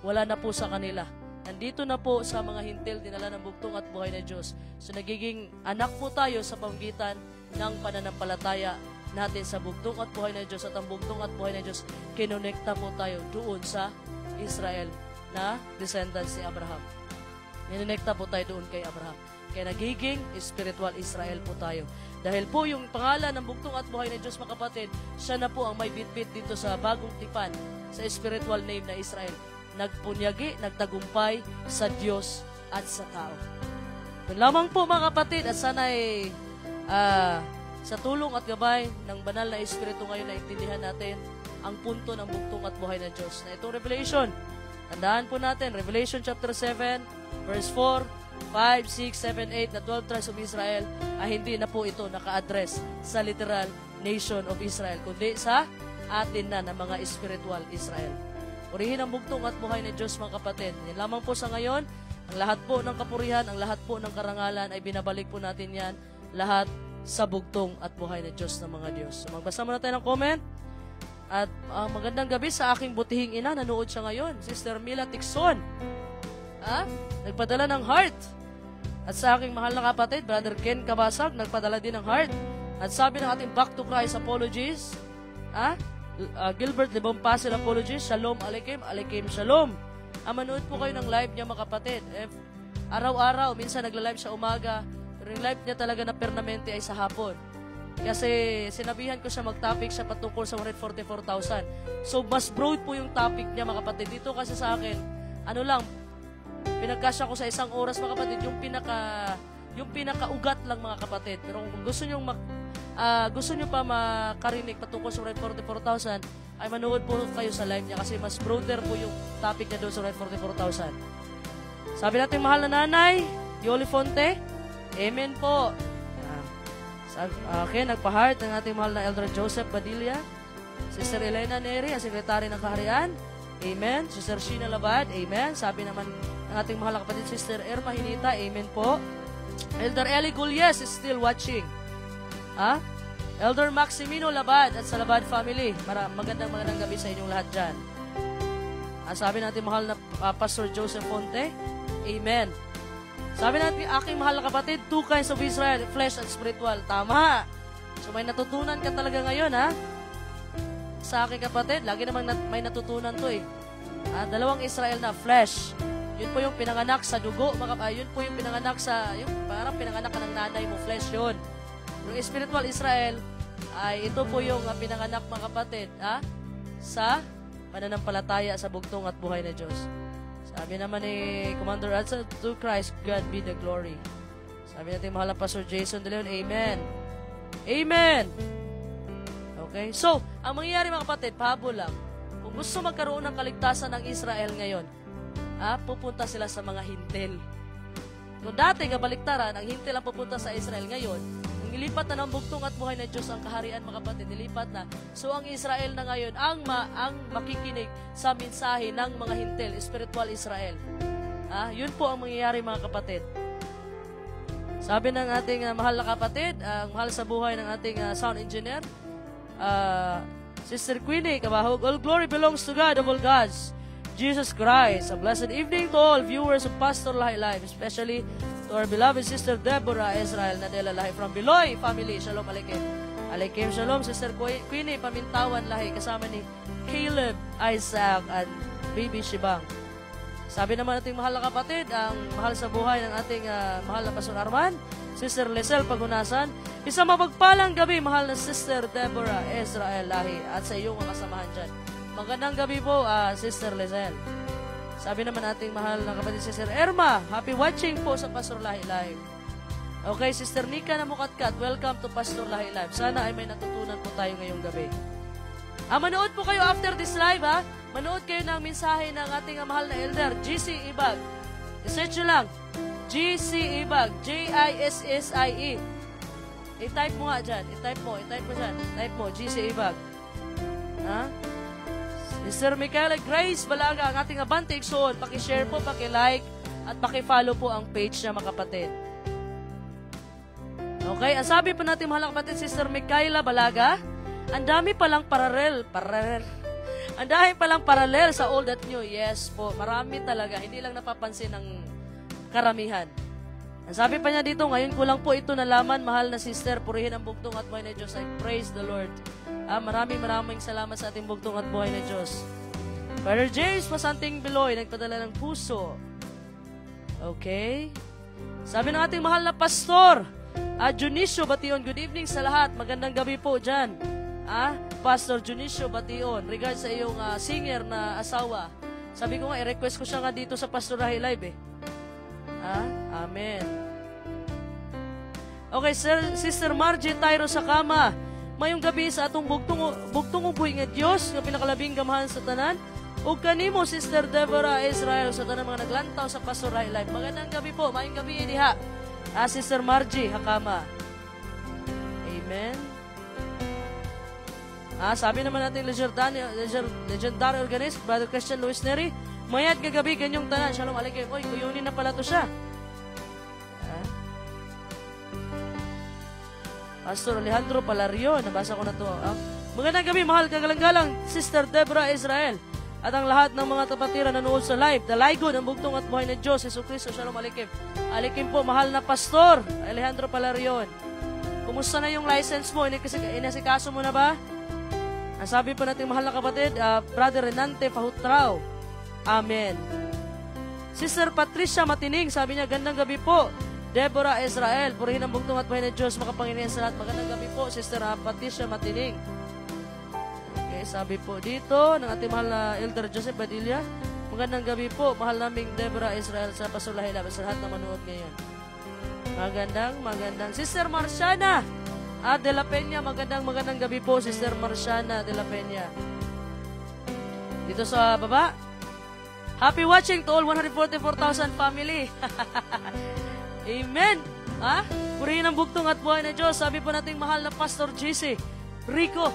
wala na po sa kanila. Nandito na po sa mga hintil, dinala ng bugtong at buhay na Diyos. So nagiging anak po tayo sa pamamagitan ng pananampalataya natin sa bugtong at buhay na Diyos. At ang bugtong at buhay na Diyos, kinonekta po tayo doon sa Israel na descendants ni Abraham. Ninonekta po tayo doon kay Abraham. Kaya nagiging spiritual Israel po tayo. Dahil po yung pangalan ng bugtong at buhay na Diyos, mga kapatid, siya na po ang may bitbit dito sa bagong tipan, sa spiritual name na Israel. Nagpunyagi, nagtagumpay sa Diyos at sa tao. Yun lamang po, mga kapatid, at sana'y sa tulong at gabay ng banal na Espiritu ngayon na intindihan natin ang punto ng bugtong at buhay na Diyos. Na itong Revelation, tandaan po natin, Revelation chapter 7, verse 4, 5, 6, 7, 8, na 12 tribes of Israel, ay hindi na po ito naka-address sa literal nation of Israel, kundi sa atin na mga spiritual Israel. Purihin ang bugtong at buhay na Diyos, mga kapatid. Yan lamang po sa ngayon, ang lahat po ng kapurihan, ang lahat po ng karangalan ay binabalik po natin yan, lahat sa bugtong at buhay na Diyos ng mga Diyos. So magbasa muna tayo ng comment. At magandang gabi sa aking butihing ina, nanood siya ngayon, Sister Mila Tixon. Nagpadala ng heart. At sa aking mahal na kapatid, Brother Ken Kabasag, nagpadala din ng heart. At sabi ng ating Back to Christ Apologies, Gilbert Libon Pasil Apologies, Shalom Alekim, Alekim Shalom. Manood po kayo ng live niya, mga kapatid. Araw-araw, minsan nagla-live siya umaga, pero yung live niya talaga na permanente ay sa hapon. Kasi sinabihan ko siya mag-topic siya patungkol sa 144,000. So, mas broad po yung topic niya, mga kapatid. Dito kasi sa akin, pinagkasya ko sa isang oras, mga kapatid, yung pinakaugat lang, mga kapatid. Pero kung gusto nyo pa makarinig patungkol sa 144,000, ay manood po kayo sa live niya kasi mas broader po yung topic niya doon sa 144,000. Sabi natin, mahal na nanay, Yoli Fonte, amen po. Okay, nagpa-heart ng ating mahal na Elder Joseph Badilla, Sister Elena Neri, ang sekretary ng kaharian, amen. Sister Sheena Labad, amen. Sabi naman ng ating mahal na kapatid, Sister Irma Hinita, amen po. Elder Eli Gulles is still watching. Elder Maximino Labad at sa Labad family. Magandang gabi sa inyong lahat dyan. Sabi natin mahal na Pastor Joseph Fonte, amen. Sabi natin aking mahal na kapatid, 2 kinds of Israel, flesh and spiritual. Tama. So may natutunan ka talaga ngayon, Sa aking kapatid, lagi namang may natutunan to . Dalawang Israel na, flesh Yun po yung pinanganak sa dugo, yun po yung pinanganak yung parang pinanganak ka ng nanay mo, flesh yun. Yung spiritual Israel, ay ito po yung pinanganak mga kapatid, sa pananampalataya sa bugtong at buhay na Diyos. Sabi naman ni Commander Adsa, to Christ, God be the glory. Sabi natin mahal na Pastor Jason De Leon, Amen. Amen! Okay? So, ang mangyayari mga kapatid, pahabol lang. Kung gusto magkaroon ng kaligtasan ng Israel ngayon, pupunta sila sa mga hintil. Kung dati kabaliktaran, ang hintil ang pupunta sa Israel ngayon, nung ilipat na ng bugtong at buhay na Diyos ang kaharian mga kapatid, nilipat na. So ang Israel na ngayon, ang makikinig sa mensahe ng mga hintil, spiritual Israel. Yun po ang mangyayari mga kapatid. Sabi ng ating mahal na kapatid, ang mahal sa buhay ng ating sound engineer, Sister Queenie Kabahog, all glory belongs to God of all gods, Jesus Christ. A blessed evening to all viewers of Pastor Lahi Live, especially to our beloved Sister Deborah Israel Nadela Lahi from Biloy family. Shalom Aleichem. Aleichem Shalom, Sister Queenie Pamintawan Lahi, kasama ni Caleb, Isaac, at Baby Shibang. Sabi naman ating mahal na kapatid, ang mahal sa buhay ng ating mahal na Pastor Arman, Sister Lesel Pagunasan. Isang mapagpalang gabi, mahal na Sister Deborah Israel Lahi, at sa iyong mga kasamahan dyan. Magandang gabi po, Sister Lesel. Sabi naman ating mahal na kapatid, Sister Erma, happy watching po sa Pastor Lahi Live. Okay, Sister Nika na Mukatkat, welcome to Pastor Lahi Live. Sana ay may natutunan po tayo ngayong gabi. Manood po kayo after this live, Manood kayo ng mensahe ng ating mahal na elder, GC Ibag. I-search nyo lang, GC Ibag, J-I-S-S-I-E. I-type mo nga dyan, i-type mo dyan, type mo, GC Ibag. Sister Michaela Grace Balaga, ang ating abante iksoon, paki-share po, paki-like, at paki-follow po ang page niya mga kapatid. Okay, ang sabi po natin mahal na kapatid, Sister Michaela Balaga, ang dami palang paralel. Ang dami palang paralel sa old at new. Yes po, marami talaga. Hindi lang napapansin ng karamihan. Ang sabi pa niya dito, ngayon ko lang po ito nalaman, mahal na sister, purihin ang bugtong at buhay na Diyos. I praise the Lord. Maraming salamat sa ating bugtong at buhay na Diyos. Brother James Masanting Biloy, nagpadala ng puso. Okay. Sabi ng ating mahal na pastor, Junicio Bation, good evening sa lahat. Magandang gabi po dyan. Pastor Junicio Bation, regards sa iyong singer na asawa. Sabi ko nga, i-request ko siya nga dito sa Pastor Lahi Live Amen. Okay, Sister Margie Tyro Sakama, mayong gabi sa atong bugtong buhay nga Diyos, nga pinakalabing gamahan sa tanan. Ug kanimo, Sister Deborah Israel, sa tanan mga naglantaw sa Pastor Lahi Live. Magandang gabi po, mayong gabi diha. Sister Margie Hakama. Amen. Sabi naman natin legendary organist, Brother Christian Luis Neri, mayad kagabi ganyong tanan. Shalom Aleichem. Oy, kuyunin na pala to siya. Pastor Alejandro Palario, nabasa ko na to. Magandang gabi, mahal kagalang-galang, Sister Deborah Israel, at ang lahat ng mga tapatira na nanood sa live. Dalaygo ng bugtong at buhay na Diyos, Yesu Cristo. Shalom Aleichem. Aleichem po, mahal na Pastor Alejandro Palarion. Kumusta na yung license mo? Inasikaso mo na ba? Ang sabi pa natin mahal na kapatid, Brother Renante Pahutrao. Amen. Sister Patricia Matining, sabi niya, gandang gabi po. Deborah Israel, purihin ang bugtong at buhay na Diyos, makapanginoon sa lahat. Magandang gabi po, Sister Patricia Matining. Okay, sabi po dito, ng ating mahal na Elder Joseph Badilla, magandang gabi po, mahal naming Deborah Israel sa Pastor Lahi Live, sa lahat na manood ngayon. Magandang. Sister Marciana De La Peña, magandang gabi po, Sister Marciana De La Peña. Dito sa baba, happy watching to all 144,000 family. Amen. Purihin ang bugtong at buhay na Diyos. Sabi po nating mahal na Pastor JC Rico,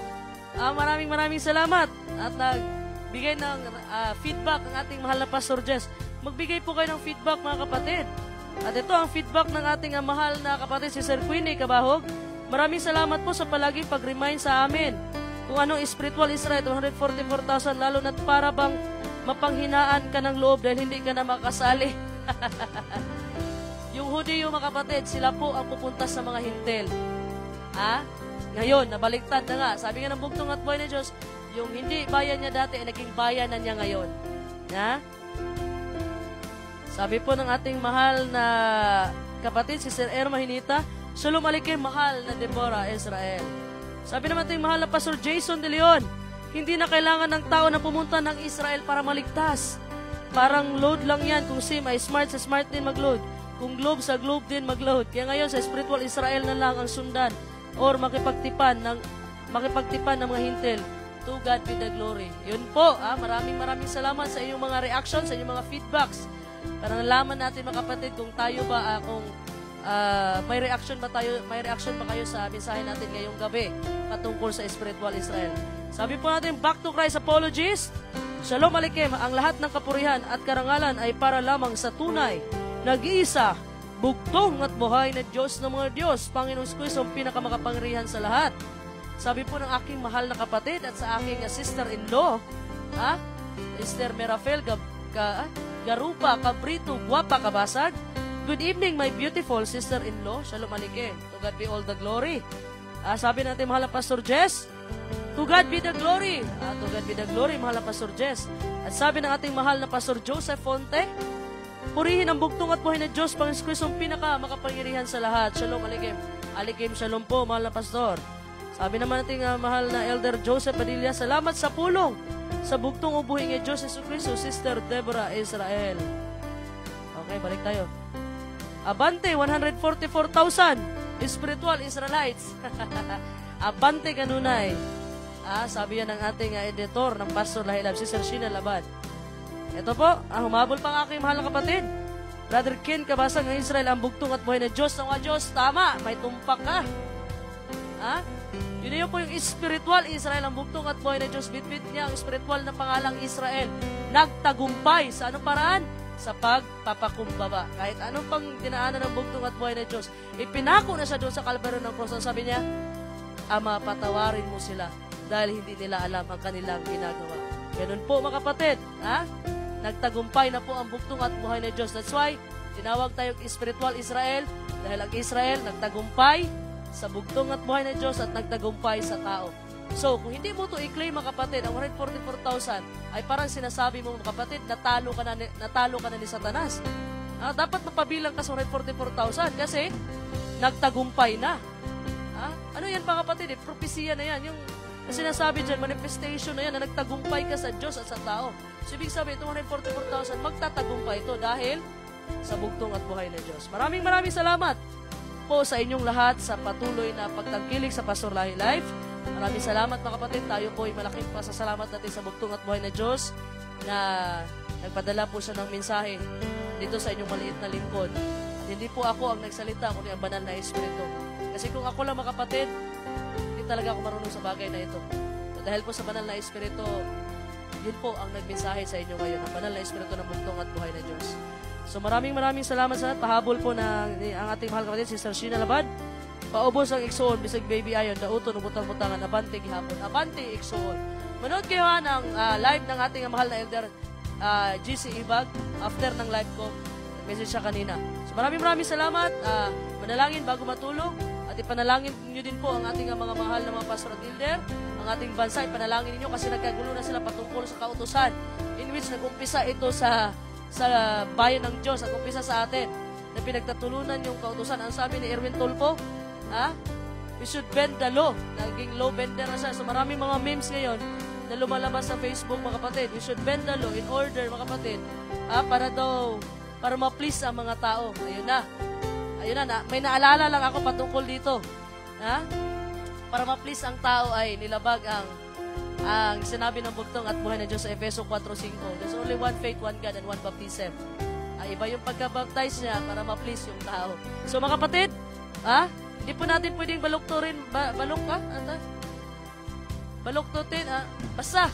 maraming salamat at nagbigay ng feedback ang ating mahal na Pastor Jess. Magbigay po kayo ng feedback mga kapatid. At ito ang feedback ng ating mahal na kapatid, si Sir Queenie Kabahog. Maraming salamat po sa palaging pag-remind sa amin kung anong spiritual Israel, 144,000, lalo na't para bang mapanghinaan ka ng loob dahil hindi ka na makasali. Yung Hudiyo mga kapatid, sila po ang pupunta sa mga hintil. Ngayon, nabaliktad na nga. Sabi nga ng bugtong at buhay na Diyos, yung hindi bayan niya dati ay naging bayan na niya ngayon. Sabi po ng ating mahal na kapatid, si Sir Erma Hinita, Shalom Aleichem, mahal na Deborah Israel. Sabi naman ating mahal na Pastor Jason De Leon, hindi na kailangan ng tao na pumunta ng Israel para maligtas. Parang load lang yan. Kung SIM ay smart, sa smart din mag-load. Kung globe, sa globe din mag-load. Kaya ngayon, sa spiritual Israel na lang ang sundan or makipagtipan ng mga hintil. To God be the glory. Yun po, maraming salamat sa inyong mga reactions, sa inyong mga feedbacks. Para nalaman natin mga kapatid kung tayo ba, may reaction ba kayo sa mensahe natin ngayong gabi patungkol sa spiritual Israel. Sabi po natin, back to Christ apologies. Shalom Aleichem, ang lahat ng kapurihan at karangalan ay para lamang sa tunay, nag-iisa, bugtong at buhay na Diyos ng mga Diyos, Panginoong Kristo ang pinakamakapangyarihan sa lahat. Sabi po ng aking mahal na kapatid at sa aking sister-in-law, Sister Merafel Garupa Cabrito Guapa Kabasag, good evening my beautiful sister-in-law. Shalom Aleichem. To God be all the glory. Sabi natin mahal na Pastor Jess, to God be the glory. To God be the glory, mahal na Pastor Jess. At sabi ng ating mahal na Pastor Joseph Fonte, purihin ang bugtong at buhay na Diyos, Panginoong Kristo ang pinakamakapangyarihan sa lahat. Shalom Aleichem. Aleichem shalom po, mahal na Pastor. Sabi naman natin mahal na Elder Joseph Padilla, salamat sa pulong sa bugtong ubuhin ng Diyos Yesu Cristo, Sister Deborah Israel. Okay, balik tayo. Abante, 144,000 spiritual Israelites. Abante kanunay. Sabi yan ng ating editor ng Pastor Lahilab, si Sir Sheena Labad. Ito po, humabol pa ang aking mahal na kapatid. Brother Ken Kabasag ng Israel, ang bugtong at buhay na Diyos ng mga Diyos. Tama, may tumpak ka. Yun po yung spiritual Israel, ang bugtong at buhay na Diyos. Bitbit niya ang spiritual na pangalang Israel. Nagtagumpay sa anong paraan? Sa pagpapakumbaba. Kahit anong pang dinaanan ng bugtong at buhay na Diyos, ipinako na siya doon sa Kalbaryo ng Cross. Sabi niya, Ama, patawarin mo sila dahil hindi nila alam ang kanilang ginagawa. Ganun po mga kapatid. Nagtagumpay na po ang bugtong at buhay na Diyos. That's why, tinawag tayong spiritual Israel dahil ang Israel nagtagumpay sa bugtong at buhay na Diyos at nagtagumpay sa tao. So, kung hindi mo ito i-claim mga kapatid, ang 144,000 ay parang sinasabi mo mga kapatid, natalo ka na ni Satanas. Dapat mapabilang ka sa 144,000 kasi nagtagumpay na. Ano yan mga kapatid? Propesya na yan. Yung sinasabi dyan, manifestation na yan na nagtagumpay ka sa Diyos at sa tao. So, ibig sabihin, itong 144,000 magtatagumpay ito dahil sa bugtong at buhay na Diyos. Maraming salamat po sa inyong lahat sa patuloy na pagtangkilik sa Pastor Lahi Life. Maraming salamat mga kapatid. Tayo po ay malaking pasasalamat natin sa bugtong at buhay na Diyos na nagpadala po siya ng mensahe dito sa inyong maliit na lingkod. At hindi po ako ang nagsalita, kundi ang banal na Espiritu. Kasi kung ako lang mga kapatid, hindi talaga ako marunong sa bagay na ito. So, dahil po sa banal na Espiritu, yun po ang nagmensahe sa inyo ngayon, ang banal na Espiritu ng bugtong at buhay na Diyos. So maraming salamat sa lahat. Pahabol po ang ating mahal kapatid, si Sir Sheena Labad. Paubos ang Iksoon, bisag baby ayon, dauton, ubutang-butangan, abante gihapon, abante Iksoon. Manood kayo ng live ng ating mahal na Elder GC Ibag after ng live ko. Message siya kanina. So maraming salamat. Manalangin bago matulog. At ipanalangin niyo din po ang ating mga mahal na mga pastor at elder. Ang ating bansa, ipanalangin niyo kasi nagkagulo na sila patungkol sa kautusan. In which nag-umpisa ito sa bayan ng Diyos at umpisa sa atin na pinagtatulunan yung kautusan. Ang sabi ni Erwin Tulfo, we should bend the law. Naging law bender na siya. So maraming mga memes ngayon na lumalabas sa Facebook mga kapatid. We should bend the law in order mga kapatid para ma-please ang mga tao. Ayun na. May naalala lang ako patungkol dito. Para ma-please ang tao ay nilabag ang sinabi ng bugtong at buhay na Diyos sa Efeso 4:5. There's only one faith, one God, and one baptism. Iba yung pagka-baptize niya para ma-please yung tao. So mga kapatid, hindi po natin pwedeng baluktutin, basta,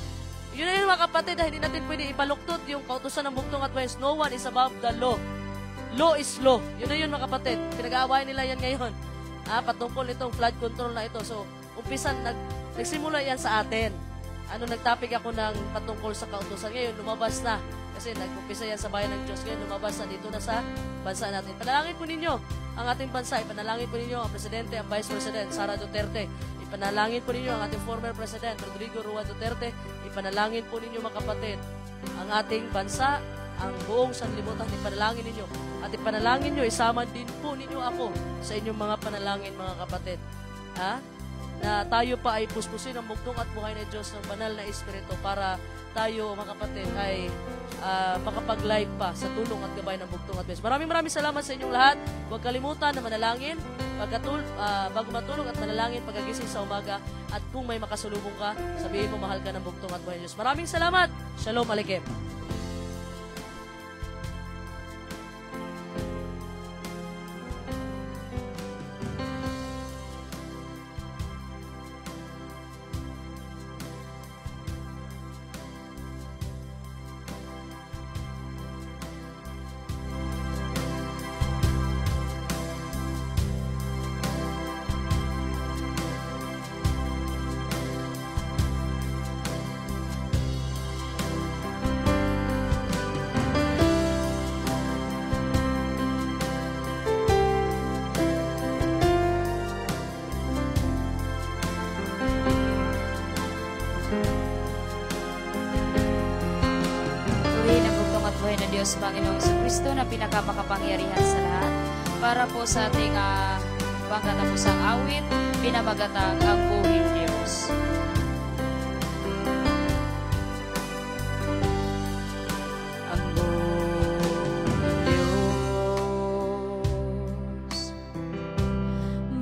yun na yun mga kapatid, hindi natin pwedeng ibaluktot yung kautusan ng bugtong at buhay. No one is above the law. Law is law. Yun na yun mga kapatid. Pinag-aawayan nila yan ngayon. Patungkol itong flood control na ito. So, nagsimula yan sa atin. Nagtopic ako ng patungkol sa kautusan. Ngayon, lumabas na. Kasi nag-umpisa yan sa bayan ng Diyos. Ngayon, lumabas na dito na sa bansa natin. Panalangin po ninyo ang ating bansa. Ipanalangin po ninyo ang Presidente, ang Vice President, Sara Duterte. Ipanalangin po ninyo ang ating former President, Rodrigo Roa Duterte. Ipanalangin po ninyo mga kapatid ang ating bansa, ang buong sanlibutan. Ipanalangin ninyo. At ipanalangin nyo, isama din po ninyo ako sa inyong mga panalangin, mga kapatid. Ha? Na tayo pa ay puspusin ang bugtong at buhay na Diyos ng banal na Espiritu para tayo, mga kapatid, ay makapag-live pa sa tulong at gabay ng bugtong at buhay. Maraming salamat sa inyong lahat. Huwag kalimutan na manalangin bago matulog at manalangin pagkagising sa umaga. At kung may makasalubong ka, sabihin mo mahal ka ng bugtong at buhay ng Diyos. Maraming salamat. Shalom Aleichem. Diyos, Panginoong Kristo na pinakamakapangyarihan sa lahat. Para po sa ating pangkatapusang awit, pinamagatang ang buhing Diyos. Ang buhing Diyos,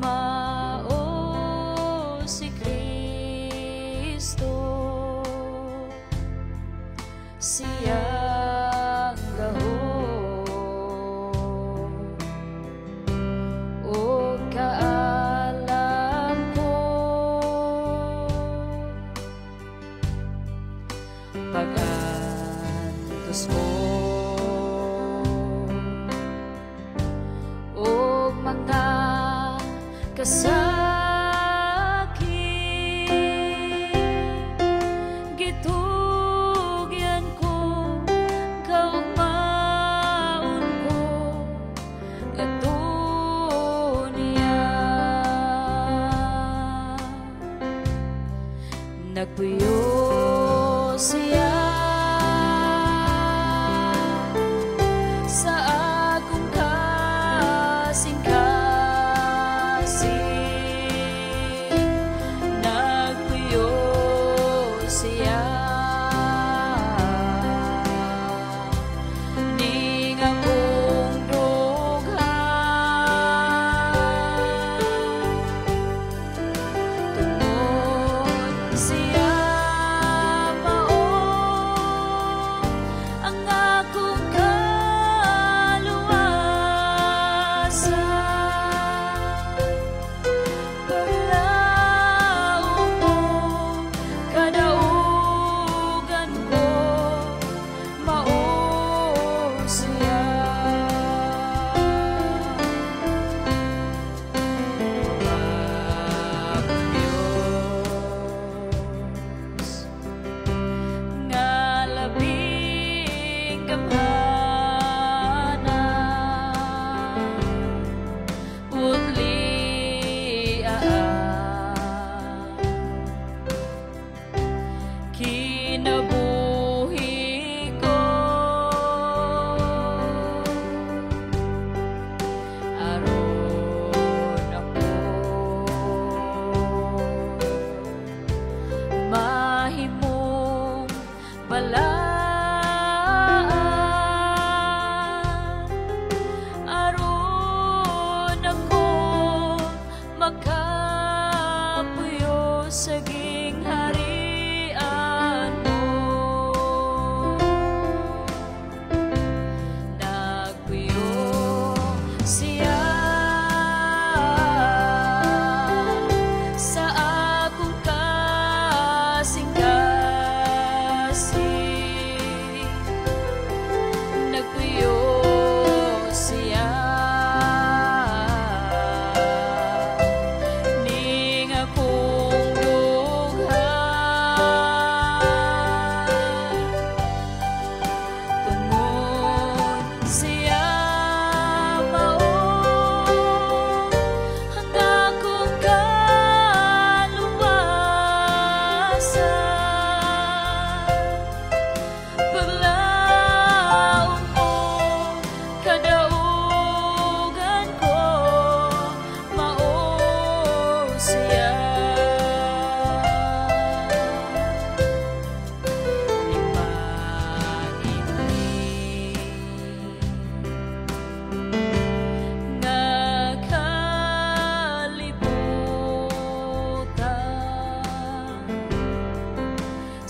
mao si Kristo, siya pag-antos mo o mga kasakit, gitugyan ko kaugmaon ko katunya nagpuyo siya sa akong kasing-kasing, nagpuyo siya ning akong dughan, tungod siya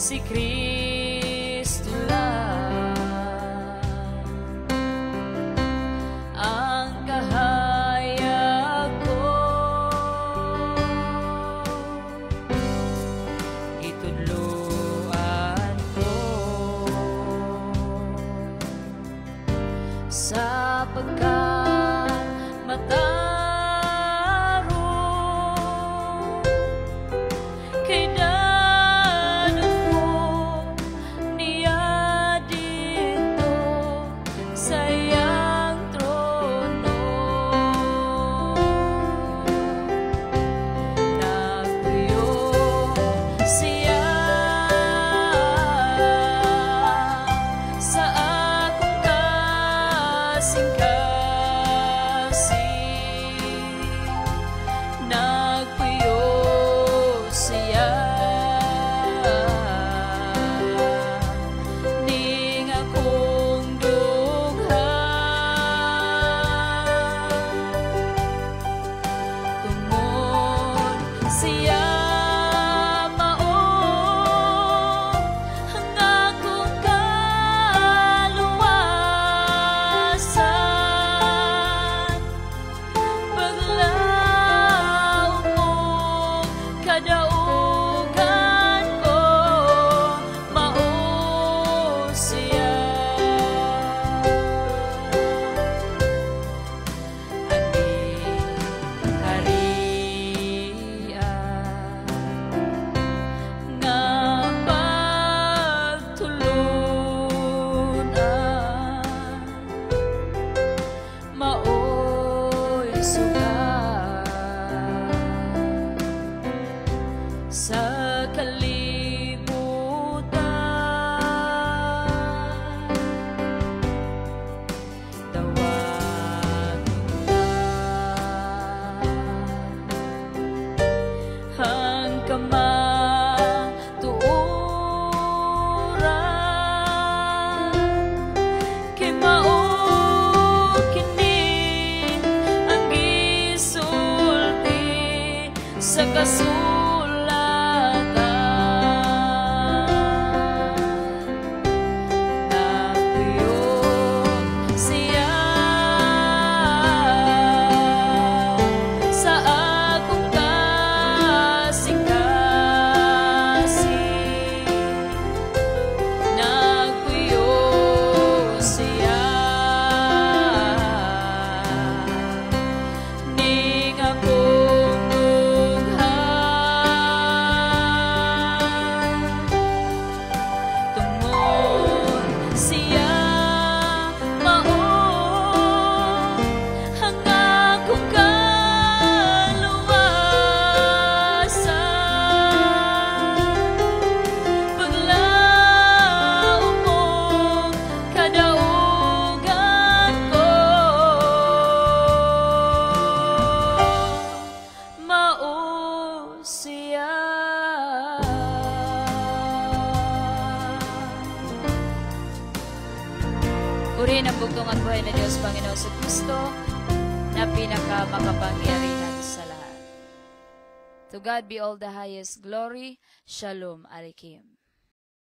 si Kristo lang ang kahayag ko. Itudloan ko sapagkat matarong kay danon ko niya dito sa iyang trono. Nagpuyo siya sa akong kasing-kasing. Nagpuyo siya ning akong dughan. Tungod siya mao ang akong kaluwasan. Paglaom mo kadaugan ko, mao siya. Ani harian nga pagtulunan, mao'y sugat sa kalimutan. Tawagin ka ang kamatuoran, kay mao kini ang gisulti sa kasulatan. Nagpuyo siya sa akong kasing-kasing. Nagpuyo siya ning akong dughan. Tungod siya mao ang akong kaluwasan. Paglaom mo kadaugan ko, mao siya. Purihin ang bugtong at buhay na Diyos, Panginoon sa Kristo, na pinakamakapangyarihan sa lahat. To God be all the highest glory. Shalom Aleichem.